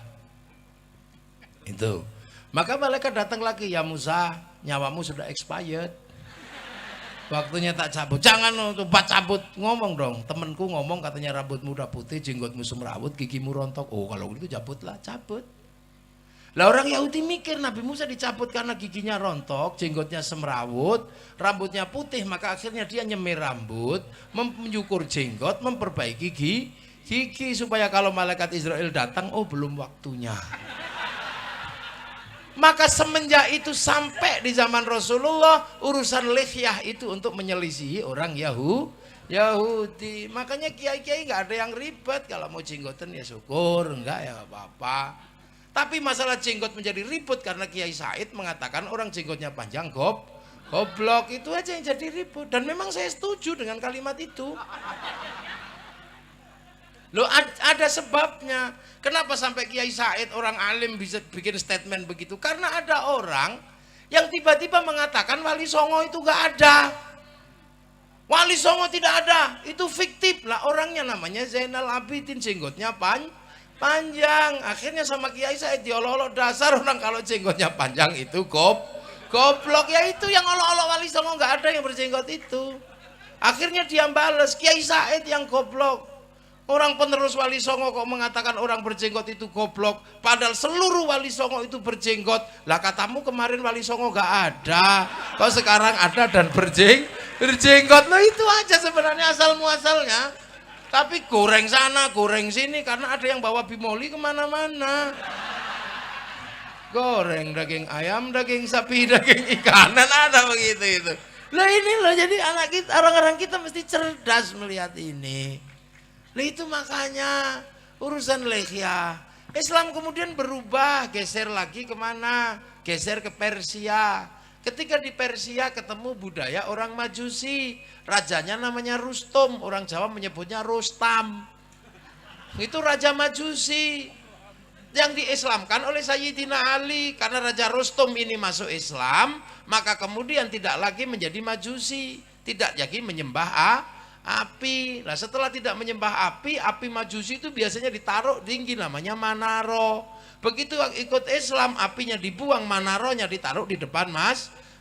Itu. Maka malaikat datang lagi, ya Musa, nyawamu sudah expired. Waktunya tak cabut. Jangan untuk cabut, ngomong dong. Temenku ngomong katanya rambutmu udah putih, jenggotmu semrawut, gigimu rontok. Oh, kalau gitu cabutlah, cabut. Lah orang Yahudi mikir Nabi Musa dicabut karena giginya rontok, jenggotnya semrawut, rambutnya putih, maka akhirnya dia nyemir rambut, menyukur jenggot, memperbaiki gigi supaya kalau malaikat Israel datang, oh belum waktunya. Maka semenjak itu sampai di zaman Rasulullah, urusan lihyah itu untuk menyelisihi orang Yahudi. Makanya kiai-kiai nggak ada yang ribet, kalau mau jenggotan ya syukur, enggak ya nggak apa-apa. Tapi masalah jenggot menjadi ribut karena Kiai Said mengatakan orang jenggotnya panjang goblok, itu aja yang jadi ribut. Dan memang saya setuju dengan kalimat itu. Loh, ada sebabnya. Kenapa sampai Kiai Said orang alim bisa bikin statement begitu? Karena ada orang yang tiba-tiba mengatakan Wali Songo itu gak ada. Wali Songo tidak ada, itu fiktif lah. Orangnya namanya Zainal Abidin, jenggotnya panjang. Akhirnya sama Kiai Said diolok-olok, dasar orang kalau jenggotnya panjang itu goblok. Ya itu yang olok-olok Wali Songo gak ada yang berjenggot itu. Akhirnya dia bales, Kiai Said yang goblok. Orang penerus Wali Songo kok mengatakan orang berjenggot itu goblok, padahal seluruh Wali Songo itu berjenggot. Lah katamu kemarin Wali Songo gak ada, kok sekarang ada dan berjenggot. Nah itu aja sebenarnya asal muasalnya. Tapi goreng sana goreng sini karena ada yang bawa bimoli kemana-mana. Goreng daging ayam, daging sapi, daging ikanan, ada begitu itu. Lah ini loh, jadi anak kita, orang-orang kita mesti cerdas melihat ini. Nah itu makanya urusan lihyah. Islam kemudian berubah, geser lagi kemana? Geser ke Persia. Ketika di Persia ketemu budaya orang Majusi. Rajanya namanya Rustum, orang Jawa menyebutnya Rustam. Itu raja Majusi yang diislamkan oleh Sayyidina Ali. Karena Raja Rustum ini masuk Islam, maka kemudian tidak lagi menjadi Majusi, tidak lagi menyembah api. Nah setelah tidak menyembah api Majusi itu biasanya ditaruh tinggi, namanya manaro. Begitu ikut Islam, apinya dibuang, manaronya ditaruh di depan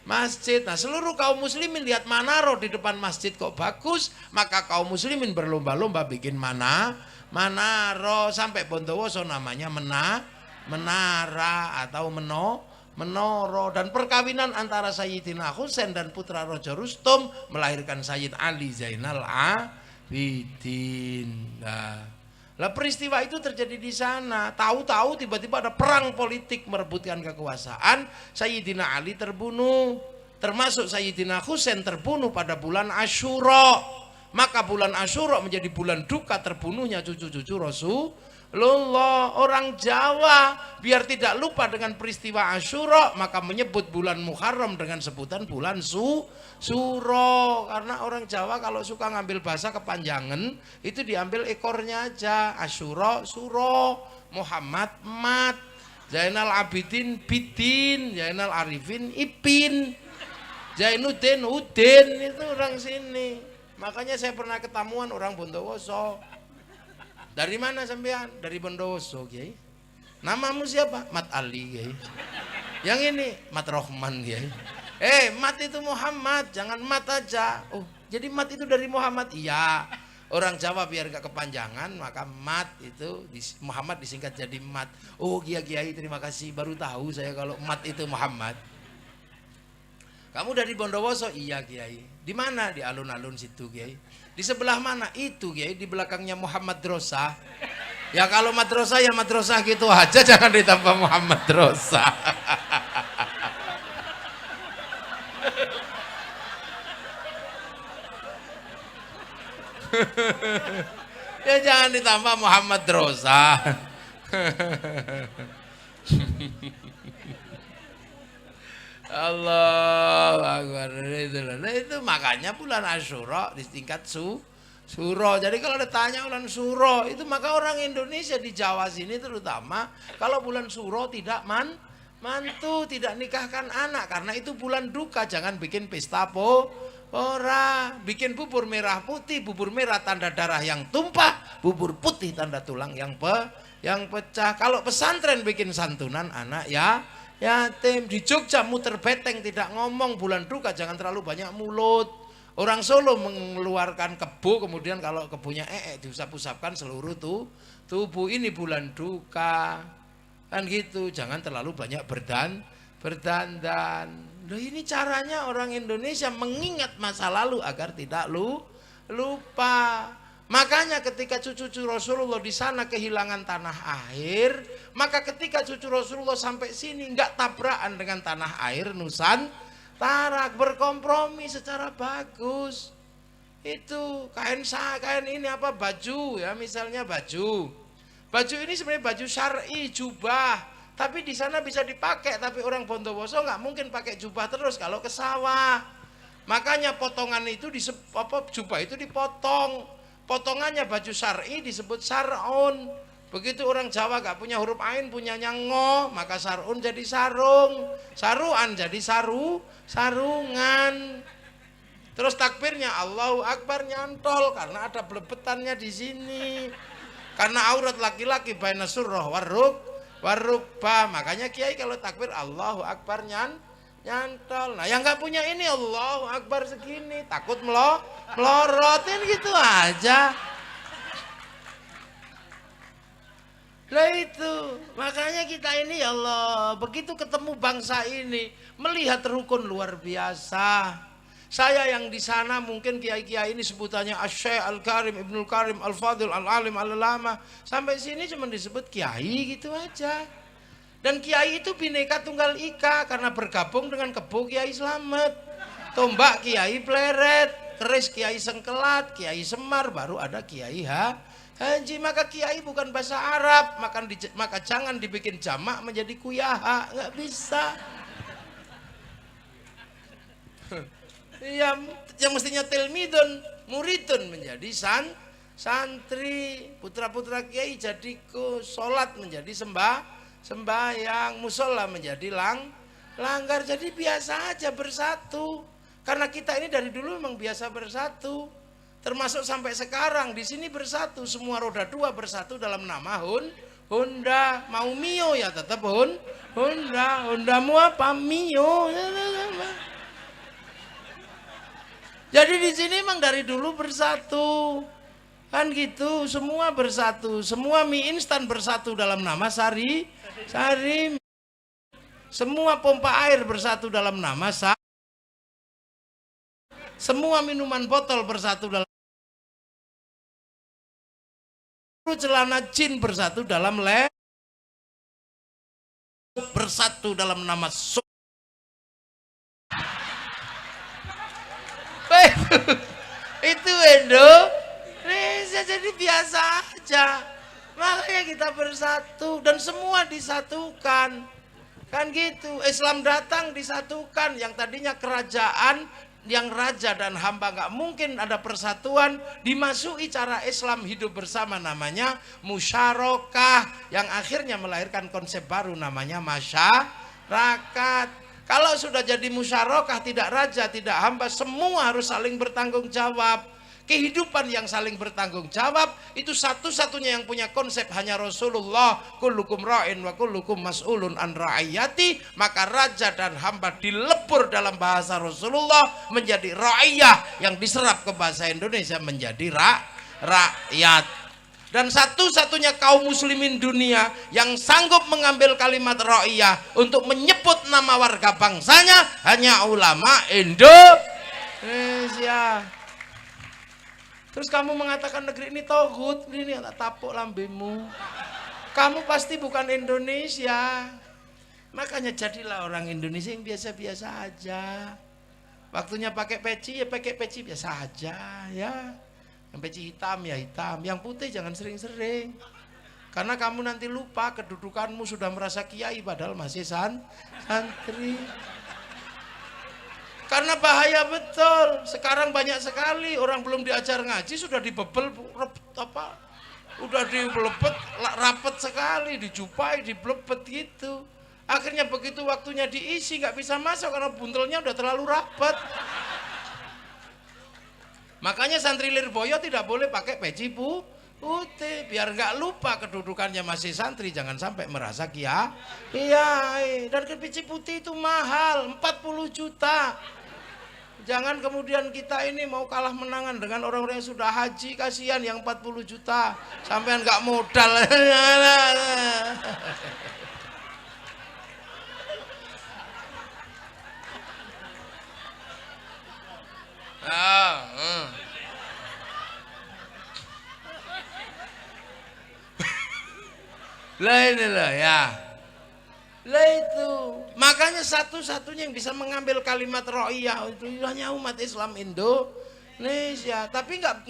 masjid. Nah seluruh kaum muslimin lihat manaro di depan masjid kok bagus, maka kaum muslimin berlomba-lomba bikin manaro. Sampai Bondowoso namanya menara atau menoro. Dan perkawinan antara Sayyidina Husain dan putra Raja Rustum melahirkan Sayyid Ali Zainal Abidin. Lah peristiwa itu terjadi di sana. Tahu-tahu tiba-tiba ada perang politik merebutkan kekuasaan. Sayyidina Ali terbunuh, termasuk Sayyidina Husain terbunuh pada bulan Asyura. Maka bulan Asyura menjadi bulan duka terbunuhnya cucu-cucu Rasulullah. Orang Jawa biar tidak lupa dengan peristiwa Asyura, maka menyebut bulan Muharram dengan sebutan bulan Suro. Karena orang Jawa kalau suka ngambil bahasa kepanjangan, itu diambil ekornya aja. Asyura, Suro, Muhammad, Mat, Zainal Abidin, Bidin, Zainal Arifin, Ipin, Zainuddin, Udin, itu orang sini. Makanya saya pernah ketamuan orang Bondowoso. Dari mana sampean? Dari Bondowoso, Kiai. Namamu siapa? Mat Ali, Kiai. Yang ini Mat Rohman, Kiai. Mat itu Muhammad, jangan Mat aja. Oh, jadi Mat itu dari Muhammad? Iya. Orang Jawa biar gak kepanjangan, maka Mat itu Muhammad disingkat jadi Mat. Oh, Kiai, terima kasih. Baru tahu saya kalau Mat itu Muhammad. Kamu dari Bondowoso? Iya, Kiai. Di mana? Di alun-alun situ, Kiai. Di sebelah mana? Itu, Kiai, di belakangnya Muhammad Drosa. Ya kalau madrasah ya madrasah gitu aja, jangan ditambah Muhammad Drosa. Ya jangan ditambah Muhammad Drosa. Allah Akbar. Itu makanya bulan Asyura di tingkat Suro. Jadi kalau ditanya bulan Suro itu, maka orang Indonesia di Jawa sini terutama kalau bulan Suro tidak mantu, tidak nikahkan anak karena itu bulan duka. Jangan bikin pesta pora, bikin bubur merah putih, bubur merah tanda darah yang tumpah, bubur putih tanda tulang yang pecah. Kalau pesantren bikin santunan anak yatim. Di Jogja muter beteng tidak ngomong bulan duka, jangan terlalu banyak mulut. Orang Solo mengeluarkan kebo, kemudian kalau kebonya diusap-usapkan seluruh tubuh. Ini bulan duka. Kan gitu, jangan terlalu banyak berdandan. Loh, ini caranya orang Indonesia mengingat masa lalu agar tidak lupa. Makanya ketika cucu-cucu Rasulullah di sana kehilangan tanah air, maka ketika cucu Rasulullah sampai sini nggak tabrakan dengan tanah air Nusantara, berkompromi secara bagus. Itu kain ini apa, baju ya, misalnya baju ini sebenarnya baju syar'i, jubah, tapi di sana bisa dipakai. Tapi orang Bondowoso nggak mungkin pakai jubah terus kalau ke sawah. Makanya potongan itu jubah itu dipotong. Potongannya baju syar'i disebut sar'un. Begitu orang Jawa gak punya huruf ain, punyanya ngo, maka sar'un jadi sarung, saruan jadi sarungan. Terus takbirnya Allahu Akbar nyantol karena ada belebetannya di sini. Karena aurat laki-laki baina surrah warukba. Makanya Kiai kalau takbir Allahu Akbar nyantol. Nah yang nggak punya ini Allahu Akbar segini, takut melorotin gitu aja. Lah itu makanya kita ini ya Allah, begitu ketemu bangsa ini melihat rukun luar biasa. Saya yang di sana mungkin kiai-kiai ini sebutannya Asy-Syaikh Al-Karim, Ibnul Karim, Al-Fadil, Al-Alim, Al-Lama. Sampai sini cuma disebut kiai gitu aja. Dan kiai itu bineka tunggal ika karena bergabung dengan kebo Kiai Slamet, tombak Kiai Pleret, keris Kiai Sengkelat, Kiai Semar, baru ada Kiai Haji. Maka kiai bukan bahasa Arab, maka jangan dibikin jamak menjadi kuyaha, nggak bisa. Yang mestinya tilmidun, muridun menjadi santri, putra-putra kiai jadi sholat menjadi sembahyang, musola menjadi langgar. Jadi biasa aja bersatu. Karena kita ini dari dulu memang biasa bersatu. Termasuk sampai sekarang di sini bersatu, semua roda dua bersatu dalam nama Honda. Mau Mio ya tetap Honda. Hondamu apa? Mio. Jadi di sini memang dari dulu bersatu. Kan gitu, semua bersatu. Semua mie instan bersatu dalam nama Sari. Semua pompa air bersatu dalam nama semua minuman botol bersatu dalam celana jin bersatu dalam bersatu dalam nama itu Indonesia. Jadi biasa aja, makanya kita bersatu dan semua disatukan kan gitu. Islam datang disatukan, yang tadinya kerajaan yang raja dan hamba nggak mungkin ada persatuan, dimasuki cara Islam hidup bersama, namanya musyarakah, yang akhirnya melahirkan konsep baru namanya masyarakat. Kalau sudah jadi musyarakah, tidak raja tidak hamba, semua harus saling bertanggung jawab. kehidupan yang saling bertanggung jawab. Itu satu-satunya yang punya konsep hanya Rasulullah. Kullukum ra'in wa kullukum mas'ulun an ra'iyati. Maka raja dan hamba dilebur dalam bahasa Rasulullah menjadi ra'iyah, yang diserap ke bahasa Indonesia menjadi rakyat. Dan satu-satunya kaum muslimin dunia yang sanggup mengambil kalimat ra'iyah untuk menyebut nama warga bangsanya hanya ulama Indonesia. Terus kamu mengatakan negeri ini tauhid, ini tak tapuk lambemu. Kamu pasti bukan Indonesia. Makanya jadilah orang Indonesia yang biasa-biasa aja. Waktunya pakai peci ya pakai peci biasa aja ya. Yang peci hitam ya hitam, yang putih jangan sering-sering. Karena kamu nanti lupa kedudukanmu, sudah merasa kiai padahal masih santri. Karena bahaya betul. Sekarang banyak sekali orang belum diajar ngaji sudah dibebel udah dibelepet rapet sekali, dijupai, dibelepet gitu. Akhirnya begitu waktunya diisi nggak bisa masuk karena buntelnya udah terlalu rapat. Makanya santri Lirboyo tidak boleh pakai peci putih biar nggak lupa kedudukannya masih santri, jangan sampai merasa kiai. Dan peci putih itu mahal, 40 juta. Jangan kemudian kita ini mau kalah menangan dengan orang-orang yang sudah haji, kasihan yang 40 juta sampean nggak modal. Lah inilah ya. Lah itu. Makanya satu-satunya yang bisa mengambil kalimat ra'iyah itu hanya umat Islam Indonesia. Tapi nggak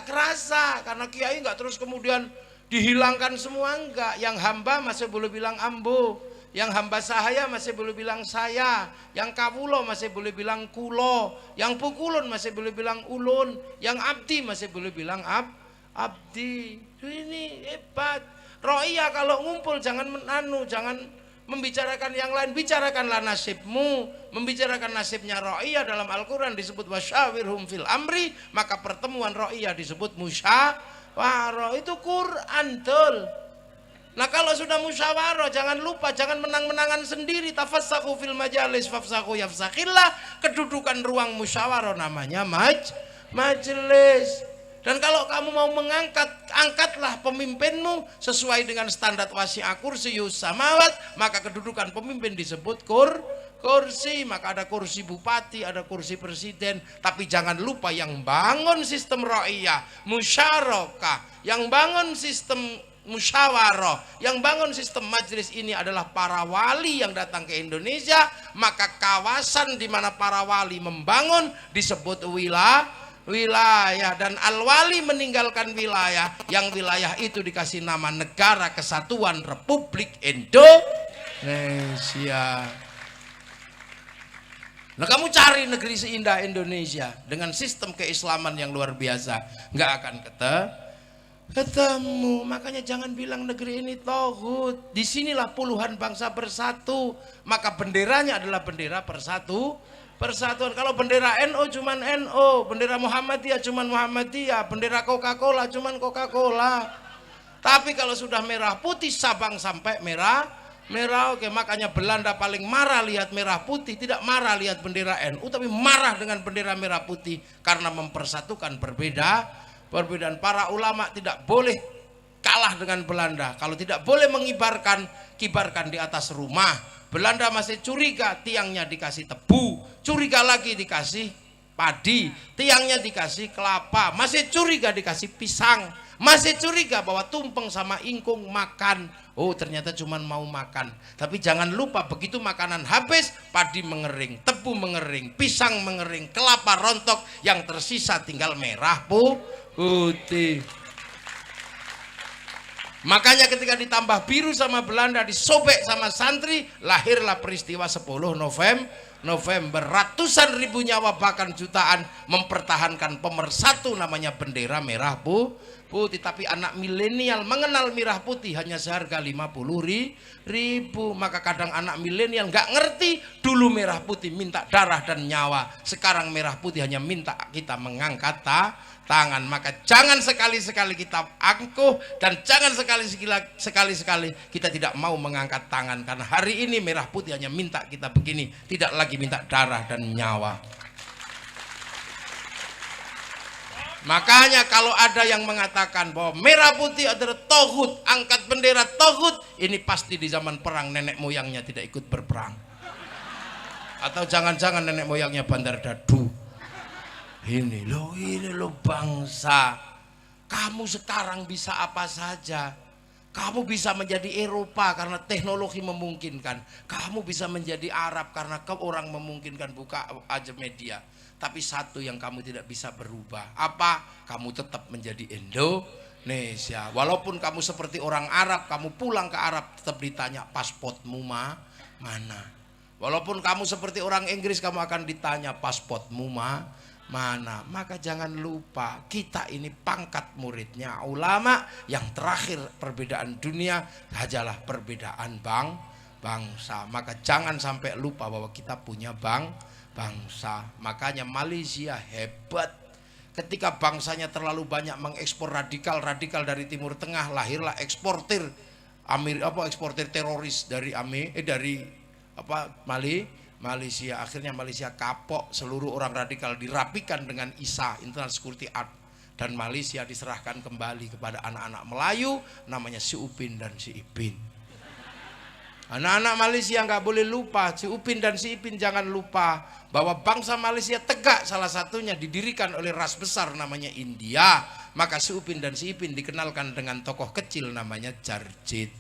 kerasa karena kiai nggak terus kemudian dihilangkan semua, enggak. Yang hamba masih boleh bilang ambo. Yang hamba sahaya masih boleh bilang saya, yang kawulo masih boleh bilang kulo, yang pukulun masih boleh bilang ulun, yang abdi masih boleh bilang abdi. Ini hebat. Ra'iyah kalau ngumpul jangan jangan membicarakan yang lain, bicarakanlah nasibmu. Membicarakan nasibnya ra'iyah dalam Al-Quran disebut wasyawirhum fil amri, maka pertemuan ra'iyah disebut musyawarah. Itu Quran tuh. Nah kalau sudah musyawarah jangan lupa, jangan menang-menangan sendiri. Tafassahu fil majalis fafsahu yafsakhillah. Kedudukan ruang musyawarah namanya majelis. Dan kalau kamu mau angkatlah pemimpinmu sesuai dengan standar wasi'a kursiyus samawat, maka kedudukan pemimpin disebut kursi. Maka ada kursi bupati, ada kursi presiden. Tapi jangan lupa yang bangun sistem ra'iyah, musyarakah, yang bangun sistem musyawarah, yang bangun sistem majelis ini adalah para wali yang datang ke Indonesia. Maka kawasan di mana para wali membangun disebut wilayah. Dan al-wali meninggalkan wilayah, yang wilayah itu dikasih nama Negara Kesatuan Republik Indonesia. Nah kamu cari negeri seindah Indonesia dengan sistem keislaman yang luar biasa, nggak akan ketemu. Makanya jangan bilang negeri ini tauhid. Disinilah puluhan bangsa bersatu. Maka benderanya adalah bendera persatuan. Kalau bendera NU cuman NU, bendera Muhammadiyah cuman Muhammadiyah, bendera Coca-Cola cuman Coca-Cola. Tapi kalau sudah merah putih Sabang sampai merah, oke. Makanya Belanda paling marah lihat merah putih, tidak marah lihat bendera NU, tapi marah dengan bendera merah putih karena mempersatukan perbedaan. Para ulama tidak boleh kalah dengan Belanda. Kalau tidak boleh mengibarkan, kibarkan di atas rumah. Belanda masih curiga, tiangnya dikasih tebu, curiga lagi dikasih padi, tiangnya dikasih kelapa, masih curiga dikasih pisang, masih curiga bahwa tumpeng sama ingkung makan. Oh ternyata cuma mau makan. Tapi jangan lupa begitu makanan habis, padi mengering, tebu mengering, pisang mengering, kelapa rontok, yang tersisa tinggal merah putih. Makanya ketika ditambah biru sama Belanda, disobek sama santri, lahirlah peristiwa 10 November, ratusan ribu nyawa bahkan jutaan mempertahankan pemersatu namanya bendera merah putih. Tapi anak milenial mengenal merah putih hanya seharga 50.000. Maka kadang anak milenial nggak ngerti, dulu merah putih minta darah dan nyawa, sekarang merah putih hanya minta kita mengangkat tangan. Maka jangan sekali-sekali kita angkuh, dan jangan sekali-sekali kita tidak mau mengangkat tangan, karena hari ini merah putih hanya minta kita begini, tidak lagi minta darah dan nyawa. Makanya kalau ada yang mengatakan bahwa merah putih adalah tohut, angkat bendera tohut, ini pasti di zaman perang nenek moyangnya tidak ikut berperang, atau jangan-jangan nenek moyangnya bandar dadu. Ini loh bangsa. Kamu sekarang bisa apa saja. Kamu bisa menjadi Eropa karena teknologi memungkinkan. Kamu bisa menjadi Arab karena orang memungkinkan, buka aja media. Tapi satu yang kamu tidak bisa berubah. Apa? Kamu tetap menjadi Indonesia. Walaupun kamu seperti orang Arab, kamu pulang ke Arab tetap ditanya pasportmu mana. Walaupun kamu seperti orang Inggris, kamu akan ditanya pasportmu mana. Maka jangan lupa, kita ini pangkat muridnya ulama. Yang terakhir perbedaan dunia hanyalah perbedaan bangsa. Maka jangan sampai lupa bahwa kita punya bangsa. Makanya Malaysia hebat. Ketika bangsanya terlalu banyak mengekspor radikal dari Timur Tengah, lahirlah eksportir eksportir teroris dari Malaysia. Akhirnya Malaysia kapok, seluruh orang radikal dirapikan dengan ISA, International Security Act, dan Malaysia diserahkan kembali kepada anak-anak Melayu namanya si Upin dan si Ipin. Anak-anak Malaysia nggak boleh lupa, si Upin dan si Ipin jangan lupa bahwa bangsa Malaysia tegak, salah satunya didirikan oleh ras besar namanya India. Maka si Upin dan si Ipin dikenalkan dengan tokoh kecil namanya Jarjit.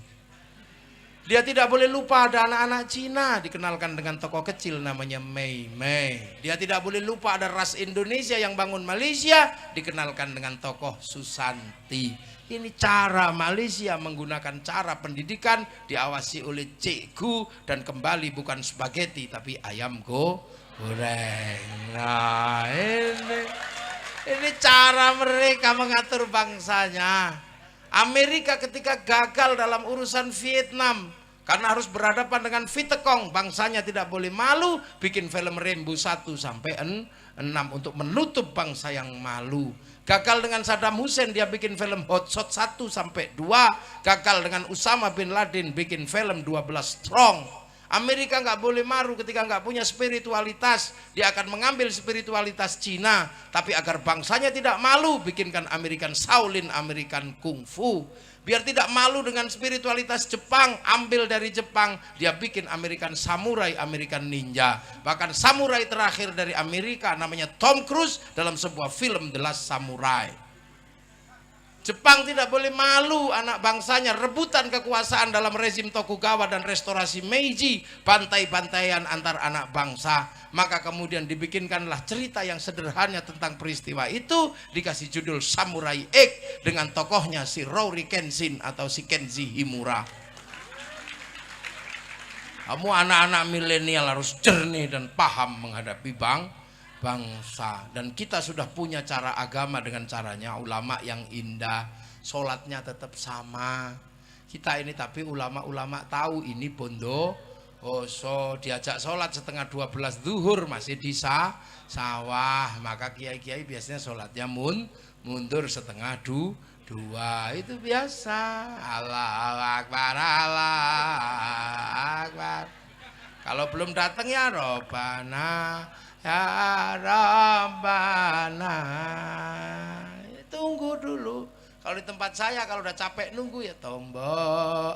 Dia tidak boleh lupa ada anak-anak Cina, dikenalkan dengan tokoh kecil namanya Mei Mei. Dia tidak boleh lupa ada ras Indonesia yang bangun Malaysia, dikenalkan dengan tokoh Susanti. Ini cara Malaysia menggunakan cara pendidikan, diawasi oleh cikgu, dan kembali bukan spaghetti tapi ayam goreng. Nah, ini cara mereka mengatur bangsanya. Amerika ketika gagal dalam urusan Vietnam karena harus berhadapan dengan Vietcong, bangsanya tidak boleh malu, bikin film Rambo 1 sampai 6 untuk menutup bangsa yang malu. Gagal dengan Saddam Hussein, dia bikin film Hot Shot 1 sampai 2. Gagal dengan Usama bin Laden, bikin film 12 Strong. Amerika nggak boleh malu ketika nggak punya spiritualitas, dia akan mengambil spiritualitas Cina, tapi agar bangsanya tidak malu, bikinkan American Shaolin, American Kung Fu. Biar tidak malu dengan spiritualitas Jepang, ambil dari Jepang, dia bikin American Samurai, American Ninja. Bahkan samurai terakhir dari Amerika namanya Tom Cruise dalam sebuah film The Last Samurai. Jepang tidak boleh malu anak bangsanya rebutan kekuasaan dalam rezim Tokugawa dan restorasi Meiji, bantai-bantaian antar anak bangsa. Maka kemudian dibikinkanlah cerita yang sederhana tentang peristiwa itu, dikasih judul Samurai X dengan tokohnya si Rory Kenshin atau si Kenji Himura. Kamu anak-anak milenial harus jernih dan paham menghadapi bangsa. Dan kita sudah punya cara agama dengan caranya ulama yang indah, sholatnya tetap sama kita ini. Tapi ulama-ulama tahu ini Bondowoso, diajak sholat setengah 12 zuhur masih di sawah. Maka kiai-kiai biasanya sholatnya mundur setengah 2, itu biasa. Allahu Akbar, Allahu Akbar. Kalau belum datang ya Robbana ya Rabbana, tunggu dulu. Kalau di tempat saya, kalau udah capek nunggu ya tombo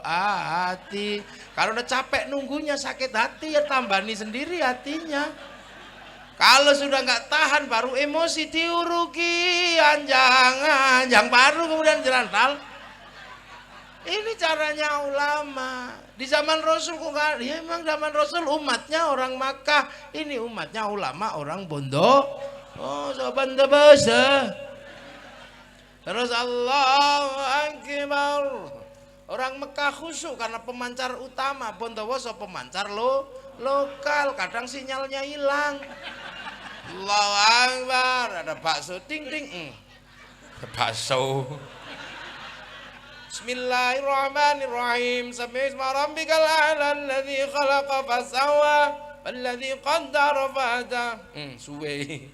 hati. Kalau udah capek nunggunya sakit hati ya tambani sendiri hatinya. Kalau sudah nggak tahan baru emosi diurugi anjang baru kemudian jerantal. Ini caranya ulama. Di zaman Rasul kok nggak? Ya emang zaman Rasul umatnya orang Makkah, ini umatnya ulama orang Bondo. Oh, sobat bahasa. Terus Allahu Akbar. Orang Mekah khusyuk karena pemancar utama, Bondowoso pemancar lokal, kadang sinyalnya hilang. Allahu Akbar, ada bakso ting ting. Bakso. Bismillahirrahmanirrahim. Sabbihisma rabbikal a'la alladzi khalaqa fasawwa walladzi qaddara fahada. Suwe.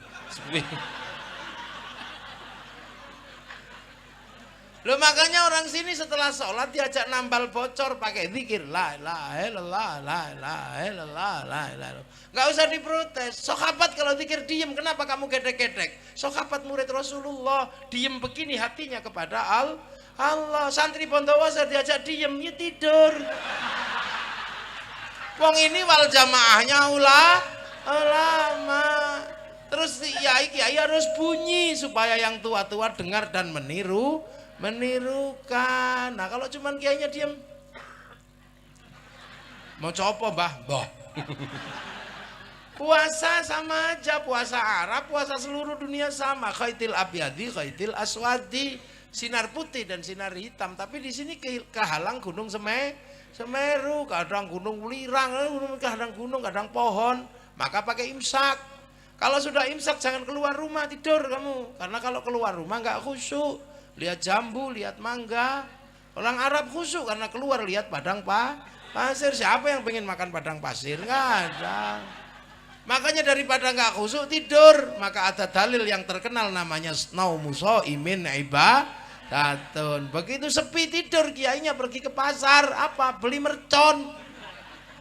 Loh makanya orang sini setelah sholat diajak nambal bocor pakai zikir la ilaha illallah la ilaha illallah la ilaha. Enggak usah diprotes. Sahabat kalau zikir diem, kenapa kamu gedek-gedek? Sahabat murid Rasulullah diem begini hatinya kepada Allah. Santri Bondowoso diajak diem ya tidur. Wong ini wal jamaahnya ulama. Terus kiai harus bunyi supaya yang tua-tua dengar dan menirukan. Nah kalau cuman kiainya diem, mau copo mbah? Puasa sama aja, puasa Arab, puasa seluruh dunia sama. Khaitil abyadi, khaitil aswadi, sinar putih dan sinar hitam. Tapi di sini kehalang gunung Semeru, kadang gunung Lirang, kadang gunung, kadang pohon. Maka pakai imsak. Kalau sudah imsak jangan keluar rumah, tidur kamu. Karena kalau keluar rumah nggak khusyuk. Lihat jambu, lihat mangga. Orang Arab khusyuk karena keluar lihat padang pasir. Siapa yang pengen makan padang pasir? Nggak ada. Makanya daripada nggak khusyuk tidur. Maka ada dalil yang terkenal namanya naumu shaimin ibadatun. Begitu sepi tidur, kiainya pergi ke pasar. Apa? Beli mercon.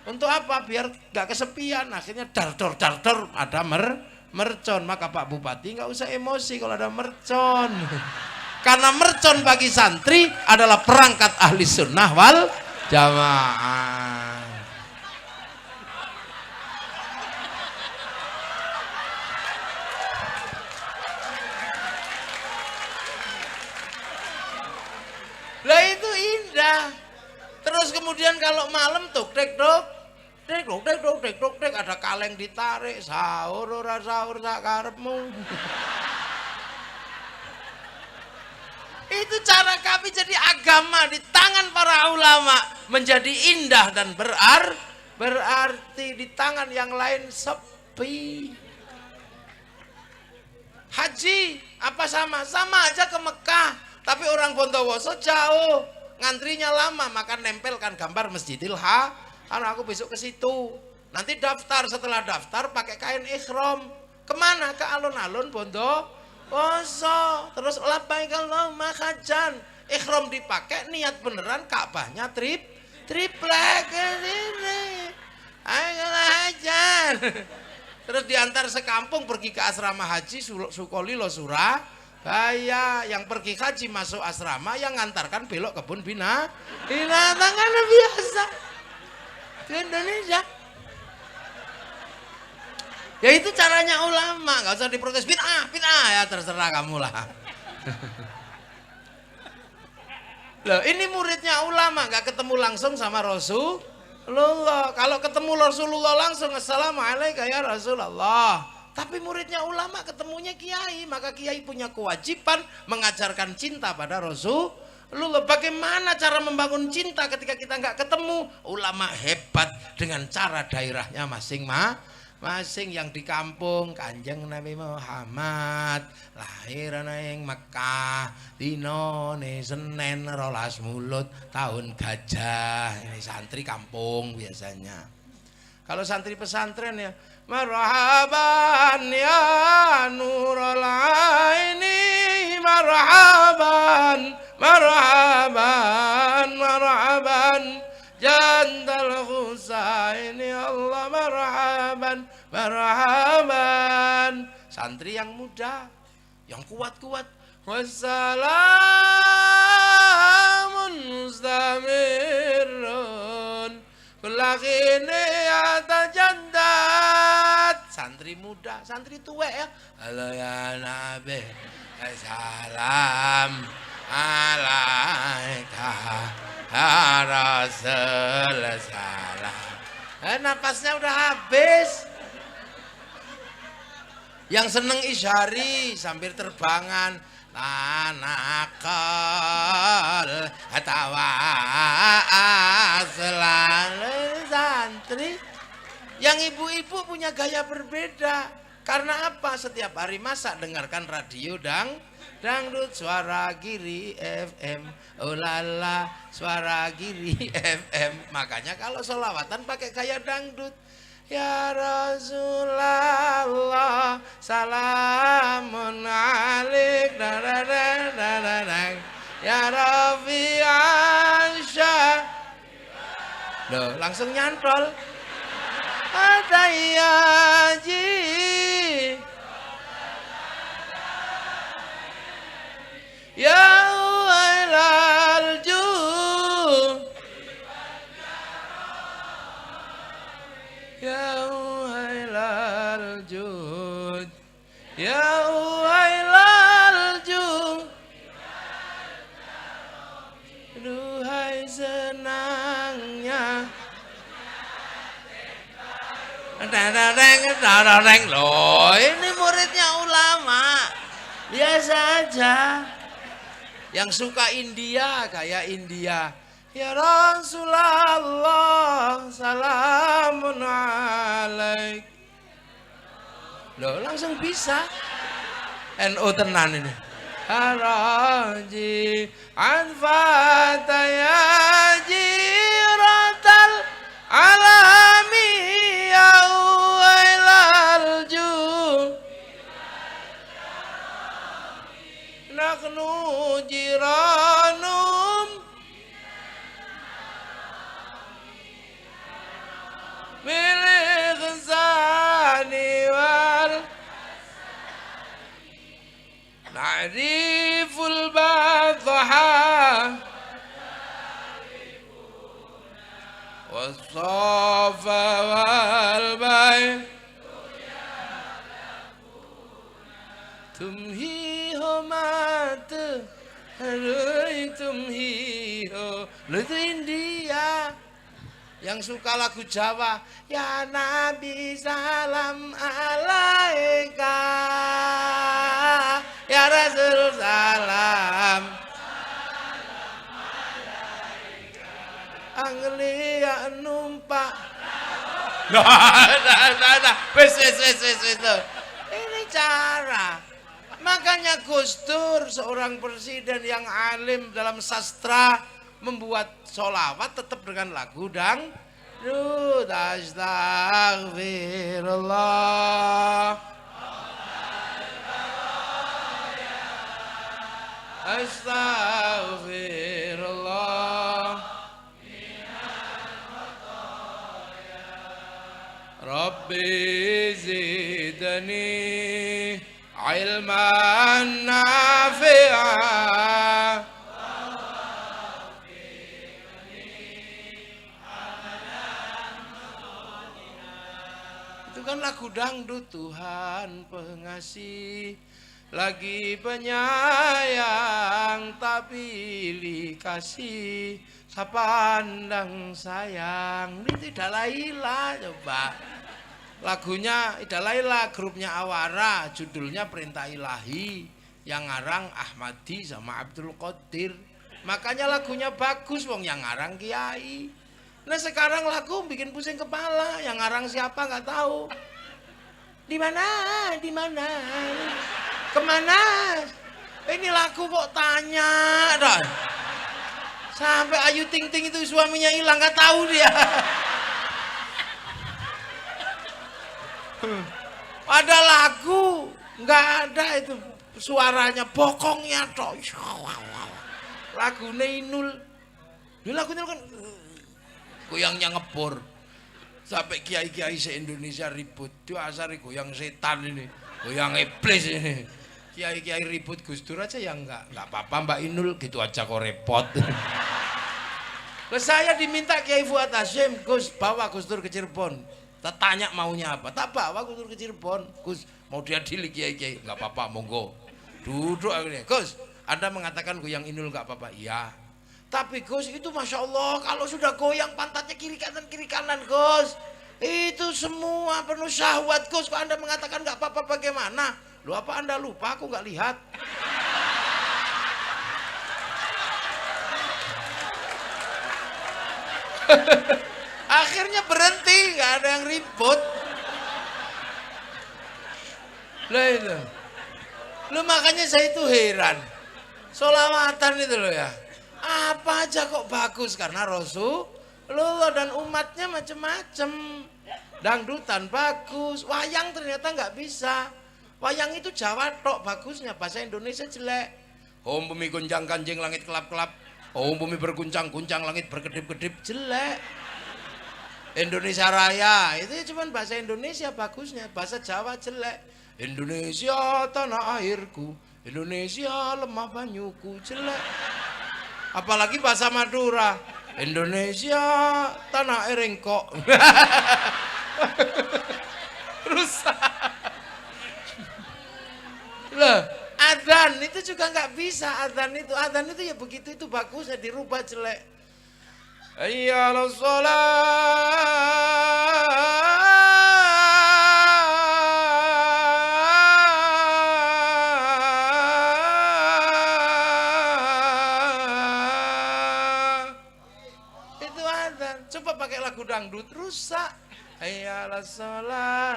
Untuk apa? Biar nggak kesepian. Akhirnya dar-dor ada mercon. Maka Pak Bupati nggak usah emosi kalau ada mercon. Karena mercon bagi santri adalah perangkat ahli sunnah wal jamaah. Lah itu indah. Terus kemudian kalau malam tuh dek ada kaleng ditarik, sahur ora sahur sak karepmu. Itu cara kami jadi agama di tangan para ulama menjadi indah dan berarti di tangan yang lain sepi. Haji apa sama aja ke Mekah, tapi orang Bondowoso jauh, ngantrinya lama, maka nempelkan gambar Masjidil Haram. Aku besok ke situ. Nanti daftar, setelah daftar pakai kain ihram. Kemana? Ke alun-alun Bondowoso. Terus labbaik Allahumma hajjan. Ihram dipakai, niat beneran, Ka'bahnya triplek. Ayo hajjan. Terus diantar sekampung pergi ke asrama haji Sukolilo Surabaya. Yang pergi haji masuk asrama, yang ngantarkan belok kebun binatang kan biasa di Indonesia. Ya itu caranya ulama, nggak usah diprotes. Bid'ah ya terserah kamu lah. Loh ini muridnya ulama, nggak ketemu langsung sama Rasulullah. Kalau ketemu Rasulullah langsung, assalamualaikum ya Rasulullah. Tapi muridnya ulama ketemunya kiai, maka kiai punya kewajiban mengajarkan cinta pada Rasulullah. Bagaimana cara membangun cinta ketika kita nggak ketemu? Ulama hebat dengan cara daerahnya masing-masing. Yang di kampung Kanjeng Nabi Muhammad lahir ing Mekah dinone Senin 12 Mulut tahun gajah. Ini santri kampung biasanya. Kalau santri pesantren ya marhaban ya nurul aini, marhaban jandal Husaini, Allah marhaban. Santri yang muda, yang kuat-kuat. Wassalamun mustamirun kulakini atajaddat. Santri muda, santri tua ya. Halo ya Nabi, salam alaika ya Rasul salam. Napasnya udah habis. Yang seneng isyari sambil terbangan tanakal atawa selalu santri Yang ibu-ibu punya gaya berbeda. Karena apa? Setiap hari masak dengarkan radio dangdut, Suara Giri FM, oh lala, Suara Giri FM. Makanya kalau sholawatan pakai gaya dangdut. Ya Rasulullah, salamun alaik, ya Rafi Aisyah. Loh, langsung nyantol. Ada yaji, ya wailal jud, ya wailal jud, ya wailal jud. Duhai senangnya. Loh, ini muridnya ulama. Biasa aja. Yang suka India kayak India. Ya Rasulullah, salamun alaik. Loh, langsung bisa. NU tenan ini. Haraji anfatayaji ratal alami ya wailal ju naknu jiranum bil ihsani wal na'riful badha was-safa wal bay tumhiho mate hari tumhiho. Lu itu India. Yang suka lagu Jawa, ya Nabi salam alaika, ya Rasul salam Anglia numpak. Wes. Ini cara. Makanya Gus Dur seorang presiden yang alim dalam sastra membuat sholawat tetap dengan lagu dangdut. Astaghfirullah, astaghfirullah, Rabbi zidni ilman nafi'an. Itu kan lagu dangdut. Tuhan pengasih lagi penyayang, tak pilih kasih sapandang sayang. Ini Dalaila coba. Lagunya Dalaila, grupnya Awara, judulnya Perintah Ilahi, yang ngarang Ahmadi sama Abdul Qadir. Makanya lagunya bagus, wong yang ngarang Kiai. Nah sekarang lagu bikin pusing kepala, yang ngarang siapa nggak tahu. Di mana, kemana? Ini lagu kok tanya, dah. Sampai Ayu Ting Ting itu suaminya hilang, nggak tahu dia. Pada lagu nggak ada itu suaranya, bokongnya toh. Lagunya Inul. Ini lagunya kan goyangnya ngebor. Sampai kiai-kiai se-Indonesia ribut. Itu asal goyang setan ini, goyang iblis ini. Kiai-kiai ribut, Gus Dur aja yang enggak apa-apa Mbak Inul, gitu aja kok repot. Terus saya diminta Kiai Fuad Hasyim, Gus bawa Gus Dur ke Cirebon. Tak tanya maunya apa, tak bawa Gus Dur ke Cirebon. Gus mau diadili Kiai-kiai, enggak apa-apa monggo. Duduk akhirnya, Gus Anda mengatakan goyang Inul enggak apa-apa, iya. Tapi Gus itu Masya Allah kalau sudah goyang pantatnya kiri kanan Gus. Itu semua penuh syahwat Gus. Kok Anda mengatakan nggak apa-apa bagaimana? Lu apa Anda lupa aku nggak lihat? Akhirnya berhenti, nggak ada yang ribut. Lah itu. Lu makanya saya itu heran. Sholawatan itu loh ya. Apa aja kok bagus karena Rasulullah dan umatnya macem-macem. Dangdutan bagus, wayang ternyata nggak bisa. Wayang itu Jawa tok bagusnya, bahasa Indonesia jelek. Om bumi gonjang kanjing langit kelap-kelap. Om bumi berguncang-guncang langit berkedip-kedip, jelek. Indonesia Raya itu cuma bahasa Indonesia bagusnya, bahasa Jawa jelek. Indonesia tanah airku, Indonesia lemah banyuku, jelek. Apalagi bahasa Madura, Indonesia tanah air engkok. Rusak. Loh, adzan itu juga nggak bisa. Adzan itu ya begitu, itu bagusnya dirubah jelek. Hayya 'alas shalah. Itu adzan. Coba pakai lagu dangdut, rusak. Hayya 'alas shalah.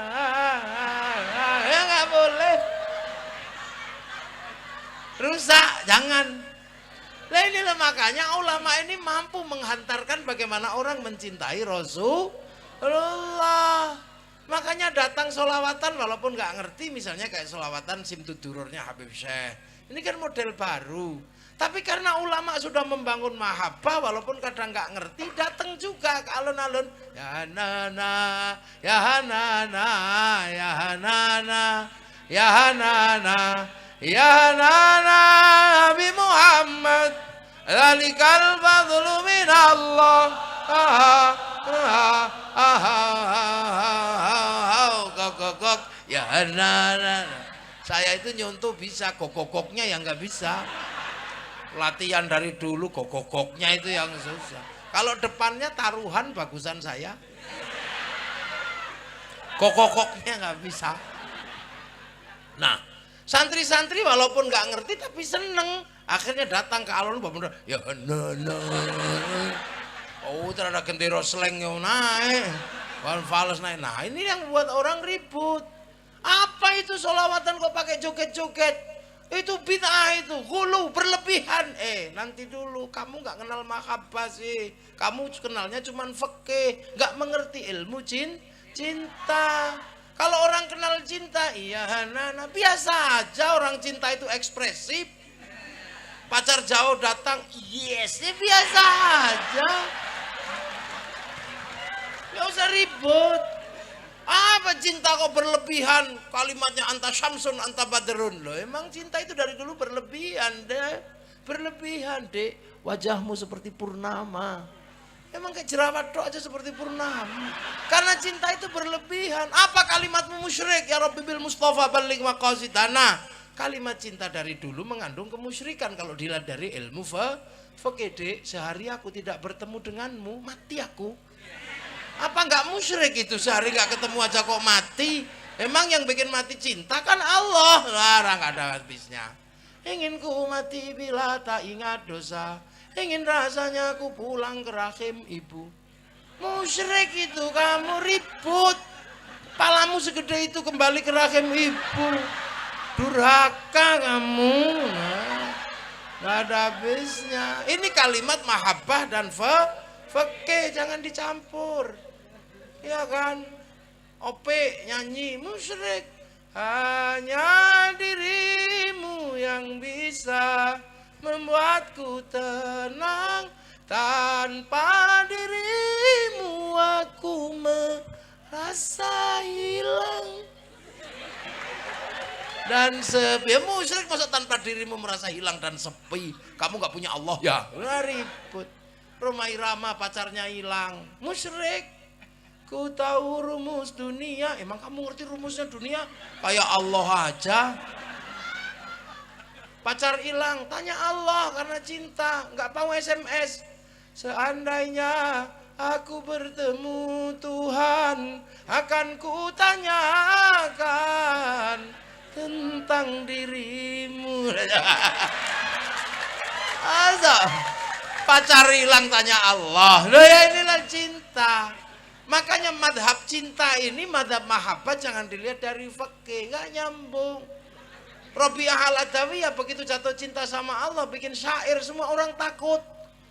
Ya nggak boleh. Rusak, jangan. Lah inilah makanya ulama ini mampu menghantarkan bagaimana orang mencintai Rasulullah. Makanya datang sholawatan walaupun nggak ngerti, misalnya kayak sholawatan Simtudururnya Habib Syekh. Ini kan model baru. Tapi karena ulama sudah membangun mahabbah walaupun kadang nggak ngerti, datang juga ke alun-alun. Ya nana, ya hanana, ya hanana, ya hanana. Ya nana Nabi Muhammad Zalikal fadlu minallah. Gok. Ya nana. Saya itu nyontoh bisa, gok-goknya yang nggak bisa. Latihan dari dulu, gok-goknya itu yang susah. Kalau depannya taruhan bagusan saya. Gok-goknya nggak bisa. Nah, santri-santri walaupun nggak ngerti tapi seneng, akhirnya datang ke alun bener, ya nana. Oh, terada gendero sleng yang naik, fals naik. Nah, ini yang buat orang ribut. Apa itu sholawatan kok pakai joget-joget? Itu bid'ah itu, hulu berlebihan. Nanti dulu, kamu nggak kenal mahabbah sih. Kamu kenalnya cuman fikih, nggak mengerti ilmu cinta. Kalau orang kenal cinta, iya nana, biasa aja orang cinta itu ekspresif. Pacar jauh datang, yes, biasa aja. Gak usah ribut. Apa cinta kok berlebihan? Kalimatnya anta syamsun, anta badrun. Loh, emang cinta itu dari dulu berlebihan, deh. Berlebihan, dek. Wajahmu seperti purnama. Emang kayak jerawat doa aja seperti purnama. Karena cinta itu berlebihan. Apa kalimatmu musyrik? Ya Rabbi bil Mustafa balik maqasidana. Kalimat cinta dari dulu mengandung kemusyrikan. Kalau dilihat dari ilmu fikih, sehari aku tidak bertemu denganmu, mati aku. Apa enggak musyrik itu? Sehari enggak ketemu aja kok mati. Emang yang bikin mati cinta kan Allah. Larang, enggak ada habisnya. Ingin ku mati bila tak ingat dosa. Ingin rasanya aku pulang ke rahim ibu. Musyrik itu, kamu ribut. Palamu segede itu kembali ke rahim ibu. Durhaka kamu. Gak ada habisnya. Ini kalimat mahabbah dan fikih, jangan dicampur. Ya kan? Ope nyanyi musyrik. Hanya dirimu yang bisa membuatku tenang, tanpa dirimu aku merasa hilang. Dan sepi, ya musyrik masa tanpa dirimu merasa hilang dan sepi. Kamu gak punya Allah ya, ribut. Roma Irama pacarnya hilang, musyrik. Ku tahu rumus dunia, emang kamu ngerti rumusnya dunia? Kayak Allah aja. Pacar hilang, tanya Allah karena cinta, nggak mau SMS. Seandainya aku bertemu Tuhan, akan ku tanyakan tentang dirimu. Asa, pacar hilang tanya Allah. Loh ya inilah cinta. Makanya madhab cinta ini, madhab mahabbah jangan dilihat dari fikih, nggak nyambung. Rabi'ah al-Adawiyah begitu jatuh cinta sama Allah bikin syair, semua orang takut.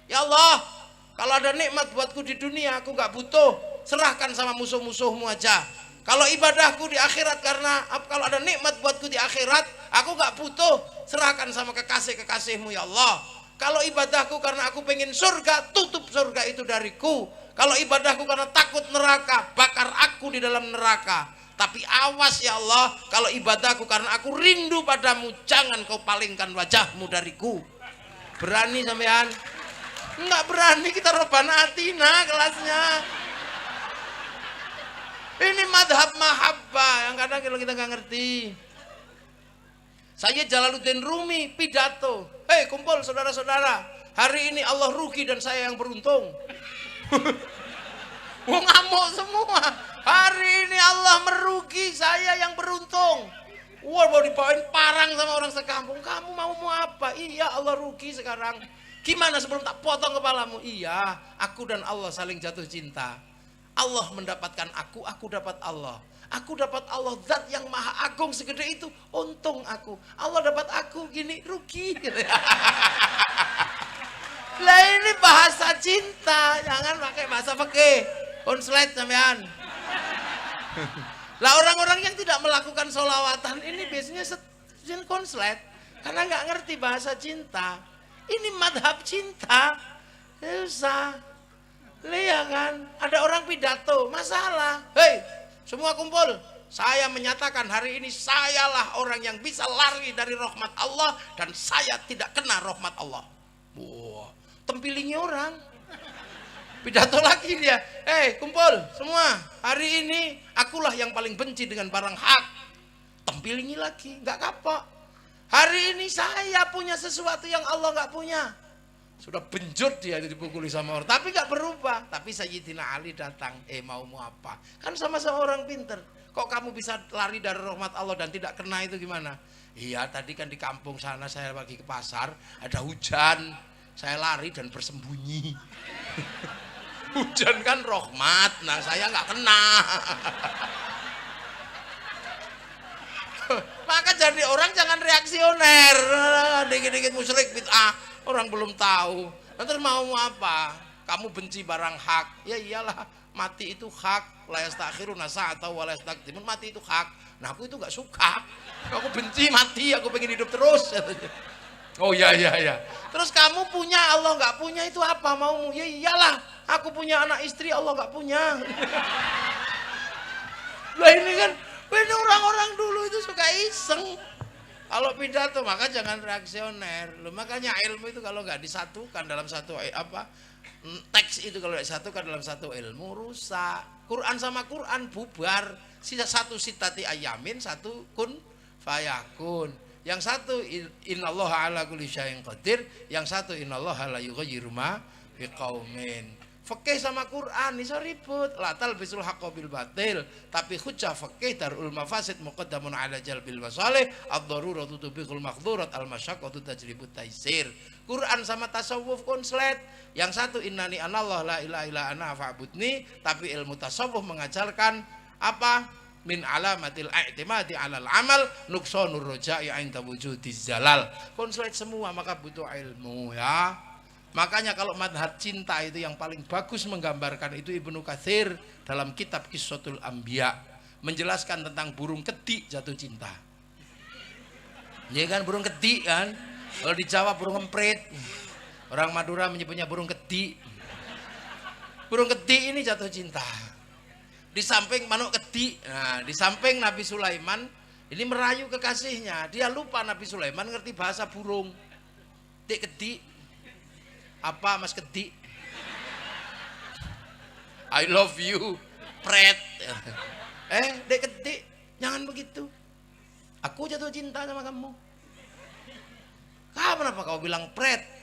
Ya Allah, kalau ada nikmat buatku di dunia aku nggak butuh, serahkan sama musuh-musuhmu aja. Kalau ibadahku di akhirat karena kalau ada nikmat buatku di akhirat aku nggak butuh, serahkan sama kekasih-kekasihmu ya Allah. Kalau ibadahku karena aku pengen surga, tutup surga itu dariku. Kalau ibadahku karena takut neraka, bakar aku di dalam neraka. Tapi awas ya Allah, kalau ibadahku karena aku rindu padamu, jangan kau palingkan wajahmu dariku. Berani sampean? Enggak berani, kita Rabbana Atina kelasnya. Ini madhab mahabbah yang kadang kita nggak ngerti. Saya Jalaluddin Rumi pidato, hei kumpul saudara-saudara, hari ini Allah rugi dan saya yang beruntung. Wong ngamuk semua. Hari ini Allah merugi, saya yang beruntung. Wah, mau dibawain parang sama orang sekampung. Kamu mau apa? Iya, Allah rugi sekarang. Gimana sebelum tak potong kepalamu? Iya, aku dan Allah saling jatuh cinta. Allah mendapatkan aku dapat Allah. Aku dapat Allah, zat yang maha agung segede itu. Untung aku. Allah dapat aku, gini rugi. Lah ini bahasa cinta, jangan pakai bahasa fikih. Konslet sampean. Lah orang-orang yang tidak melakukan sholawatan ini biasanya konslet karena nggak ngerti bahasa cinta. Ini madhab cinta, susah. Lihat kan, ada orang pidato, masalah. Hei, semua kumpul. Saya menyatakan hari ini sayalah orang yang bisa lari dari rahmat Allah dan saya tidak kena rahmat Allah. Wah, tempilingnya orang. Pidato lagi dia, kumpul semua, hari ini akulah yang paling benci dengan barang hak. Tempilingi lagi, nggak kapok. Hari ini saya punya sesuatu yang Allah nggak punya. Sudah benjut dia dipukuli sama orang, tapi nggak berubah. Tapi Sayyidina Ali datang, mau apa? Kan sama-sama orang pinter. Kok kamu bisa lari dari rahmat Allah dan tidak kena itu gimana? Iya, tadi kan di kampung sana saya lagi ke pasar, ada hujan, saya lari dan bersembunyi. Hujan kan rahmat, nah saya nggak kena. Maka jadi orang jangan reaksioner, dikit-dikit musyrik bid'ah, orang belum tahu. Nanti mau apa? Kamu benci barang hak, ya iyalah, mati itu hak. La yastakhiruna sa'atan wa la yastaqdimun, mati itu hak. Nah aku itu nggak suka, aku benci mati, aku pengen hidup terus. Oh ya. Terus kamu punya, Allah nggak punya, itu apa maumu? Ya iyalah, aku punya anak istri, Allah nggak punya. Lah ini kan, ini orang-orang dulu itu suka iseng. Kalau pidato maka jangan reaksioner. Loh, makanya ilmu itu kalau nggak disatukan dalam satu teks itu kalau disatukan dalam satu ilmu rusak. Quran sama Quran bubar. Satu sitati ayamin, satu kun fayakun. Yang satu innallaha ala kulli syai'in qadir, yang satu innallaha la yughayyiru ma biqaumin. Fikih sama Quran iso ribut, la talbisul haqqo bil batil, tapi hujjah fikih darul mafasid muqaddamun ala jalbil masalih, ad-daruratu tubiqul maqdurat al-masyaqqatu tajribut taisir. Quran sama tasawuf konslet. Yang satu innani anallah la ilaha illa ana fa'budni, tapi ilmu tasawuf mengajarkan apa? Min alamatil i'timadi 'alal amal nuqsanur roja'i 'inda wujudiz zalal. Konslet semua, maka butuh ilmu ya. Makanya kalau madhab cinta itu yang paling bagus menggambarkan itu Ibnu Katsir dalam kitab Qissatul Anbiya, menjelaskan tentang burung kedik jatuh cinta. Ya kan, burung kedik kan. Kalau di Jawa burung emprit. Orang Madura menyebutnya burung kedik. Burung kedik ini jatuh cinta. Di samping manuk kedik, nah di samping Nabi Sulaiman ini merayu kekasihnya. Dia lupa Nabi Sulaiman ngerti bahasa burung. Dek kedik, apa mas kedik? I love you, pret. Dek kedik, jangan begitu. Aku jatuh cinta sama kamu. Kenapa kau bilang pret?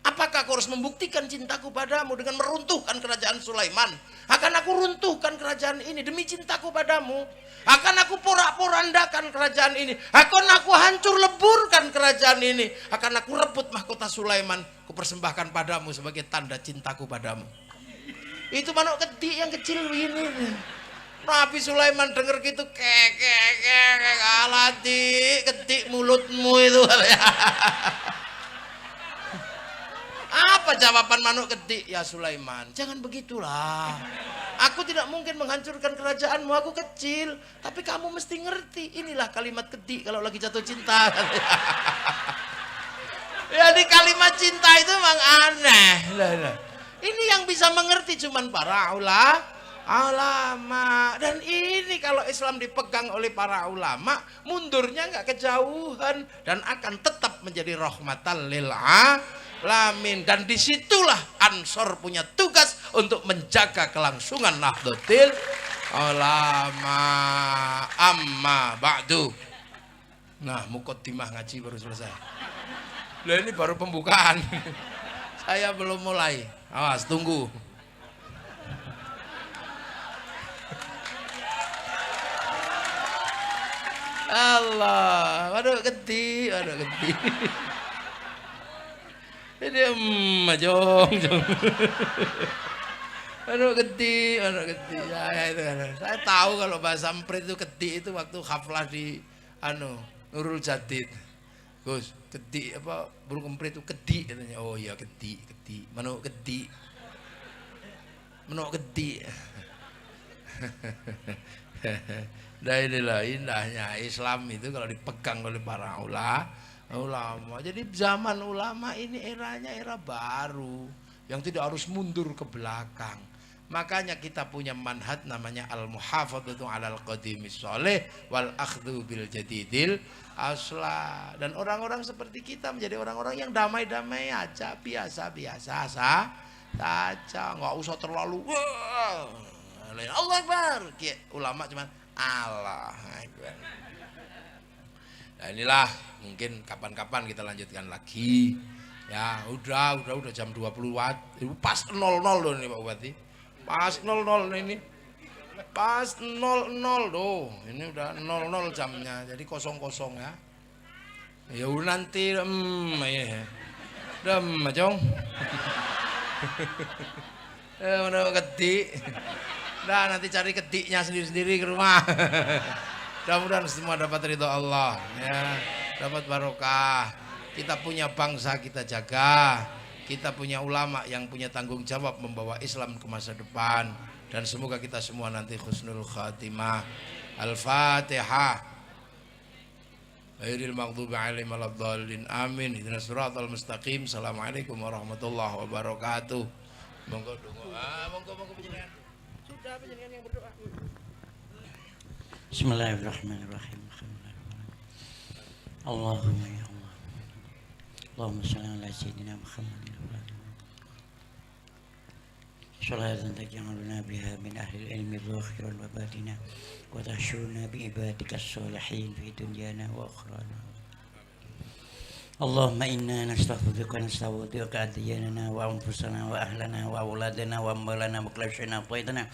Apakah kau harus membuktikan cintaku padamu dengan meruntuhkan kerajaan Sulaiman? Akan aku runtuhkan kerajaan ini demi cintaku padamu. Akan aku porak-porandakan kerajaan ini. Akan aku hancur leburkan kerajaan ini. Akan aku rebut mahkota Sulaiman, ku persembahkan padamu sebagai tanda cintaku padamu. Itu manuk kedik yang kecil begini. Nabi Sulaiman denger gitu alati ketik mulutmu itu. Apa jawaban manuk ketik? Ya Sulaiman, jangan begitulah. Aku tidak mungkin menghancurkan kerajaanmu, aku kecil. Tapi kamu mesti ngerti, inilah kalimat ketik kalau lagi jatuh cinta. Ya di kalimat cinta itu memang aneh. Ini yang bisa mengerti cuman para ulama. Dan ini kalau Islam dipegang oleh para ulama, mundurnya nggak kejauhan dan akan tetap menjadi rahmatan lil alamin. Dan disitulah Ansor punya tugas untuk menjaga kelangsungan Nahdlatul Ulama. Amma ba'du. Nah, muqaddimah ngaji baru selesai. Lah ini baru pembukaan. Saya belum mulai. Awas, tunggu. Allah, waduh gede. Jadi jong. Waduh gede. Saya tahu kalau bahasa Emprit itu gede itu waktu haflah di Nurul Jadid. Gus, gede apa burung emprit itu gede katanya. Oh iya gede. Manuk gede. Nah inilah indahnya Islam itu kalau dipegang oleh para ulama. Jadi zaman ulama ini eranya era baru yang tidak harus mundur ke belakang. Makanya kita punya manhaj namanya al-muhafadzatu 'alal qadimis sholih wal akhdhu bil jadidil asla. Dan orang-orang seperti kita menjadi orang-orang yang damai-damai aja, biasa-biasa saja, nggak usah terlalu Allah Akbar. Ulama cuman Allah Akbar. Nah inilah mungkin kapan-kapan kita lanjutkan lagi. Ya udah jam 20 watt. Pas 00 loh ini Pak Bupati. Pas 00 ini. Pas 00 loh. Ini udah 00 jamnya. Jadi kosong-kosong ya. Ya udah nanti Jong. Mana ketik. Nah nanti cari ketiknya sendiri-sendiri ke rumah. Mudah-mudahan semua dapat ridho Allah ya, dapat barokah. Kita punya bangsa kita jaga, kita punya ulama yang punya tanggung jawab membawa Islam ke masa depan, dan semoga kita semua nanti husnul khatimah. Al-Fatihah. Ghairil maghdubi 'alaihim waladdallin. Amin. Ihdinas siratal mustaqim. Assalamualaikum warahmatullahi wabarakatuh. Monggo donga. Monggo panjenengan. Sudah panjenengan yang berdoa. Bismillahirrahmanirrahim. Allahumma ya Allah. Allahumma shalli ala sayyidina Muhammadin wa ala salatan taj'aluna biha min ahli al-ilmi zahiran wa batina wa tahshuruna bi ibadika as-salihin fi dunyana wa akhrana. Allahumma inna nastaghfiruka wa nasta'udzuka adyanana wa anfusana wa ahlana wa auladana wa amwalana wa kulashana qaidana.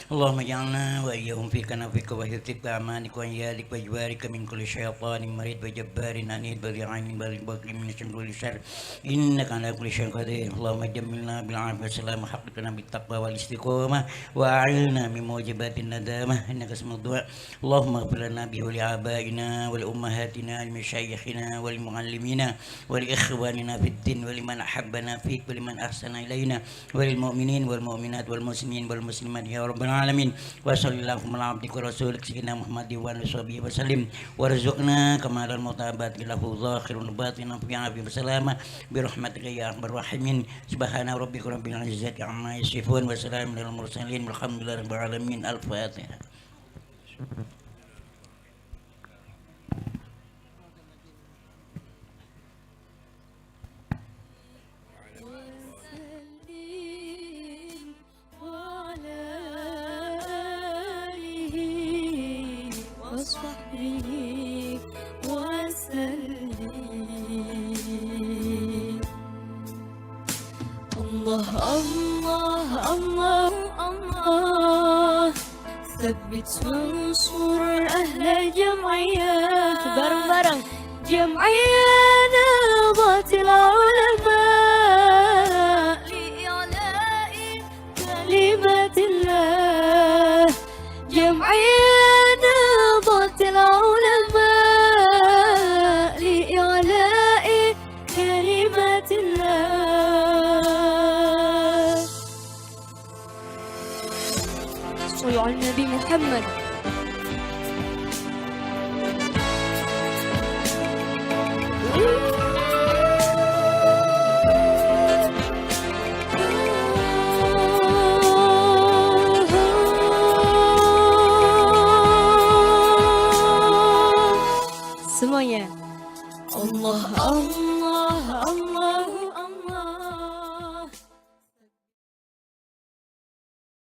Allahumma ja'alna wa iyyahum fika nafika wa hirtika amanika wa yalik wa jwarika min kulli syaitanin marid wa jabbarin anid wa li'ainin wa libaqin min kulli syarr innaka ala kulli syai'in qadir. Allahumma jammilna bil 'afwi wassalam haqqana bit taqwa wal istiqamah wa a'ilna min mujibatin nadamah innaka samad du'a. Allahumma ighfir lana bi wa li abaina wa li ummahatina wa masyayikhina wa lil muallimina ولإخواننا في الدين ولمن أحبنا فيك ولمن أحسن إلينا وللمؤمنين والمؤمنات والمسلمين والمسلمات يا رب العالمين وصلى اللهم على عبدك ورسولك سيدنا محمد وعلى آله وسلم وارزقنا كمال المتابعة له ظاهر باطنا في عافية وسلامة برحمتك يا أرحم الراحمين. سبحان ربك رب العزة عما يصفون وسلام على المرسلين والحمد لله رب العالمين. الفاتحة. الله الله الله ثبت وانصر أهل الجمعية برم جمعية ذات العلماء لإعلاء كلمة Nabi Muhammad. Semuanya. Allah Allah